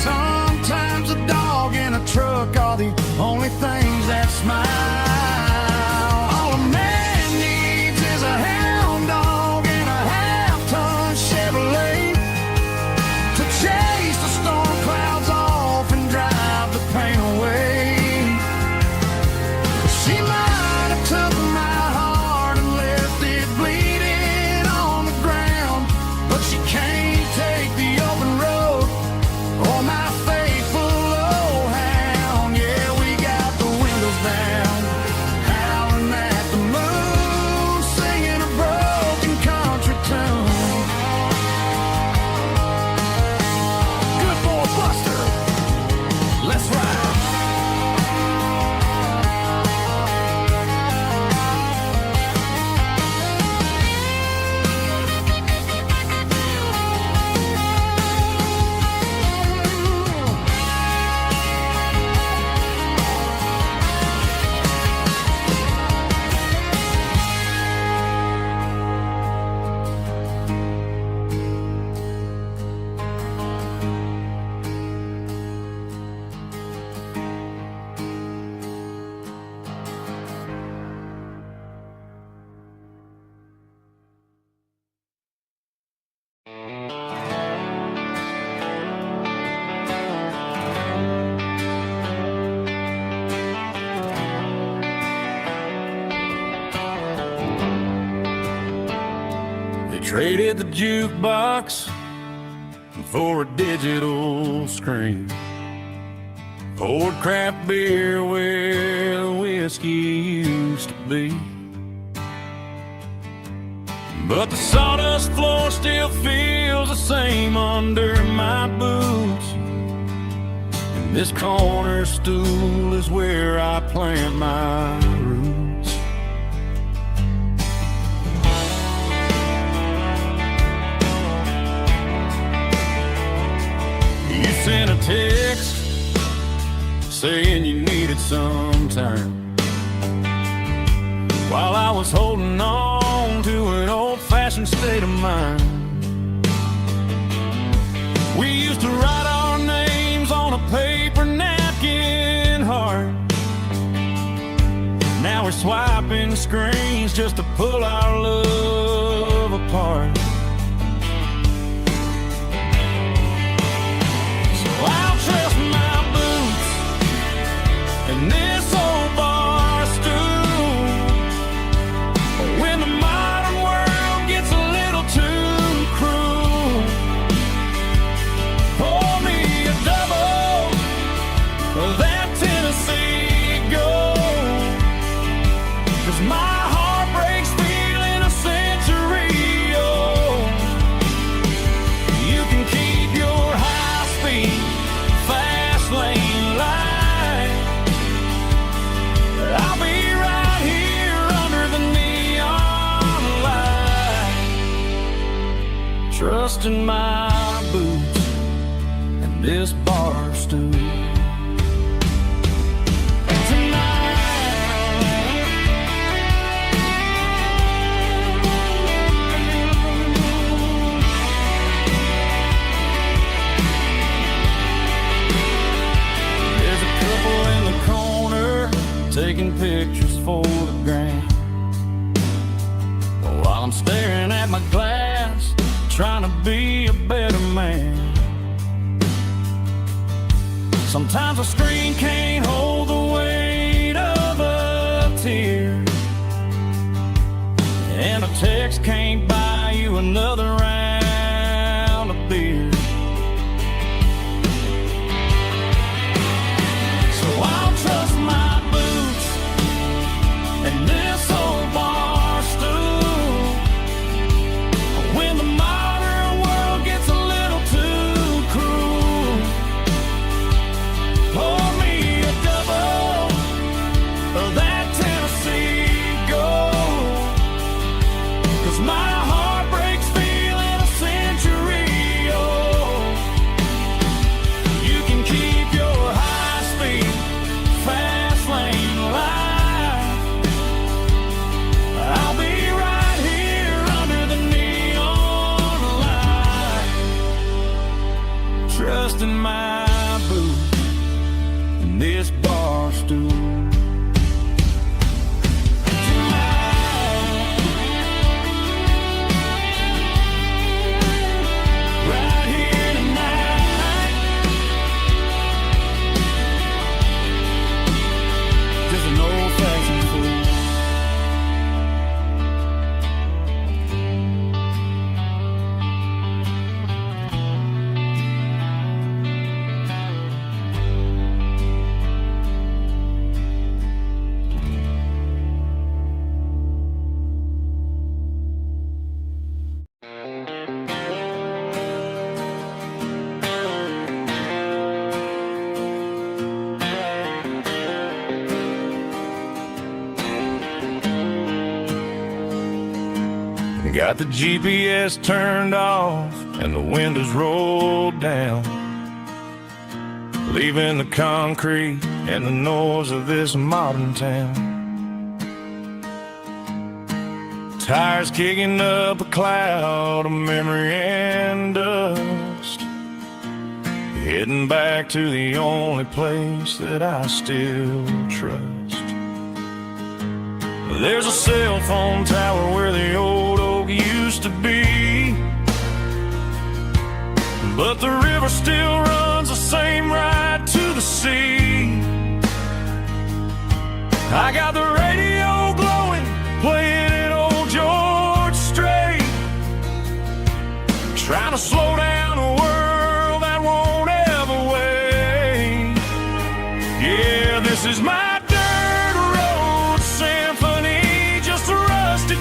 Sometimes a dog in a truck are the only things that smile. All a man needs is a hound dog and a half-ton Chevrolet to chase the storm clouds off and drive the pain away. She might have took my heart and left it bleeding on the ground, but she can't take the open road or my faithful old hound. Yeah, we got the windows down, howling at the moon, singing a broken country tune. Good boy Buster, let's ride. Traded the jukebox for a digital screen, poured craft beer where the whiskey used to be. But the sawdust floor still feels the same under my boots, and this corner stool is where I plant my roots. You sent a text saying you needed some time, while I was holding on to an old-fashioned state of mind. We used to write our names on a paper napkin heart. Now we're swiping screens just to pull our love apart. I'll trust my boots and this old bar stool when the modern world gets a little too cruel. Pour me a double of that Tennessee Gold 'cause my heart breaks feeling a century old. You can keep your high-speed, fast lane light. I'll be right here under the neon light, trusting my boots and this bar stool. Taking pictures for the gram, while I'm staring at my glass, trying to be a better man. Sometimes a screen can't hold the weight of a tear, and a text can't buy you another round of beer. So I'll trust my and this old bar stool when the modern world gets a little too cruel. Pour me a double of that Tennessee Gold, 'cause my heart breaks feeling a century old. You can keep your high-speed, fast lane light. I'll be right here under the neon light, trusting my boots and this bar stool. Right here tonight, just an old-fashioned fool. Got the GPS turned off and the windows rolled down, leaving the concrete and the noise of this modern town. Tires kicking up a cloud of memory and dust, heading back to the only place that I still trust. There's a cell phone tower where the old oak used to be, but the river still runs the same right to the sea. I got the radio glowing, playing it old George Strait, trying to slow down a world that won't ever wait. Yeah, this is my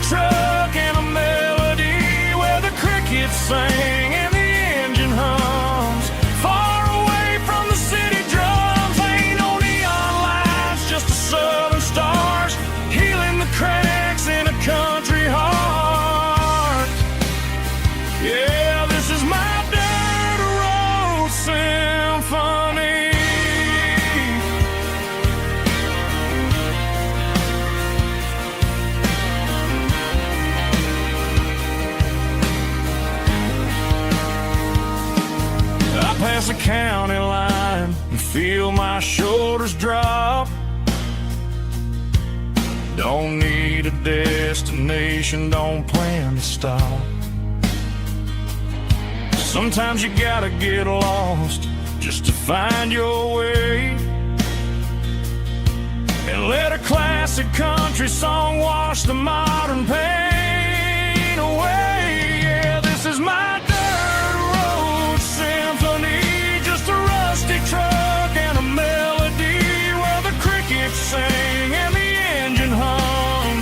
truck and a melody where the crickets sing and the engine hums, far away from the city drums. Ain't no neon lights, just the southern stars healing the cracks in a country heart. Yeah, this is my dirt road symphony. Past the county line and feel my shoulders drop. Don't need a destination, don't plan to stop. Sometimes you gotta get lost just to find your way, and let a classic country song wash the modern pain away. Yeah, this is my truck and a melody where the crickets sing and the engine hums,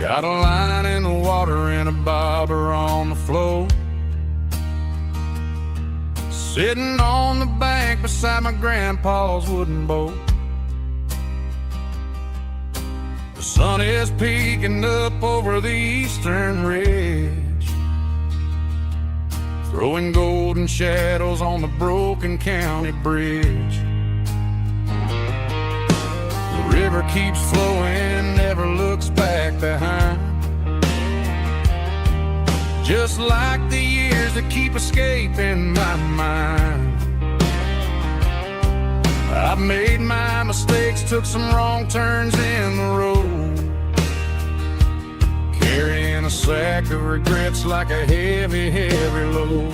Got a line in the water and a bobber on the floor. Sitting on the bank beside my grandpa's wooden boat. The sun is peeking up over the eastern ridge, throwing golden shadows on the broken county bridge. The river keeps flowing, never looks back behind, just like the years that keep escaping my mind. I've made my mistakes, took some wrong turns in the road, carrying a sack of regrets like a heavy, heavy load.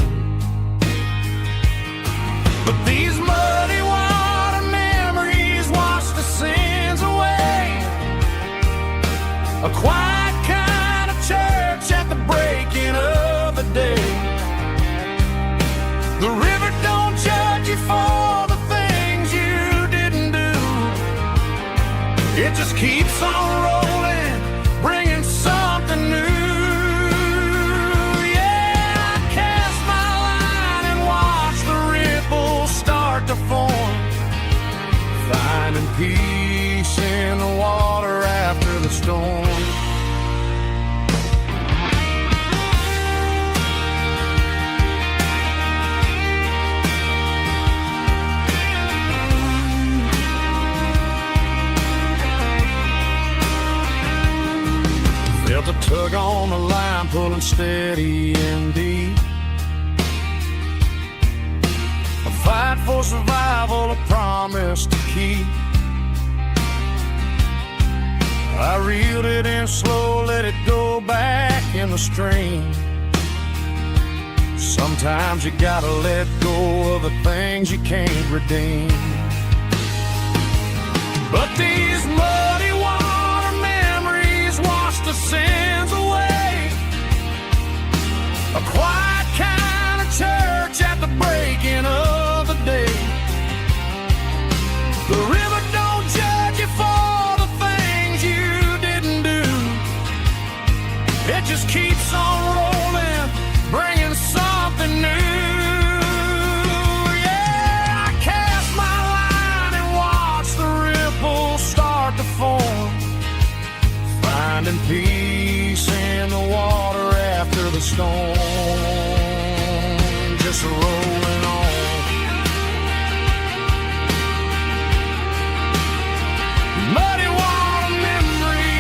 But these muddy water memories wash the sins away. A quiet kind of church at the breaking of the day. The river don't judge you for the things you didn't do. It just keeps on rolling, bringing something new. Yeah, I cast my line and watch the ripples start to form, finding peace in the water after the storm. Felt a tug on the line, pulling steady and deep. A fight for survival, a promise to keep. I reeled it in slow, let it go back in the stream. Sometimes you gotta let go of the things you can't redeem. But these muddy water memories wash the sins away. A quiet kind of church at the breaking of the day. The river don't judge you for the things you didn't do. It just keeps on rolling, bringing something new. Yeah, I cast my line and watch the ripples start to form, finding peace in the water after the storm. Just rolling on. Muddy water memory.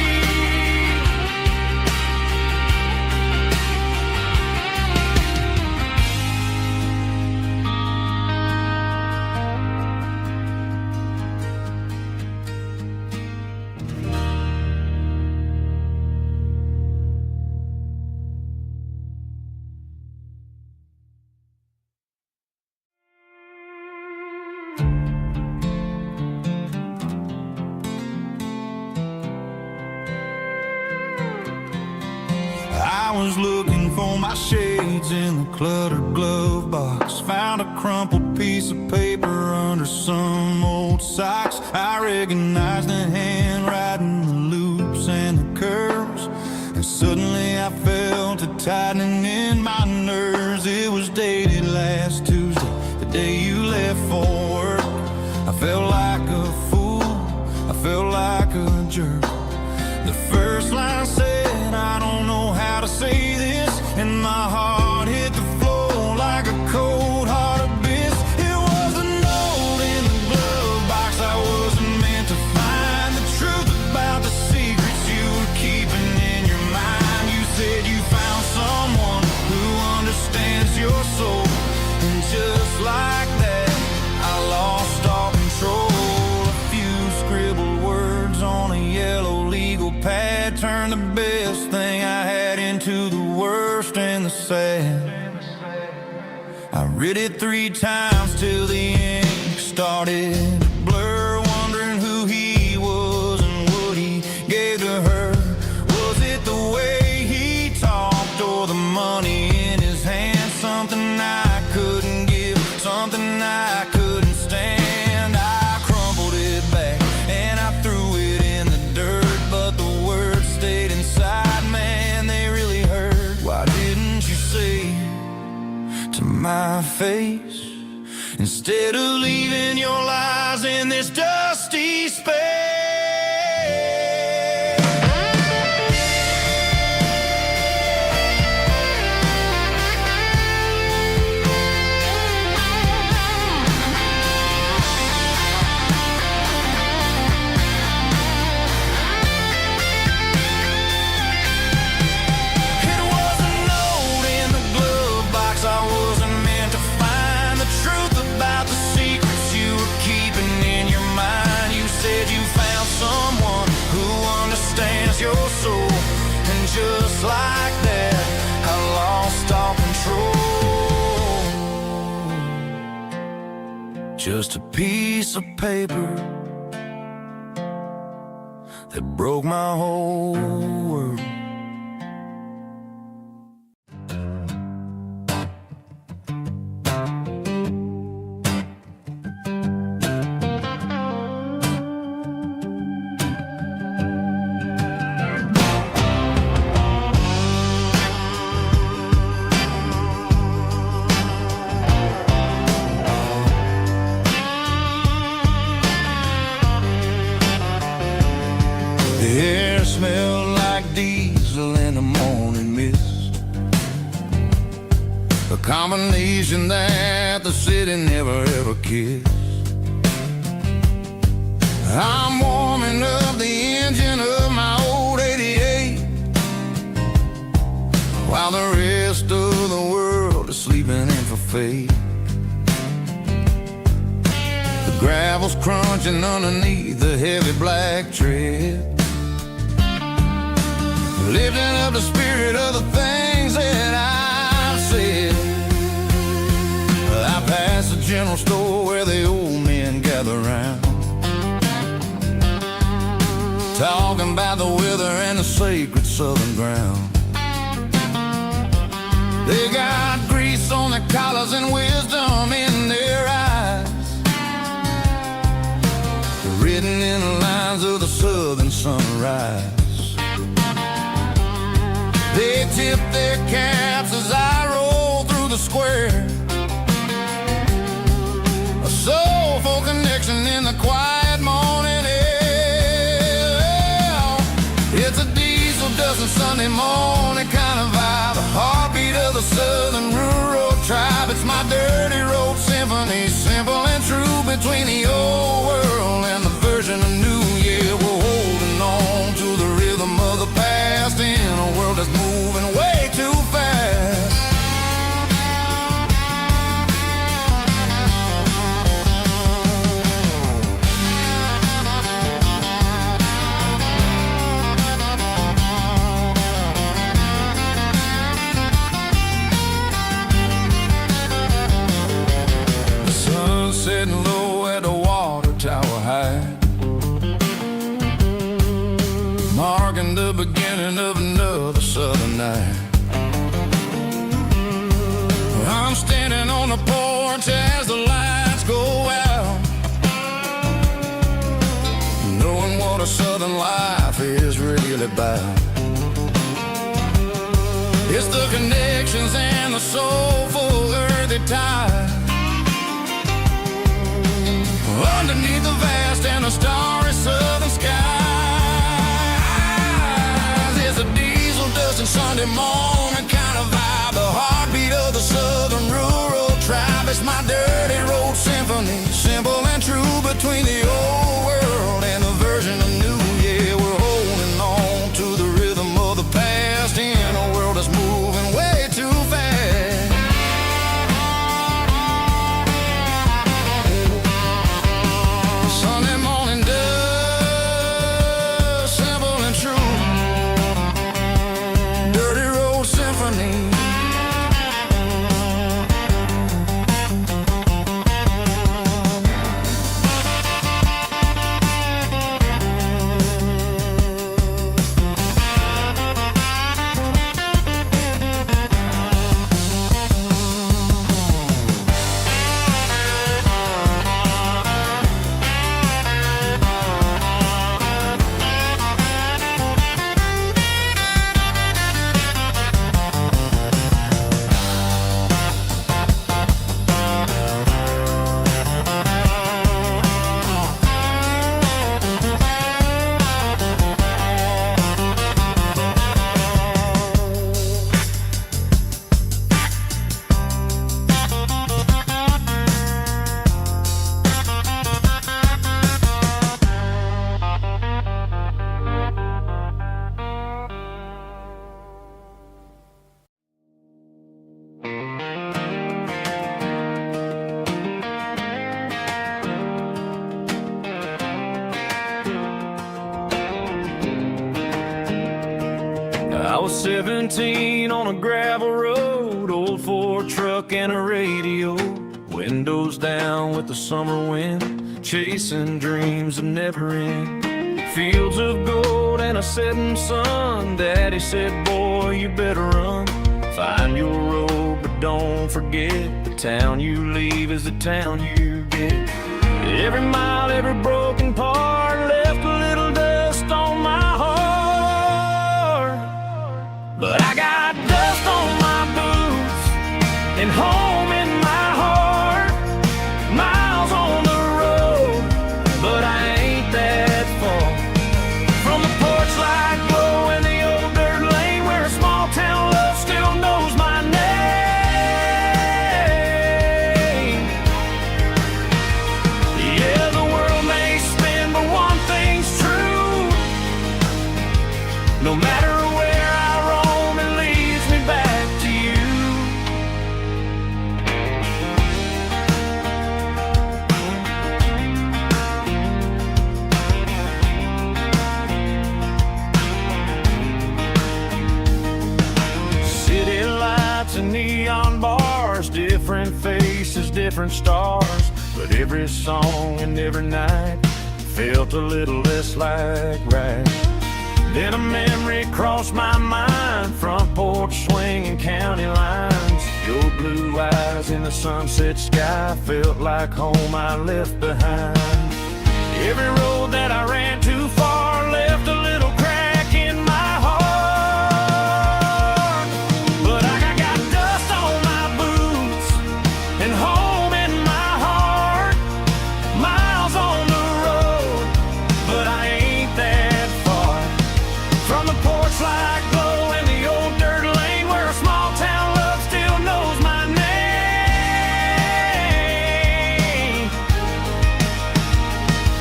I was looking for my shades in the cluttered glove box. Found a crumpled piece of paper under some old socks. I recognized the handwriting, the loops and the curves, and suddenly I felt a tightening in my nerves. It was dated last Tuesday, the day you left for work. I felt like a fool, I felt like a jerk. The first line said, I don't know how to say this, and my heart hit the floor like a cold heart abyss. It was a note in the glove box I wasn't meant to find. The truth about the secrets you were keeping in your mind. You said you found someone who understands your soul, and just like that, I lost all control. A few scribbled words on a yellow legal pad turned the best thing I had into the worst and the sad. I read it 3 times till the ink started to blur, wondering who he was and what he gave to her. Was it the way he talked or the money in his hand? Something I couldn't give, something I couldn't stand. I crumpled it back and I threw it in the dirt, but the words stayed inside. my face, instead of leaving your lies in this dusty space. Your soul, and just like that, I lost all control. Just a piece of paper that broke my whole world. The air smelled like diesel in the morning mist, a combination that the city never ever kissed. I'm warming up the engine of my old 88, while the rest of the world is sleeping in for fate. The gravel's crunching underneath the heavy black tread, lifting up the spirit of the things that I've said. I pass the general store where the old men gather round, talking about the weather and the sacred southern ground. They got grease on their collars and wisdom in their eyes, written in the lines of the southern sunrise. They tip their caps as I roll through the square, a soulful connection in the quiet morning air. It's a diesel dusting Sunday morning kind of vibe, the heartbeat of the southern rural tribe. It's my dirty road symphony, simple and true, between the old world and the version of new. Yeah, we're holding on to the rhythm of the past in a world that's moving way too fast. The sun's setting low at the water tower high, marking the beginning of another southern night. I'm standing on the porch as the lights go out, knowing what a southern life is really about. It's the connections and the soulful earthy tide, underneath the vast and the starry southern skies. It's a diesel dusting Sunday morning kind of vibe, the heartbeat of the southern rural tribe. It's my dirty road symphony, simple and true, between the old world and the version of new. Yeah, we're holding on to the rhythm of the past in a world that's moving way too fast. Sunday morning dust, simple and true, dirty road symphony. I was 17 on a gravel road, old Ford truck and a radio, windows down with the summer wind, chasing dreams that never end. Fields of gold and a setting sun. Daddy said, boy, you better run. Find your road, but don't forget, the town you leave is the town you get. Every mile, every broken part left a little dust on my heart. But I got dust on my boots and home in my heart. Miles on the road, but I ain't that far from the porch light glow in the old dirt lane where a small town love still knows my name. Yeah, the world may spin, but one thing's true. No matter where I roam, it leads me back to you. City lights and neon bars, different faces, different stars, but every song and every night felt a little less like right. Then a memory crossed my mind, front porch swinging county lines. Your blue eyes in the sunset sky felt like home I left behind. Every road that I ran too far left a little crack in my heart. But I got dust on my boots and home in my heart. Miles on the road, but I ain't that far from the porch light glow in the old dirt lane where a small town love still knows my name.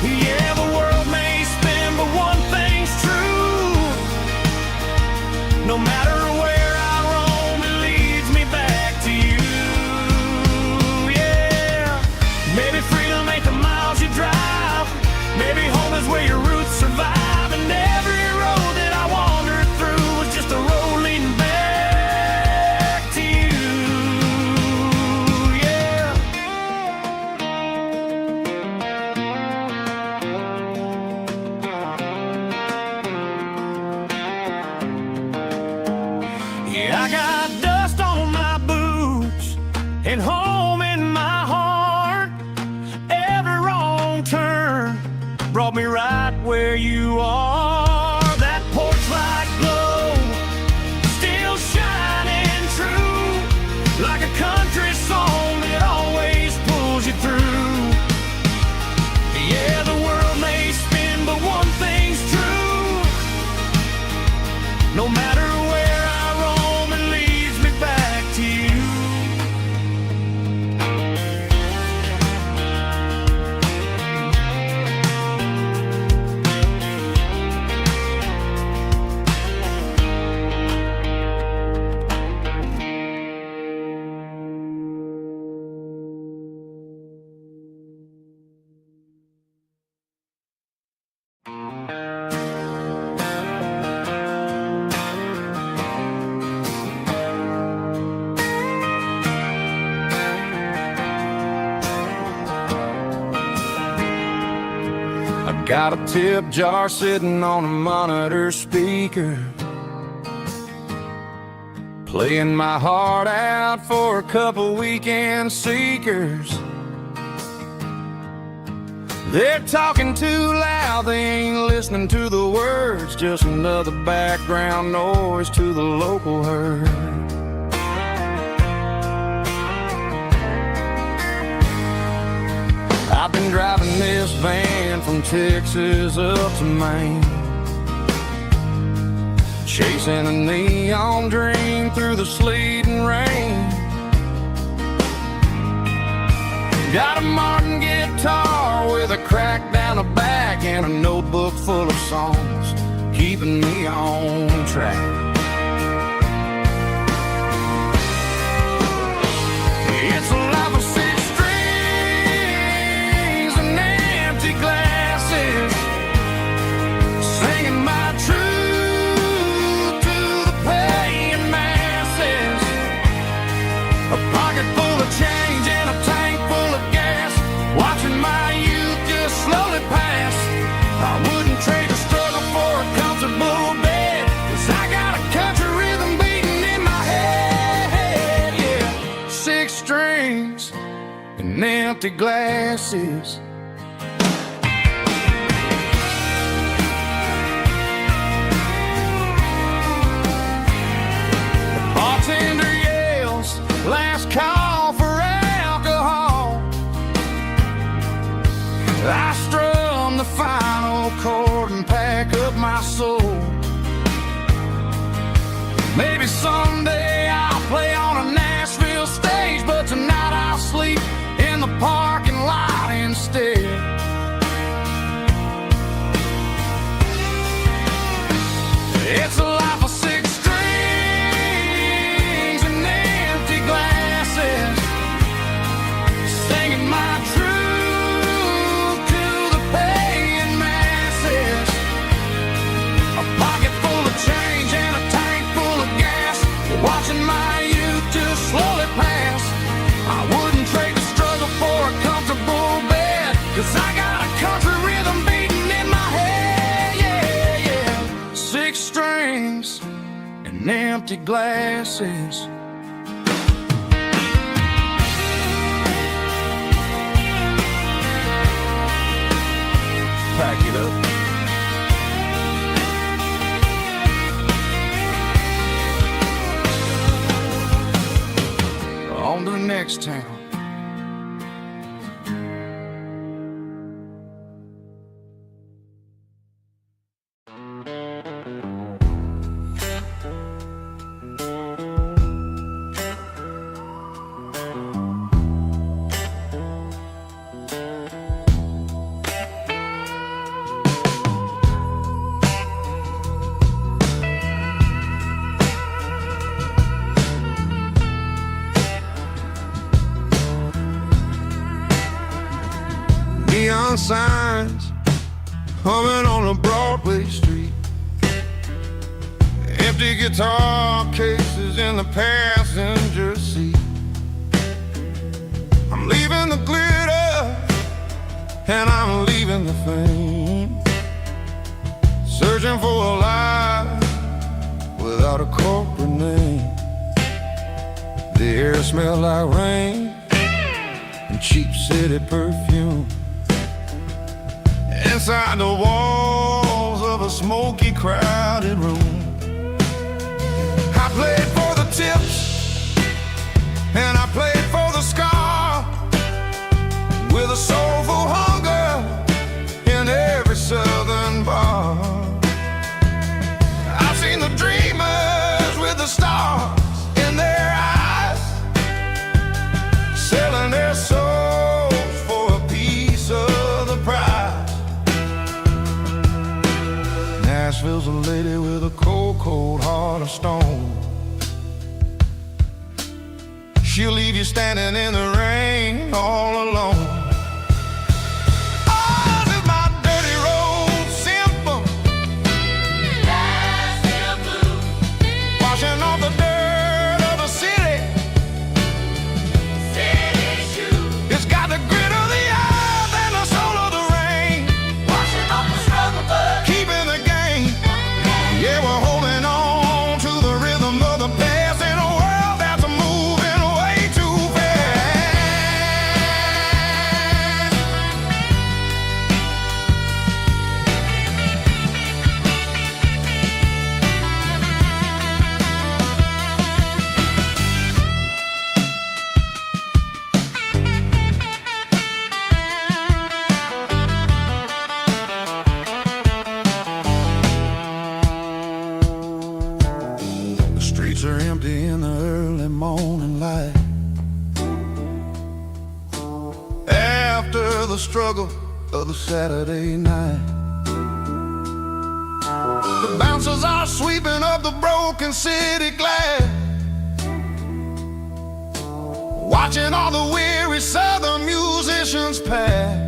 Yeah, the world may spin, but one thing's true. No matter where I roam, it leads me back to you. Yeah, maybe freedom ain't the miles you drive. Maybe home is where your roots survive. And every road that I wandered through was just a road leading back to you. Yeah. Yeah, I got dust on my boots and home in my heart. Every wrong turn brought me right where you are. That porch light glow still shining true, like a country song that always pulls you through. Yeah, the world may spin, but one thing's true. No matter where I roam, it leads me back to you. I got a tip jar sitting on a monitor speaker, playing my heart out for a couple weekend seekers. They're talking too loud, they ain't listening to the words, just another background noise to the local herd. I've been driving this van from Texas up to Maine, chasing a neon dream through the sleet and rain. Got a Martin guitar with a crack down the back and a notebook full of songs, keeping me on track. It's a life of six strings and empty glasses, singing my truth to the and empty glasses. The bartender yells, last call for alcohol. I strum the final chord and pack up my soul. Maybe someday I'll play on a Nashville stage, but tonight I'll sleep in the parking lot instead. It's a life of six strings and empty glasses, singing my truth to the paying masses. A pocket full of change and a tank full of gas, watching my youth just slowly pass. I wouldn't trade the struggle for a comfortable bed, 'cause I got a country rhythm beating in my head, yeah, yeah. Six strings and empty glasses. Pack it up. On to the next town. Neon signs humming on a Broadway street, empty guitar cases in the passenger seat. I'm leaving the glitter and I'm leaving the fame, searching for a life without a corporate name. The air smells like rain and cheap city perfume. Inside the walls of a smoky, crowded room, I played for the tips and I played for the scar, with a soulful hunger in every southern bar. I've seen the dreamers with the stars in their eyes, selling their souls for a piece of the prize. Nashville's a lady with a cold, cold heart of stone. She'll leave you standing in the rain all alone. Oh, this is my dirty road symphony, Nashville blues, washing off the dirt of the city, city shoes. It's got the grit of the earth and the soul of the rain, washing off the struggle, but keeping the game. Yeah, we're holding on to the rhythm of the past in a world that's moving way too fast. The streets are empty in the early morning light, after the struggle of the Saturday night. The bouncers are sweeping up the broken city glass, watching all the weary southern musicians pass.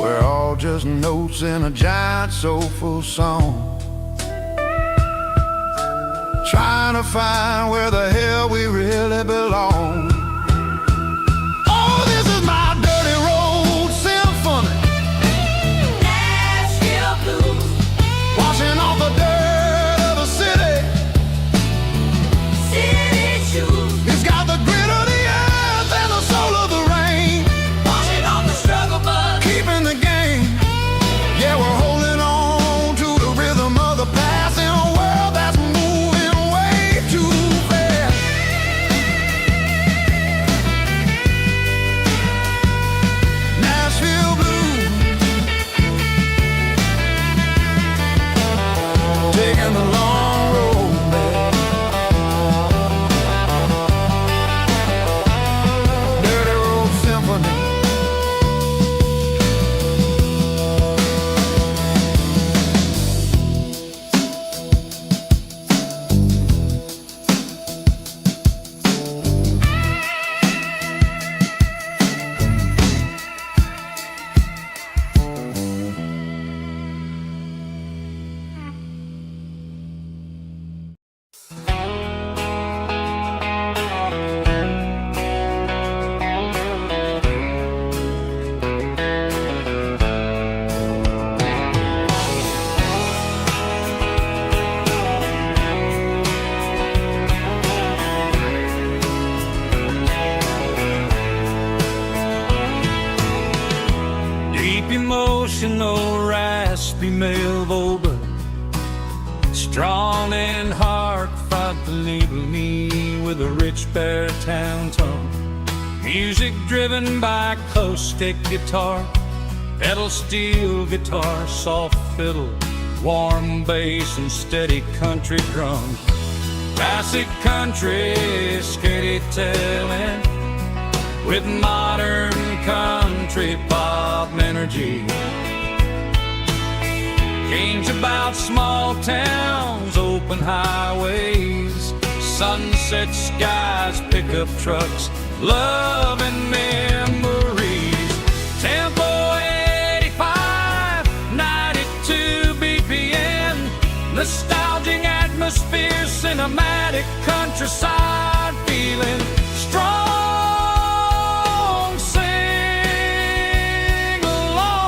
We're all just notes in a giant soulful song, trying to find where the hell we really belong. Oh, this is my dirty road symphony, Nashville blues, washing off the dirt of the city, city shoes. It's got the grit of the earth Strong in heart, fought the litany with a rich baritone tone. Music driven by acoustic guitar, pedal steel guitar, soft fiddle, warm bass and steady country drums. Classic country storytelling with modern country pop energy. Games about small towns, open highways, sunset skies, pickup trucks, love and memories. Tempo 85, 92 BPM, nostalgic atmosphere, cinematic countryside feeling strong. Sing along.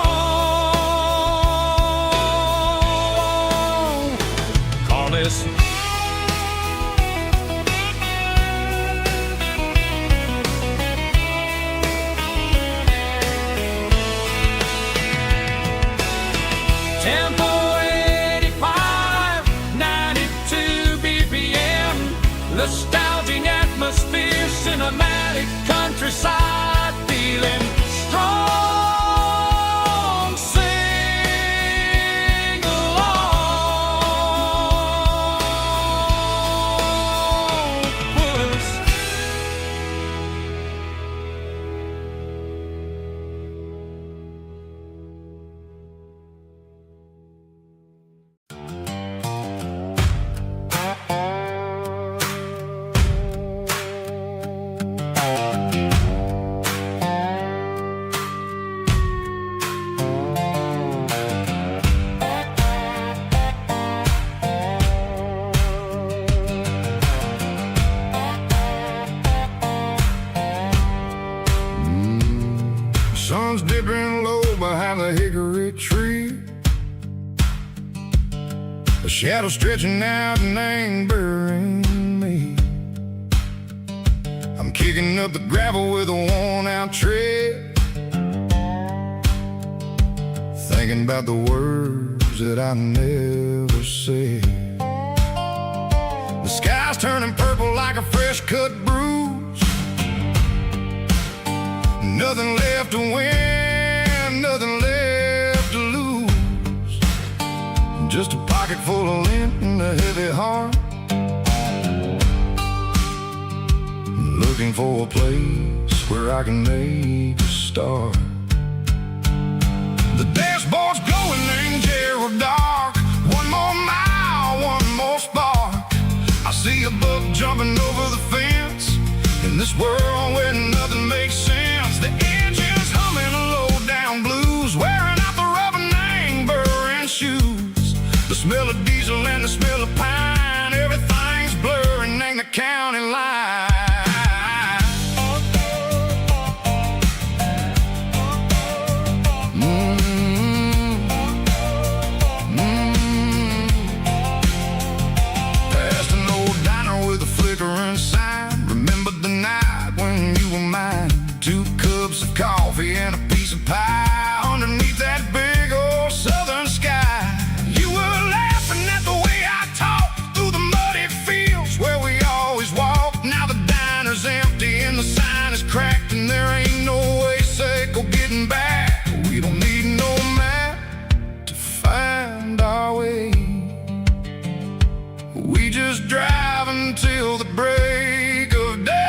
Call this Tempo 85, 92 BPM, nostalgic atmosphere, cinematic countryside feeling strong. Sing along. Puss. Sun's dipping low behind the hickory tree. A shadow stretching out and ain't burying me. I'm kicking up the gravel with a worn-out tread, thinking about the words that I never said. The sky's turning purple like a fresh-cut bruise. Nothing left to win, nothing left to lose. Just a pocket full of lint and a heavy heart, looking for a place where I can make a start. The dashboard's glowing, ain't Gerald dark. One more mile, one more spark. I see a buck jumping over the fence in this world where nothing makes sense. The engine's humming a low-down blues, wearing out the rubber name, burring shoes. The smell of diesel and the smell of pine, everything's blurring, ain't the county line. Past an old diner with a flickering sign, remember the night when you were mine. 2 cups of coffee and a piece of pie underneath that big old southern sky. You were laughing at the way I talked through the muddy fields where we always walked. Now the diner's empty and the sign is cracked, and there ain't no way safe or getting back. We don't need no map to find our way. We just drive until the break of day.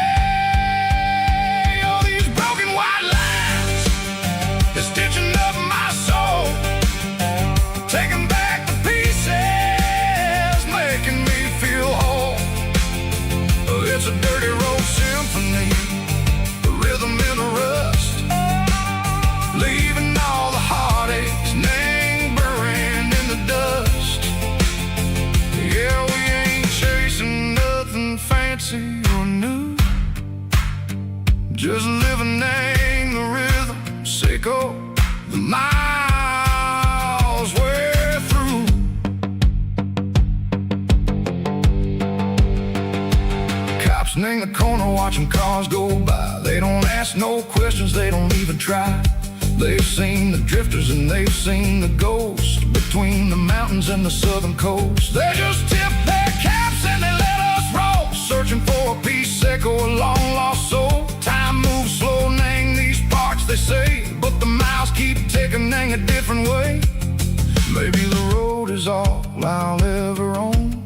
It's a dirty road symphony, a rhythm in the rust, leaving all the heartaches, name burning in the dust. Yeah, we ain't chasing nothing fancy or new, just living in the rhythm, sicko, the miles we're through. Cops in the corner watching cars go by. They don't ask no questions, they don't even try. They've seen the drifters and they've seen the ghosts between the mountains and the southern coast. They just tip their caps and they let us roll, searching for a piece echo, a long-lost soul. Time moves slow, nang these parts, they say, but the miles keep ticking, nang a different way. Maybe the road is all I'll ever own,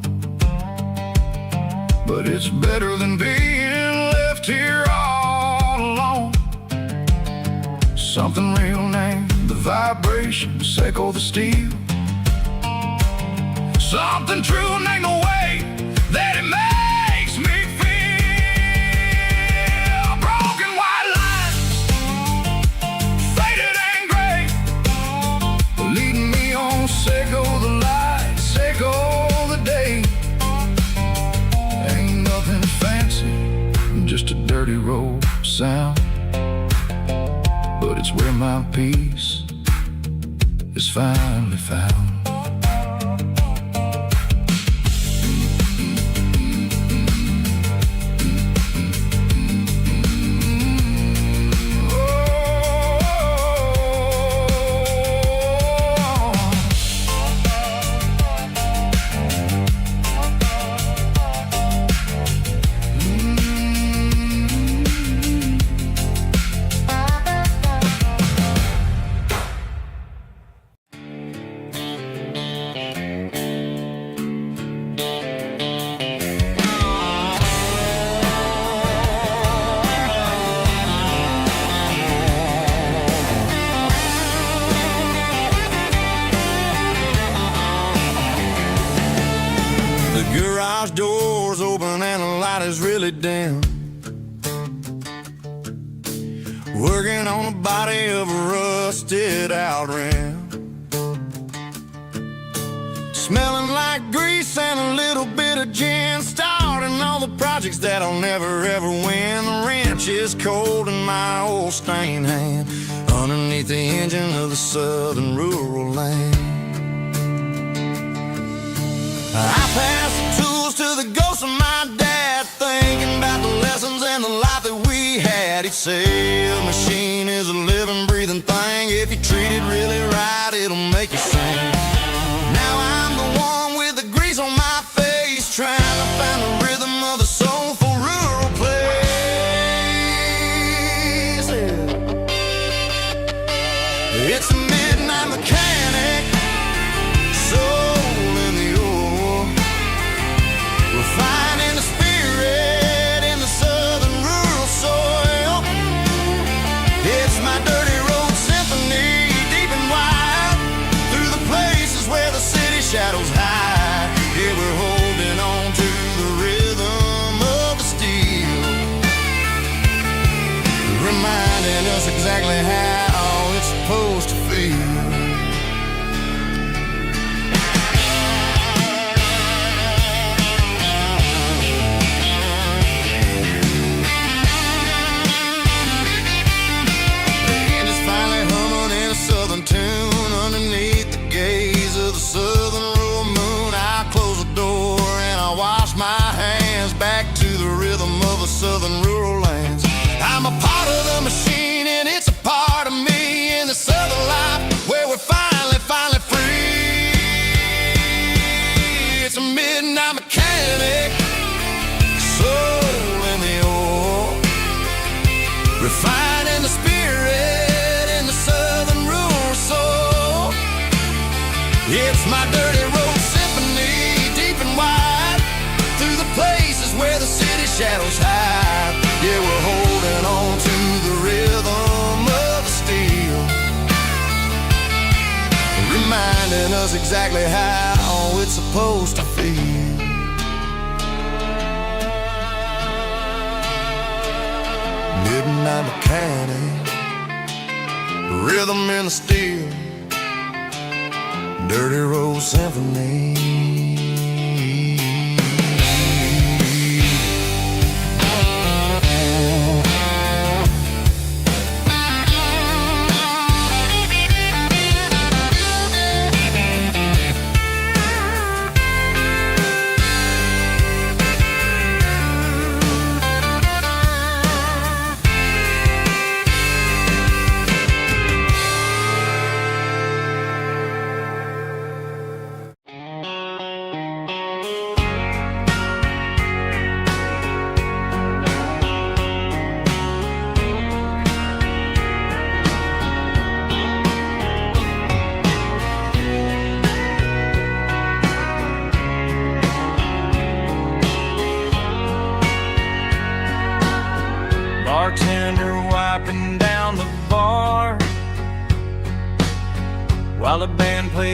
but it's better than being left here all alone. Something real named the vibrations echo the steel. Something true named the way that it makes me feel. Broken white lines, faded and gray, leading me on, Seco the light, Seco the day. Ain't nothing fancy, just a dirty road sound, but it's where my peace is finally found. The garage door's open and the light is really dim. Working on the body of a rusted out rim. Smelling like grease and a little bit of gin. Starting all the projects that I'll never ever win. The wrench is cold in my old stained hand, underneath the engine of the southern rural land. I pass the tools to the ghost of my dad, thinking about the lessons and the life that we had. He'd say a machine is a living, breathing thing. If you treat it really right, it'll make you sing. Now I'm the one with the grease on my face, trying to find the rhythm of the soulful rural place. It's a midnight mechanic, soul in the ore, refining the spirit in the southern rural soil. It's my dirty road symphony, deep and wide, through the places where the city shadows hide. Yeah, we're holding on to the rhythm of the steel, reminding us exactly how it's supposed to feel. Tune underneath the gaze of the southern rural moon. I close the door and I wash my hands, back to the rhythm of the southern rural lands. I'm a part of the machine and it's a part of me in the southern life where we're finally free. It's a midnight mechanic, soul in the ore, refining the spirit in the southern rural soul. It's my dirty road symphony, deep and wide, through the places where the city shadows hide. Yeah, we're holding on to the rhythm of the steel, reminding us exactly how it's supposed to feel. Midnight mechanic, rhythm in the steel, dirty road symphony.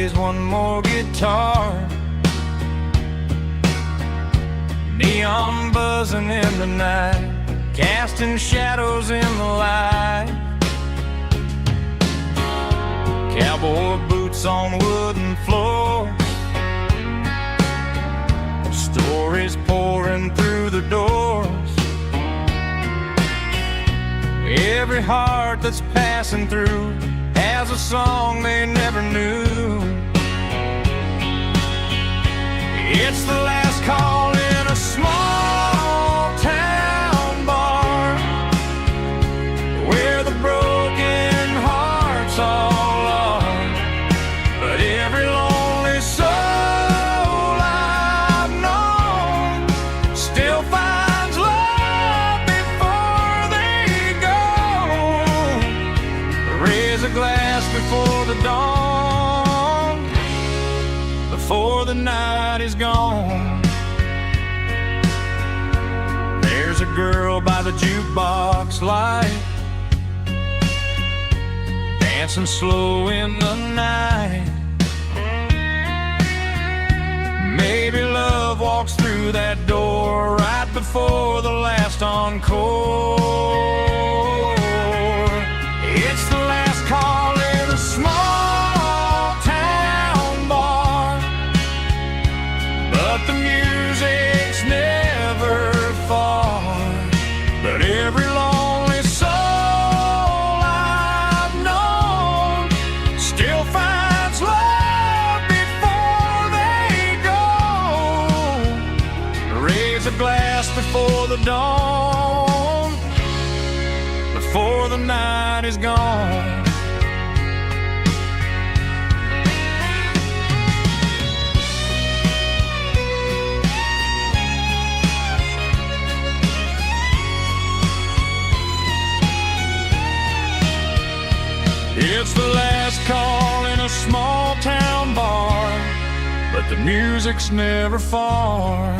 plays one more guitar. Neon buzzing in the night, casting shadows in the light. Cowboy boots on wooden floors, stories pouring through the doors. Every heart that's passing through has a song they never knew. It's the last call in a small town bar, where the broken hearts all are. But every lonely soul I've known still finds love before they go. Raise a glass before the dawn, before the night is gone. There's a girl by the jukebox light, dancing slow in the night. Maybe love walks through that door right before the last encore. It's the last call in a small town bar, but the music's never far. But every lonely soul I've known still finds love before they go. Raise a glass before the dawn, before the night is gone. It's the last call in a small town bar, but the music's never far.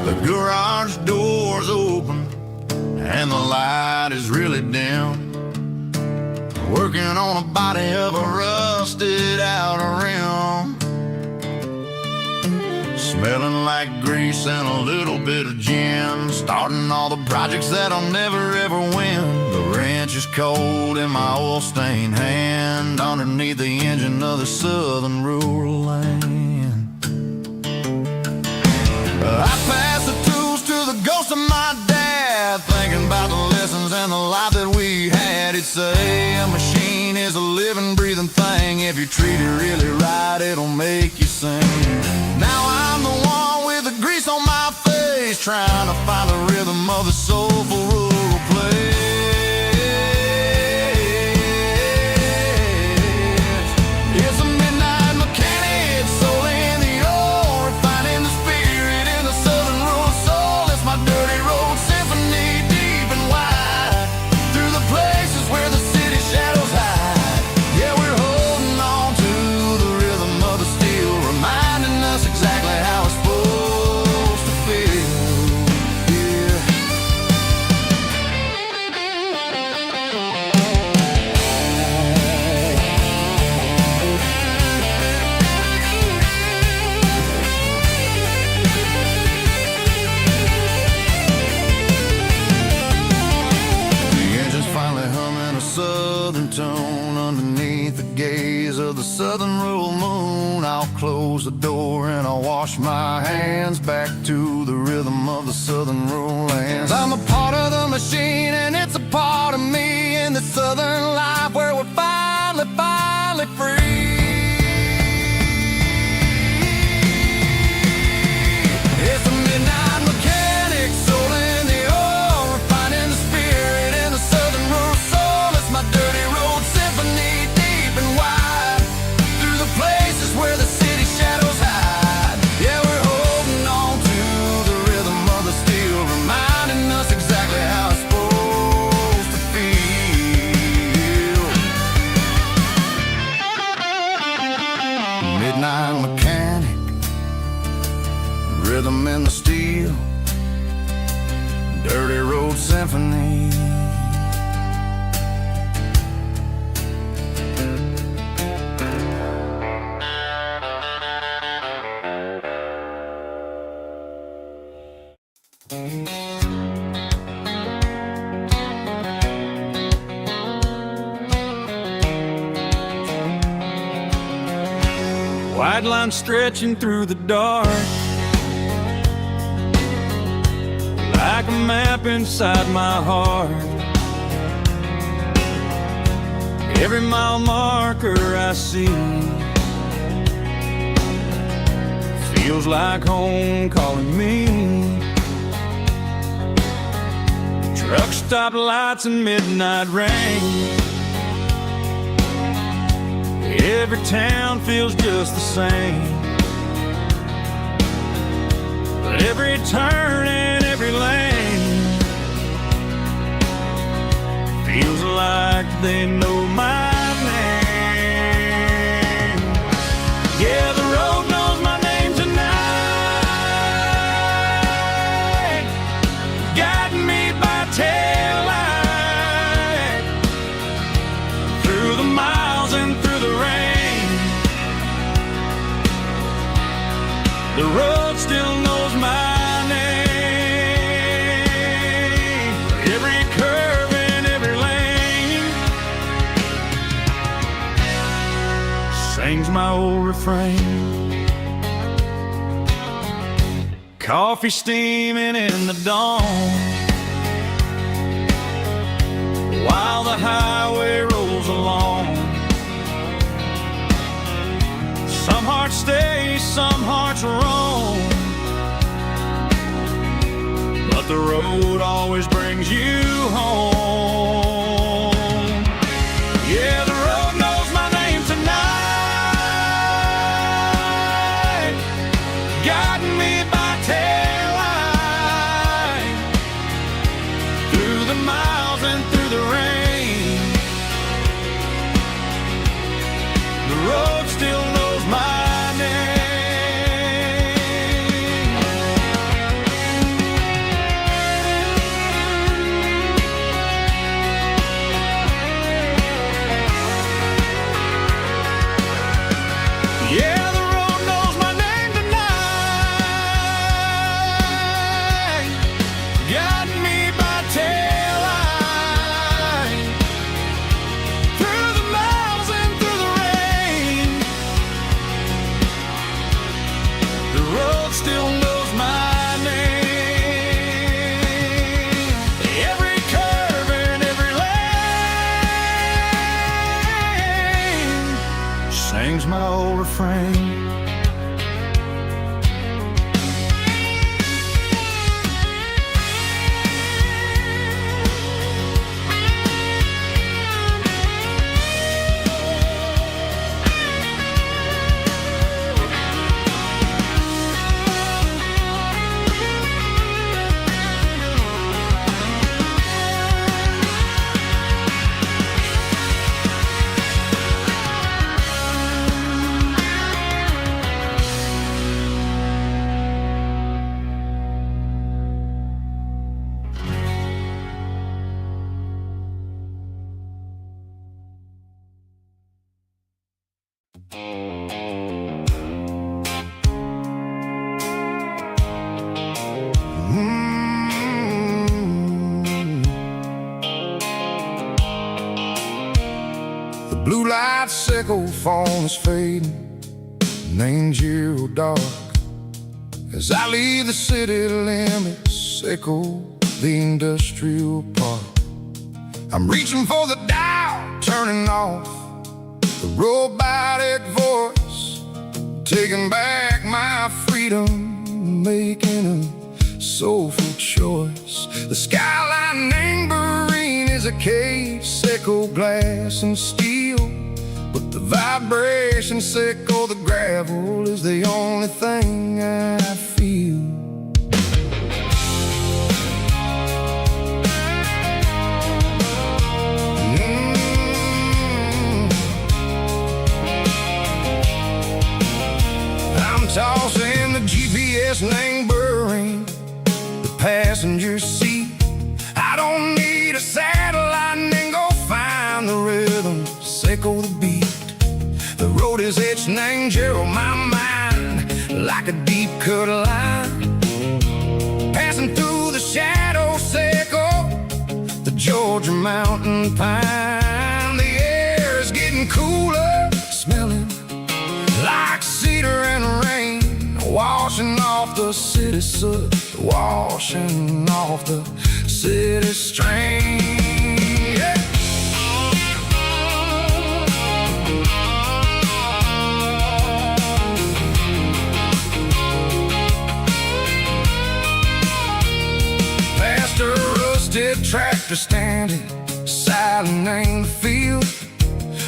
The garage door's open and the light is really dim. Working on a body of a rusted out rim, smelling like grease and a little bit of gin. Starting all the projects that I'll never ever win. The wrench is cold in my oil-stained hand, underneath the engine of the southern rural land. I pass the tools to the ghost of my dad, thinking about the lessons and the life that we had. He'd say a machine is a living, breathing thing. If you treat it really right, it'll make you sing. Now I'm the one with the grease on my face, trying to find the rhythm of the soulful rural place. It's a midnight mechanic, soul in the ore, refining the spirit in the southern rural soul. It's my dirty road symphony, deep and wide, through the places where the city shadows hide. Yeah, we're holding on to the rhythm of the steel, reminding us exactly how it's supposed to feel. Yeah. The engine's finally humming a southern tone underneath the gaze of the southern rural moon. I'll close the door and I'll wash my hands, back to the rhythm of the southern rural lands. I'm a part of the machine and it's a part of me, in the southern life where we're finally free. It's a midnight Bright line stretching through the dark, like a map inside my heart. Every mile marker I see feels like home calling me. Truck stop lights and midnight rain. Every town feels just the same, but every turn and every lane feels like they know my name. Yeah, the road knows my name tonight, guiding me by taillight through the miles and through the rain. The road still knows my name. Every curve and every lane sings my old refrain. Coffee steaming in the dawn, while the highway rolls along. Some hearts stay, some hearts roam, but the road always brings you home. Yeah, the road knows my name tonight, guiding me by taillight through the miles and through the rain. The road still knows my name. Yeah, the road knows my name tonight, guiding me by taillight through the miles and through the rain. The road still knows my name. Every curve and every lane sings my old refrain. The blue light sickle phone is fading, and ain't you dark as I leave the city limits, sickle the industrial park. I'm reaching for the dial, turning off the robotic voice, taking back my freedom, making a soulful choice. The skyline anchorine is a cage, sickle glass and steel, but the vibration sickle, the gravel is the only thing I feel. I'm tossing the GPS neighboring the passenger seat. I don't need a satellite and go find the rhythm, sickle the beat. The road is etched and angel on my mind like a deep cut line, passing through the shadow sickle, the Georgia mountain pine. The air is getting cooler, smelling like sea heater and rain, washing off the city soot, washing off the city strain. Yeah. Past a rusted tractor standing silent in the field,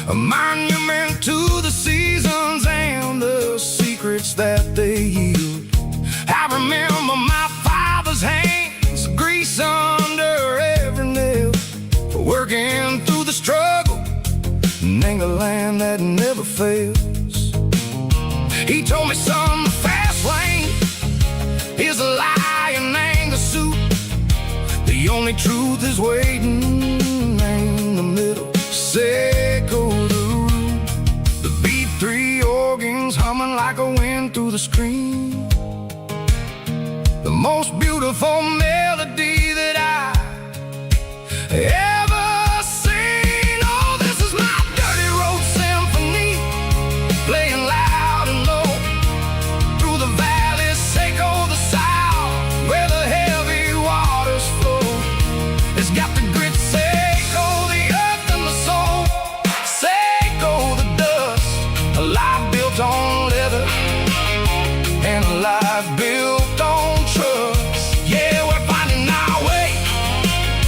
a monument to the seasons and the secrets that they yield. I remember my father's hands, grease under every nail, for working through the struggle in a land that never fails. He told me, son, the fast lane is a lie and anger suit. The only truth is waiting in the middle. Say go the root, the B3 organs humming like a wind through the screen. The most beautiful melody that I ever seen. Oh, this is my dirty road symphony, playing loud and low through the valleys, Seco the south, where the heavy waters flow. It's got the grit, Seco the earth and the soul, Seco the dust, a life built on leather and a life built on trust. Yeah, we're finding our way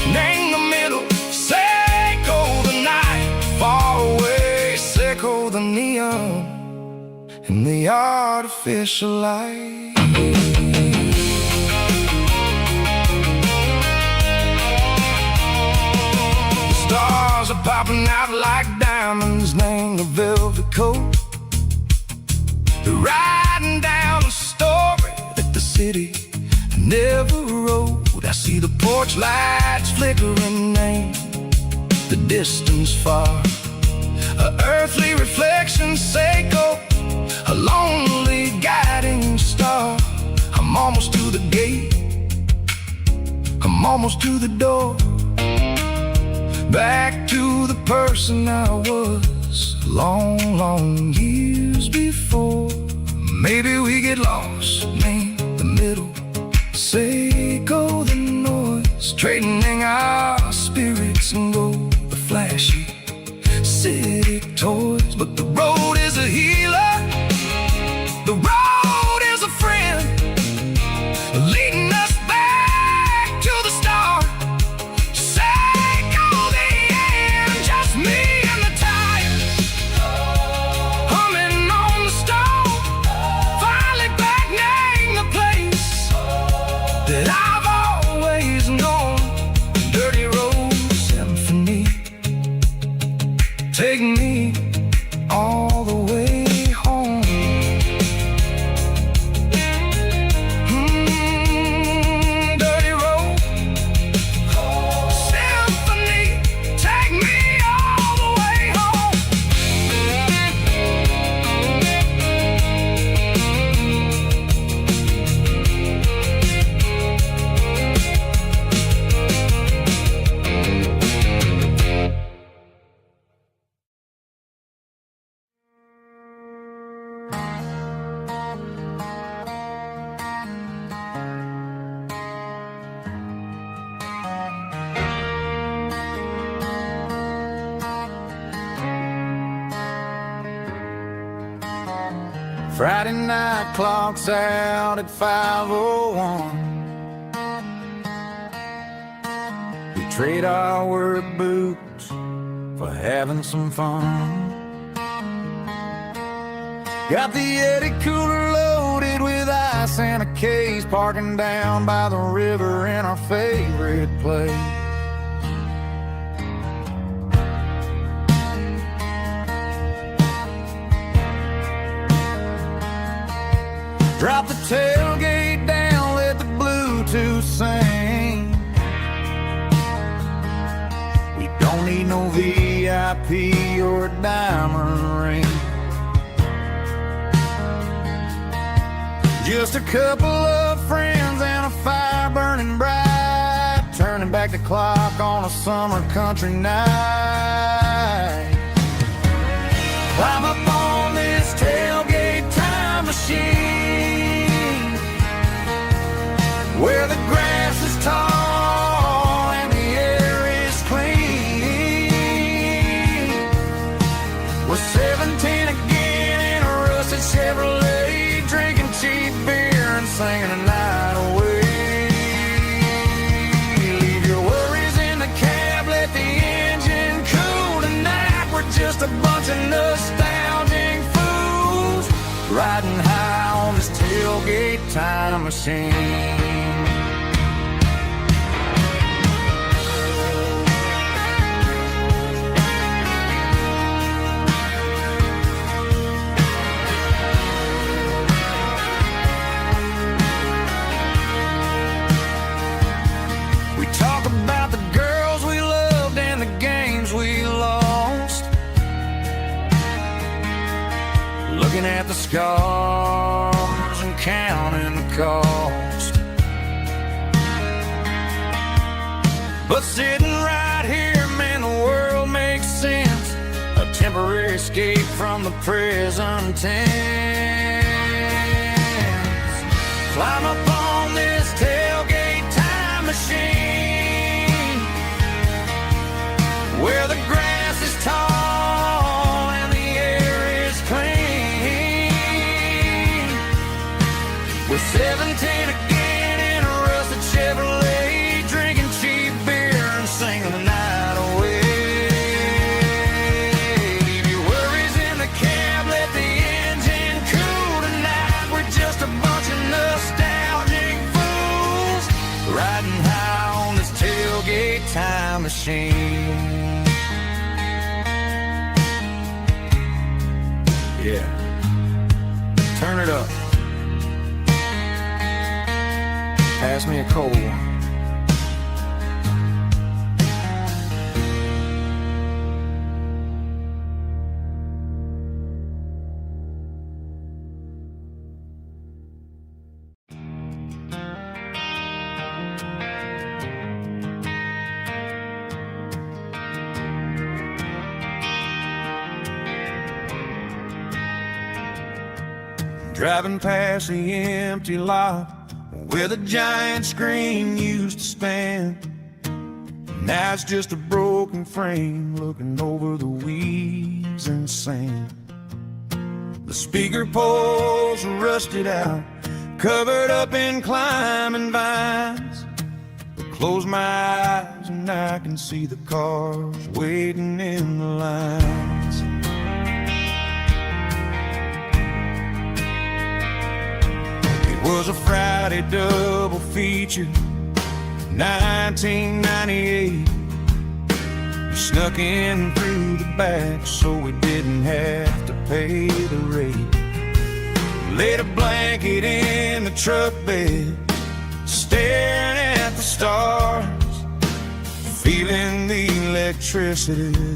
in the middle. Seco the night, far away, Seco the neon and the artificial light. The stars are popping out like diamonds, name the velvet coat. They're riding down a story that the city never wrote. I see the porch lights flickering in the distance far, a earthly reflection, Seco, a lonely guiding star. I'm almost to the gate, I'm almost to the door, back to the person I was long, long years before. Maybe we get lost in the middle, Seco the noise, trading our spirits and gold, the flashy city toys. But the road is a healer, the road is a friend, leading us back to the start. Seco the end, just me and the tires, humming on the stove, finally back name the place that I've always known. Dirty road symphony, take me all the way home. Dirty road symphony, take me all the way home. Friday night clock's out at 5:01. We trade our work boots for having some fun. Got the Yeti cooler loaded with ice and a case, parking down by the river in our favorite place. Drop the tailgate down, let the Bluetooth sing. We don't need no VIP or a diamond ring. Just a couple of friends and a fire burning bright, turning back the clock on a summer country night. Climb up on this tailgate time machine, where the grass is tall and the air is clean. We're 17 again in a rusted Chevrolet, drinking cheap beer and singing the night away. Leave your worries in the cab, let the engine cool tonight. We're just a bunch of nostalgic fools riding high on this tailgate time machine. We talk about the girls we loved and the games we lost, looking at the scars and counting the cost. But sitting right here, man, the world makes sense. A temporary escape from the present tense. Climb up on this tailgate time machine, where the grass is tall and the air is clean. We're 17 again in a rusted Chevrolet, drinking cheap beer and singing the night away. Leave your worries in the cab, let the engine cool tonight. We're just a bunch of nostalgic fools riding high on this tailgate time machine. Yeah, turn it up. Pass me a cold one. Driving past the empty lot where the giant screen used to stand. Now it's just a broken frame looking over the weeds and sand. The speaker poles are rusted out, covered up in climbing vines. But close my eyes and I can see the cars waiting in the lines. It was a Friday double feature, 1998. We snuck in through the back so we didn't have to pay the rate. Laid a blanket in the truck bed, staring at the stars, feeling the electricity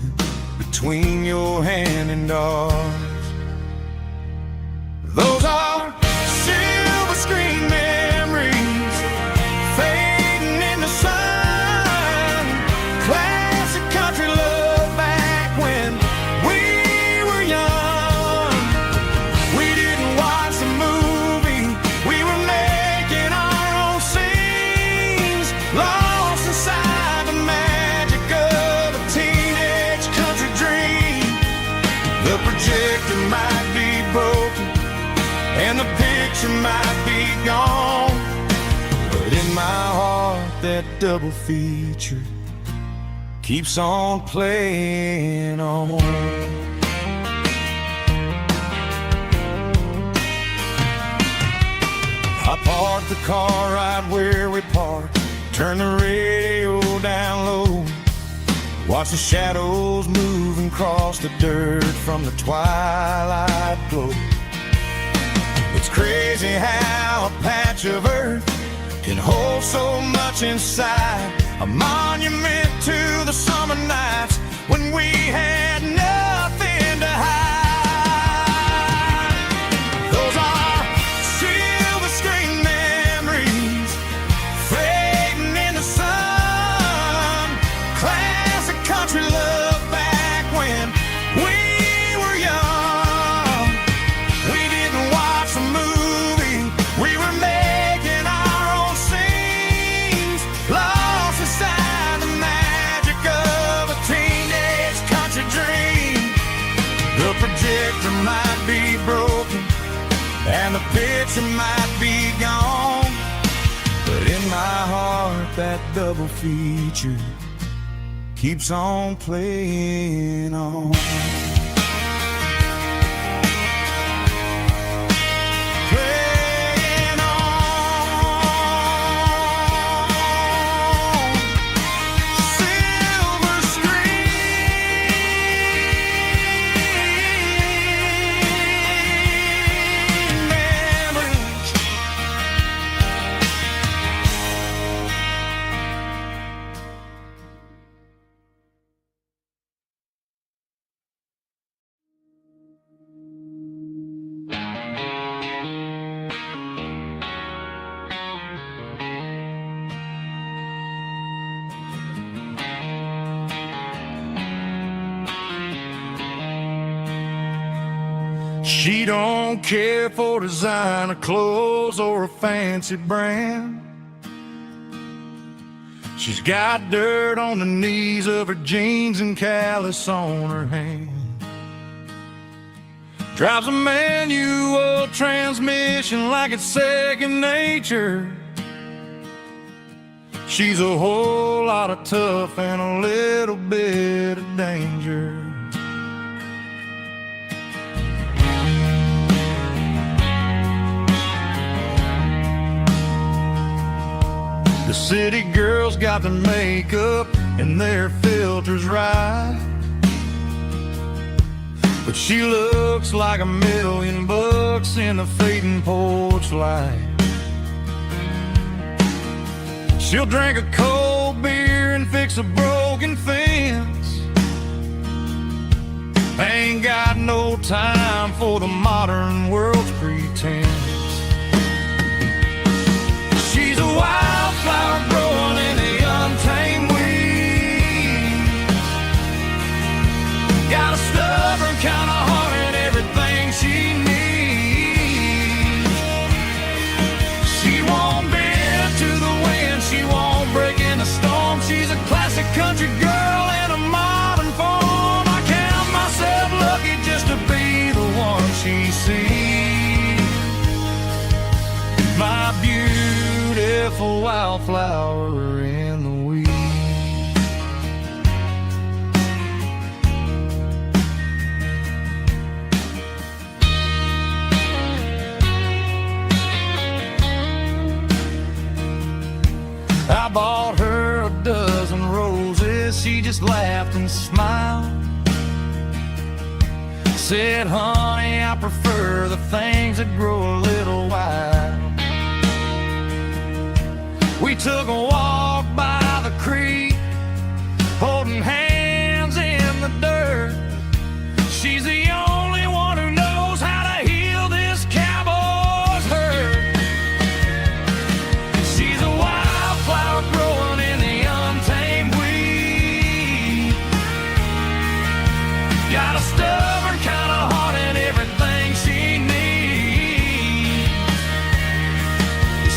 between your hand and ours. Those are silver screen memories fading in the sun. Classic country love back when we were young. We didn't watch the movie, we were making our own scenes, lost inside the magic of a teenage country dream. The projector might be broken and the picture might be gone, but in my heart that double feature keeps on playing on. I parked the car right where we parked, turned the radio down low, watch the shadows move and cross the dirt from the twilight glow. It's crazy how a patch of earth can hold so much inside, a monument to the summer nights when we had nothing to hide. Those are silver screen memories fading in the sun. Classic country love back when we were young. We didn't watch the movie, picture might be gone, but in my heart that double feature keeps on playing on. Playing on. Silver screen memories. She don't care for designer clothes or a fancy brand. She's got dirt on the knees of her jeans and callus on her hand. Drives a manual transmission like it's second nature. She's a whole lot of tough and a little bit of danger. The city girls got their makeup and their filters right, but she looks like $1,000,000 in the fading porch light. She'll drink a cold beer and fix a broken fence. Ain't got no time for the modern world's pretense. She's a wildflower growing in the untamed weeds. Got a stubborn kind of heart and everything she needs. She won't bend to the wind, she won't break in the storm. She's a classic country girl in a modern form. I count myself lucky just to be the one she sees. My beautiful wildflower in the weeds. I bought her a dozen roses, she just laughed and smiled. Said, honey, I prefer the things that grow a little wild. We took a walk by the creek, holding hands in the dirt. She's the only one who knows how to heal this cowboy's hurt. She's a wildflower growing in the untamed weed. Got a stubborn kind of heart and everything she needs.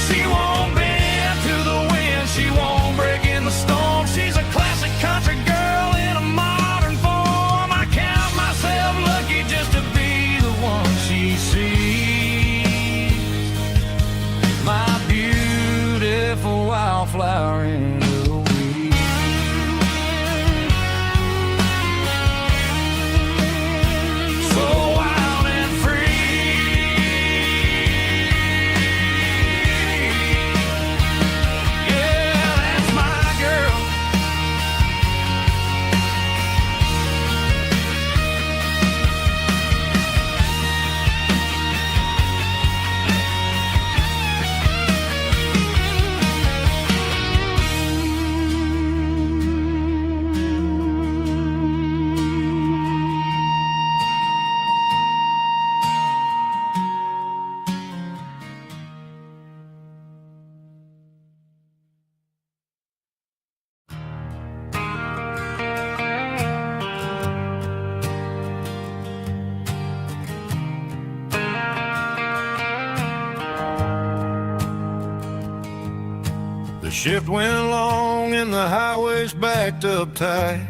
She won't bend to the wind, she won't break in the storm. She's a classic country girl in a modern form. I count myself lucky just to be the one she sees. My beautiful wildflower in the weeds. So wild and free. Yeah, that's my girl. The shift went long and the highway's backed up tight.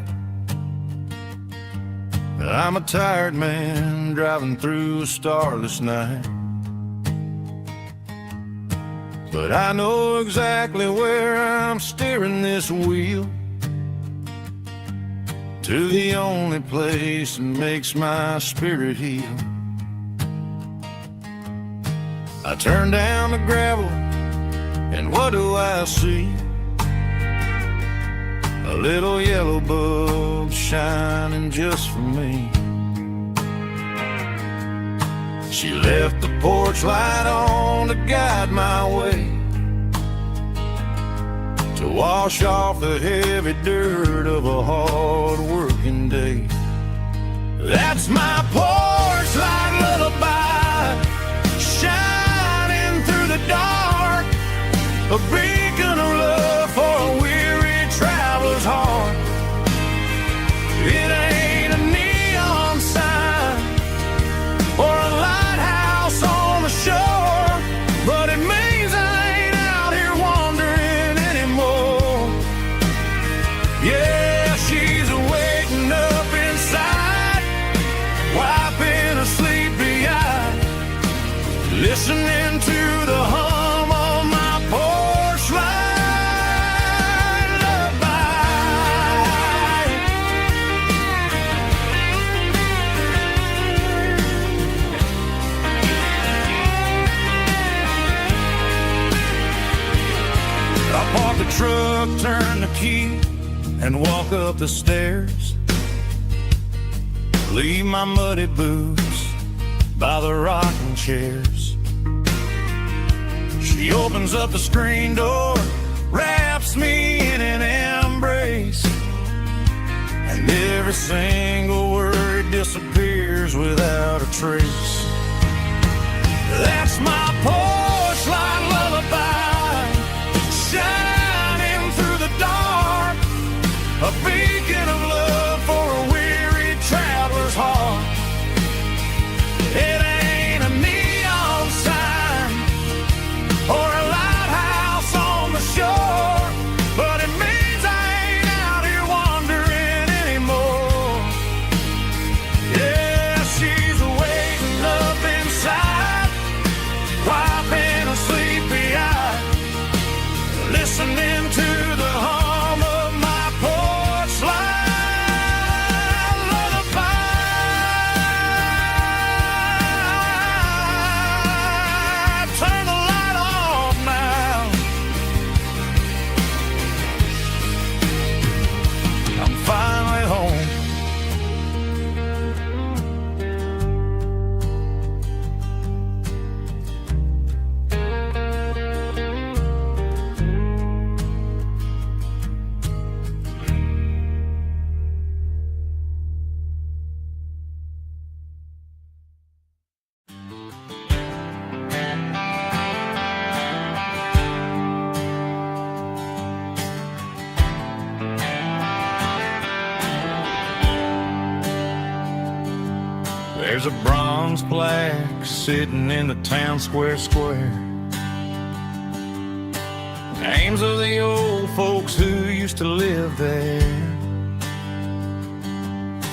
I'm a tired man driving through a starless night. but I know exactly where I'm steering this wheel, to the only place that makes my spirit heal. I turn down the gravel, and what do I see? A little yellow bulb shining just for me. She left the porch light on to guide my way, to wash off the heavy dirt of a hard-working day. That's my porch light lullaby, shining through the dark, a beacon of love for a weary traveler's heart. It ain't a neon sign or a lighthouse on the shore, but it means I ain't out here wandering anymore. Yeah, she's waiting up inside, wiping a sleepy eye, listening to the hum of my porch light lullaby. I park the truck, turn the key, and walk up the stairs. Leave my muddy boots by the rocking chairs. She opens up the screen door, wraps me in an embrace, and every single word disappears without a trace. That's my porch light lullaby, shining through the dark, a beacon of love for a weary traveler's heart. It ain't a neon sign or a lighthouse on the shore, but it means I ain't out here wandering anymore. Yeah, she's waiting up inside, wiping a sleepy eye, listening to the hum of my porch light lullaby. Turn the light off now. I'm finally home. There's a bronze plaque sitting in the town square. Names of the old folks who used to live there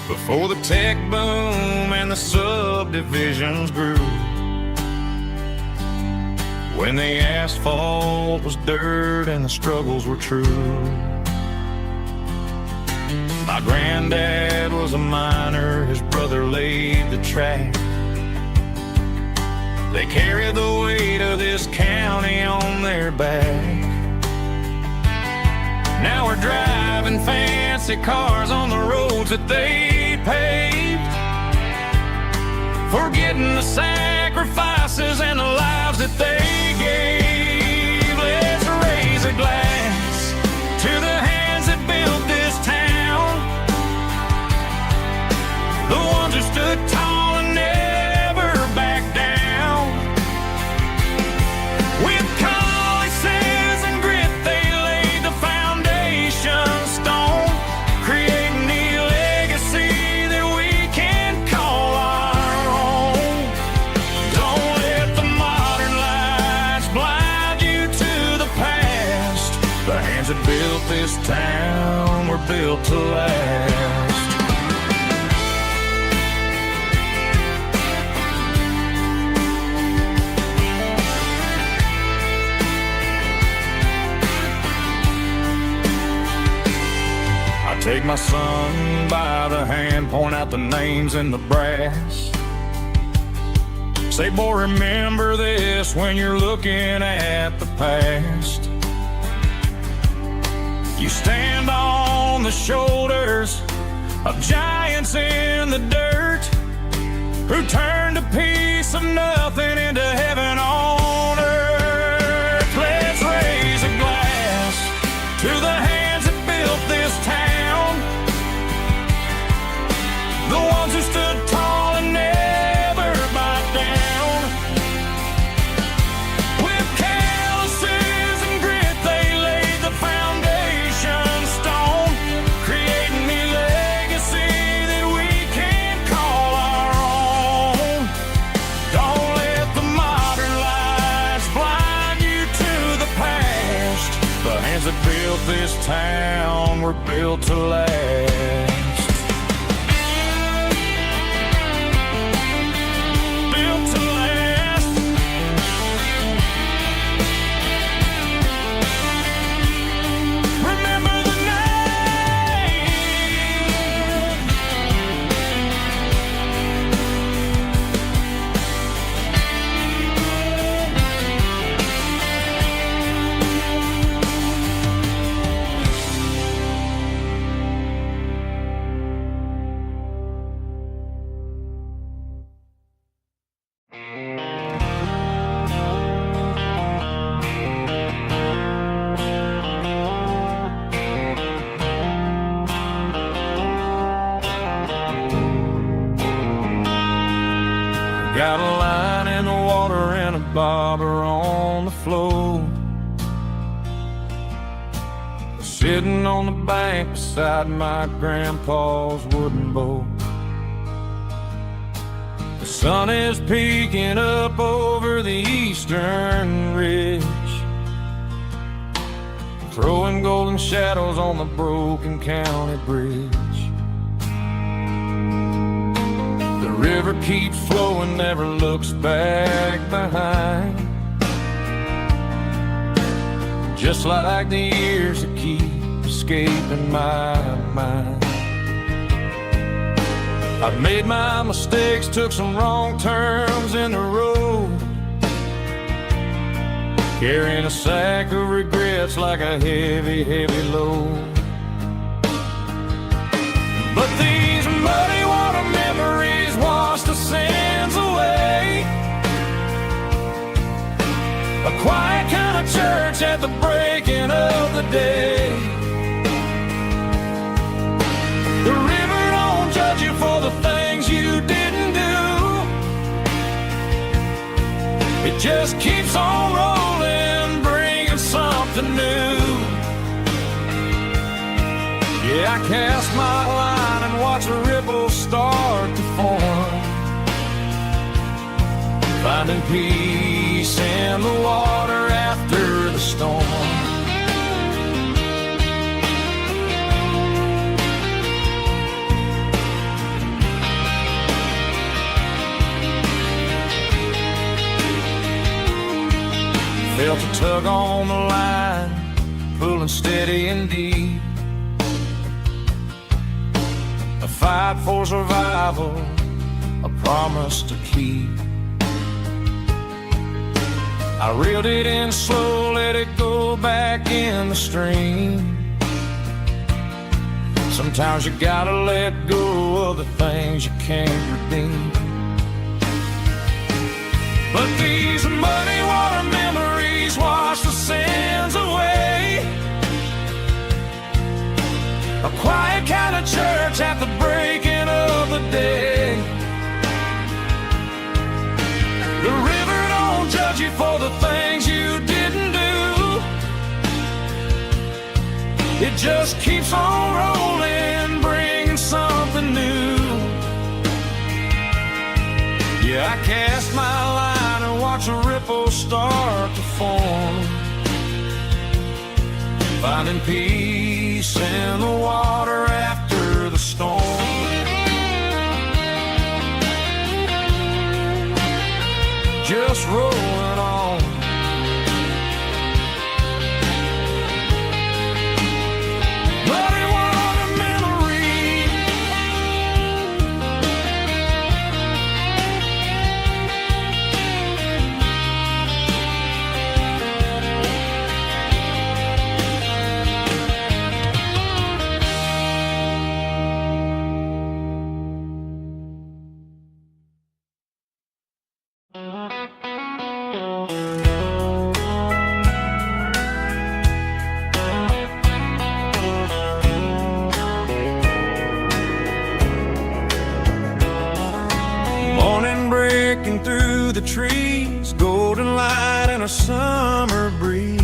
before the tech boom and the subdivisions grew, when the asphalt was dirt and the struggles were true. My granddad was a miner, his brother laid the track. They carried the weight of this county on their back. Now we're driving fancy cars on the roads that they paved, forgetting the sacrifices and the lives that they gave. Let's raise a glass to the hands that built this town, the ones who stood tall and never backed down. With calluses and grit, they laid the foundation stone, creating the legacy that we can call our own. Don't let the modern lights blind you to the past. The hands that built this town were built to last. my son by the hand, point out the names in the brass. Say, boy, remember this when you're looking at the past. You stand on the shoulders of giants in the dirt, who turned a piece of nothing into heaven on earth. Let's raise a glass to the hands that built this town, the ones who stood tall and never backed down. With calluses and grit, they laid the foundation stone, creating a legacy that we can call our own. Don't let the modern lights blind you to the past. The hands that built this town were built to last. Got a line in the water and a bobber on the floor, sitting on the bank beside my grandpa's wooden boat. The sun is peeking up over the eastern ridge, throwing golden shadows on the broken county bridge. The river keeps flowing, never looks back behind, just like the years that keep escaping my mind. I've made my mistakes, took some wrong turns in the road, carrying a sack of regrets like a heavy, heavy load. But these muddy water memories wash the sins away. A quiet kind of church at the breaking of the day. The river don't judge you for the things you didn't do. It just keeps on rolling, bringing something new. Yeah, I cast my line and watch a ripple start to form, finding peace in the water after the storm. Felt a tug on the line, pulling steady and deep. A fight for survival, a promise to keep. I reeled it in slow, let it go back in the stream. Sometimes you gotta let go of the things you can't redeem. But these muddy water memories wash the sins away. A quiet kind of church at the breaking of the day. The river don't judge you for the things you didn't do. It just keeps on rolling, bringing something new. Yeah, I cast my line and watch a ripple start to form, finding peace in the water after the storm. Just rolling on. Muddy water memories. the trees, golden light and a summer breeze.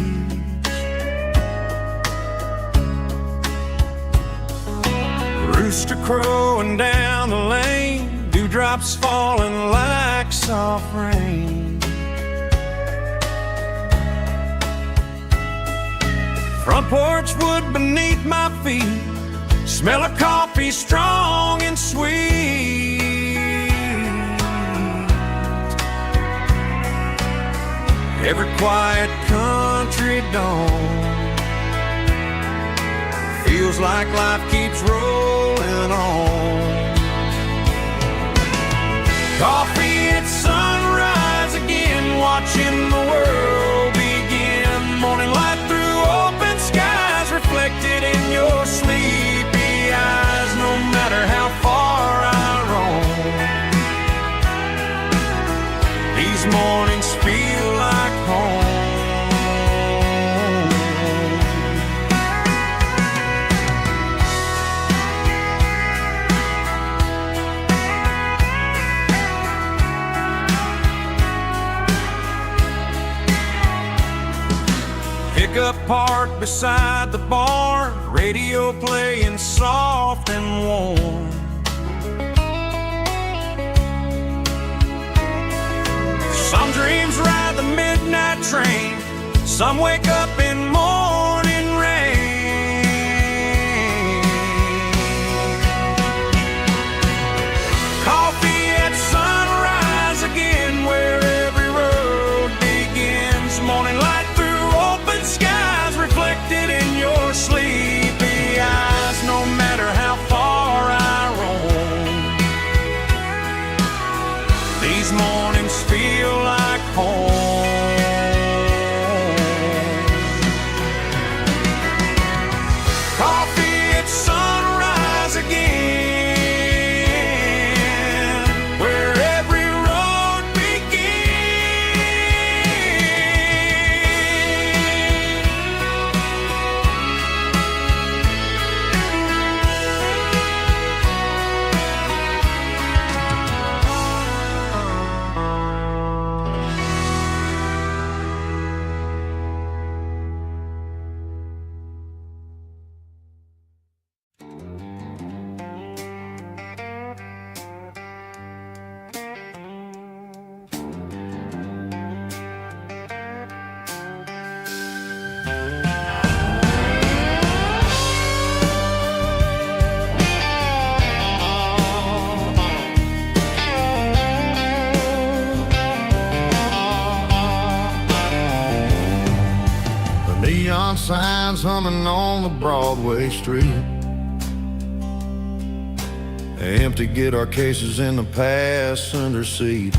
Rooster crowing down the lane, dewdrops falling like soft rain. Front porch wood beneath my feet, smell of coffee strong and sweet. Every quiet country dawn feels like life keeps rolling on. Coffee at sunrise again, watching the world begin. Morning light through open skies, reflected in your sleepy eyes. No matter how far I roam, these mornings feel like home. Pickup parked beside the barn, radio playing soft and warm. Some dreams ride the midnight train, some wake up in morning rain. Coffee at sunrise again, where every road begins. Morning light through open skies, reflected in your sleepy eyes. No matter how far I roam, these mornings feel like home. Coffee at sunrise again, where every road Neon signs humming on the Broadway street. Empty guitar cases in the passenger seat.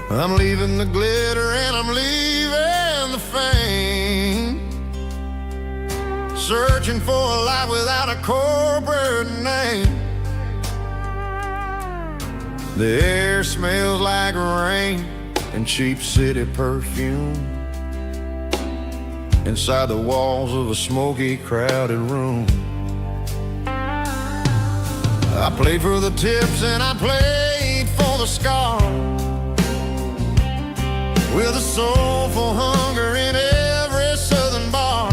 I'm leaving the glitter and I'm leaving the fame, searching for a life without a corporate name. The air smells like rain and cheap city perfume inside the walls of a smoky, crowded room. I played for the tips and I played for the scars, with a soulful hunger in every southern bar.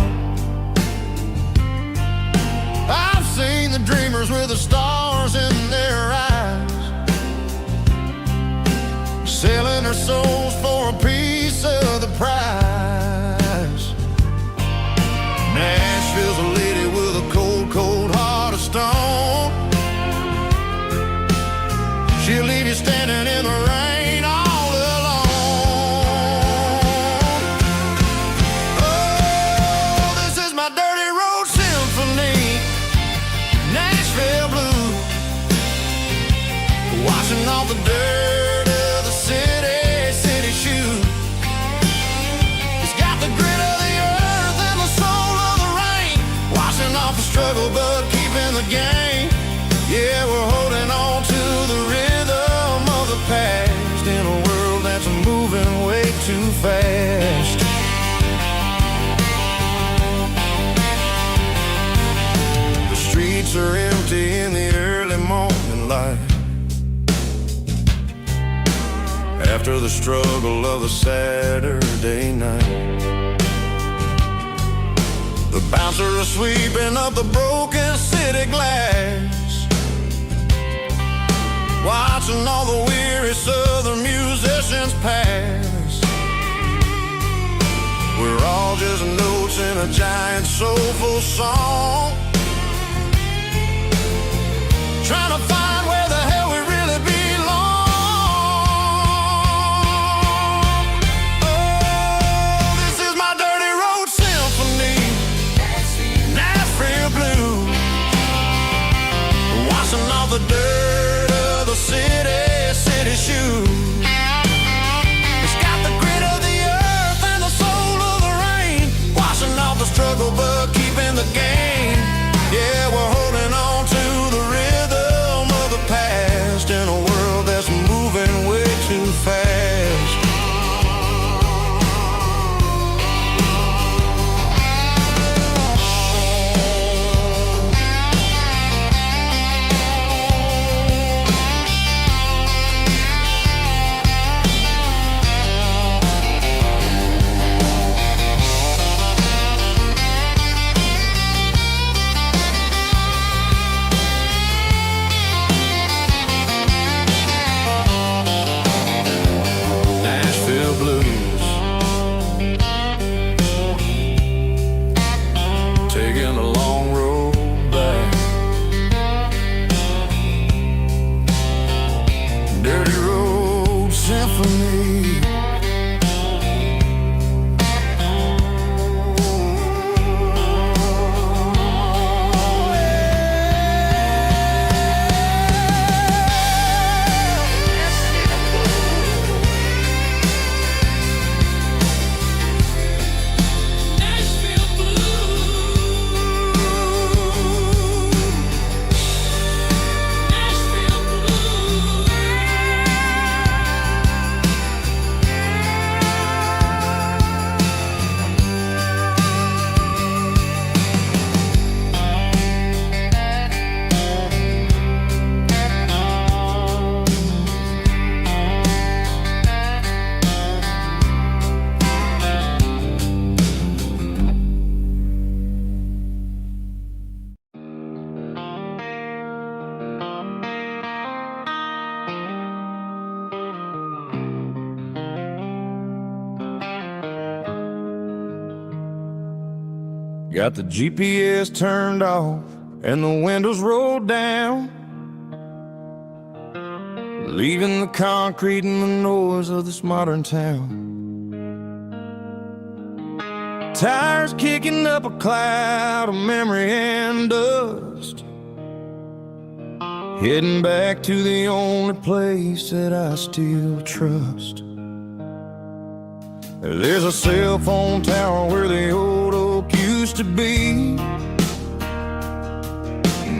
I've seen the dreamers with the stars in their eyes, selling their souls for a piece of the prize. Nashville's a lady with a cold, cold heart of stone. She'll leave you standing in the rain all alone. Oh, this is my dirty road symphony, Nashville blue, washing off the dirt of the city shoe. It's got the grit of the earth and the soul of the rain, washing off the struggle but keeping the game. Yeah, we're holding on to the rhythm of the past in a world that's moving way too fast. The streets are empty in the early morning light. after the struggle of a Saturday night. The bouncer is sweeping up the broken city glass, watching all the weary southern musicians pass. We're all just notes in a giant soulful song, trying to find where the hell we really belong. Oh, this is my dirty road symphony, Nashville blues, washing off the dirt of the city shoes. It's got the grit of the earth and the soul of the rain, washing off the struggle but keeping the game. Yeah, we're holding on to the rhythm of the past in a world that's moving way too fast. Nashville blues, taking a long road back. Dirty road symphony. Nashville Blues. Nashville Blues. Got the GPS turned off and the windows rolled down, leaving the concrete and the noise of this modern town. Tires kicking up a cloud of memory and dust, heading back to the only place that I still trust. There's a cell phone tower where the old oak used to be,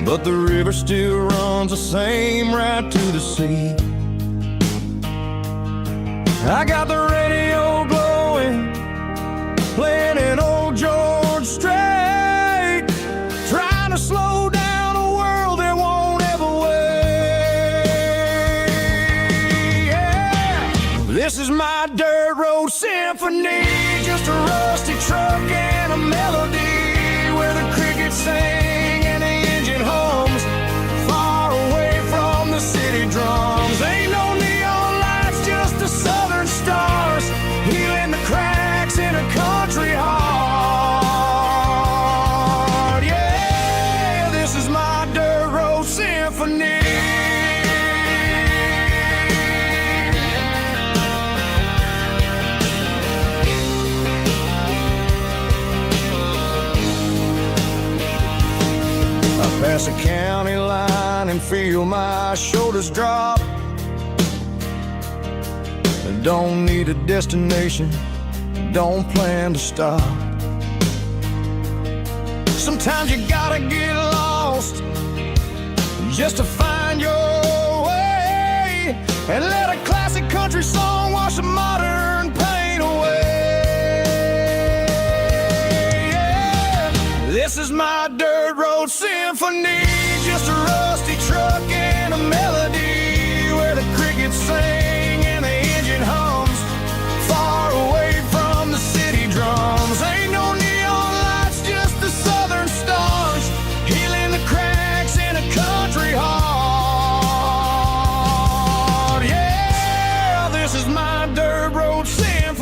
but the river still runs the same right to the sea. I got the radio glowing, playing an old George Strait, trying to slow down a world that won't ever wait. Yeah. This is my dirt road symphony, just a rusty truck and a melody where the crickets sing and the engine hums, far away from the city drums. Ain't no neon lights, just the southern stars, healing the cracks in a country heart. Yeah, this is my dirt road symphony. Pass a county line and feel my shoulders drop. I don't need a destination, don't plan to stop. Sometimes you gotta get lost just to find your way, and let a classic country song wash the modern pain away. Yeah. This is my dirt road symphony, just a rusty truck and a melody where the crickets sing and the engine hums.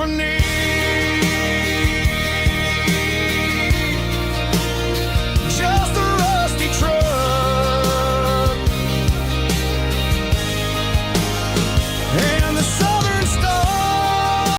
beneath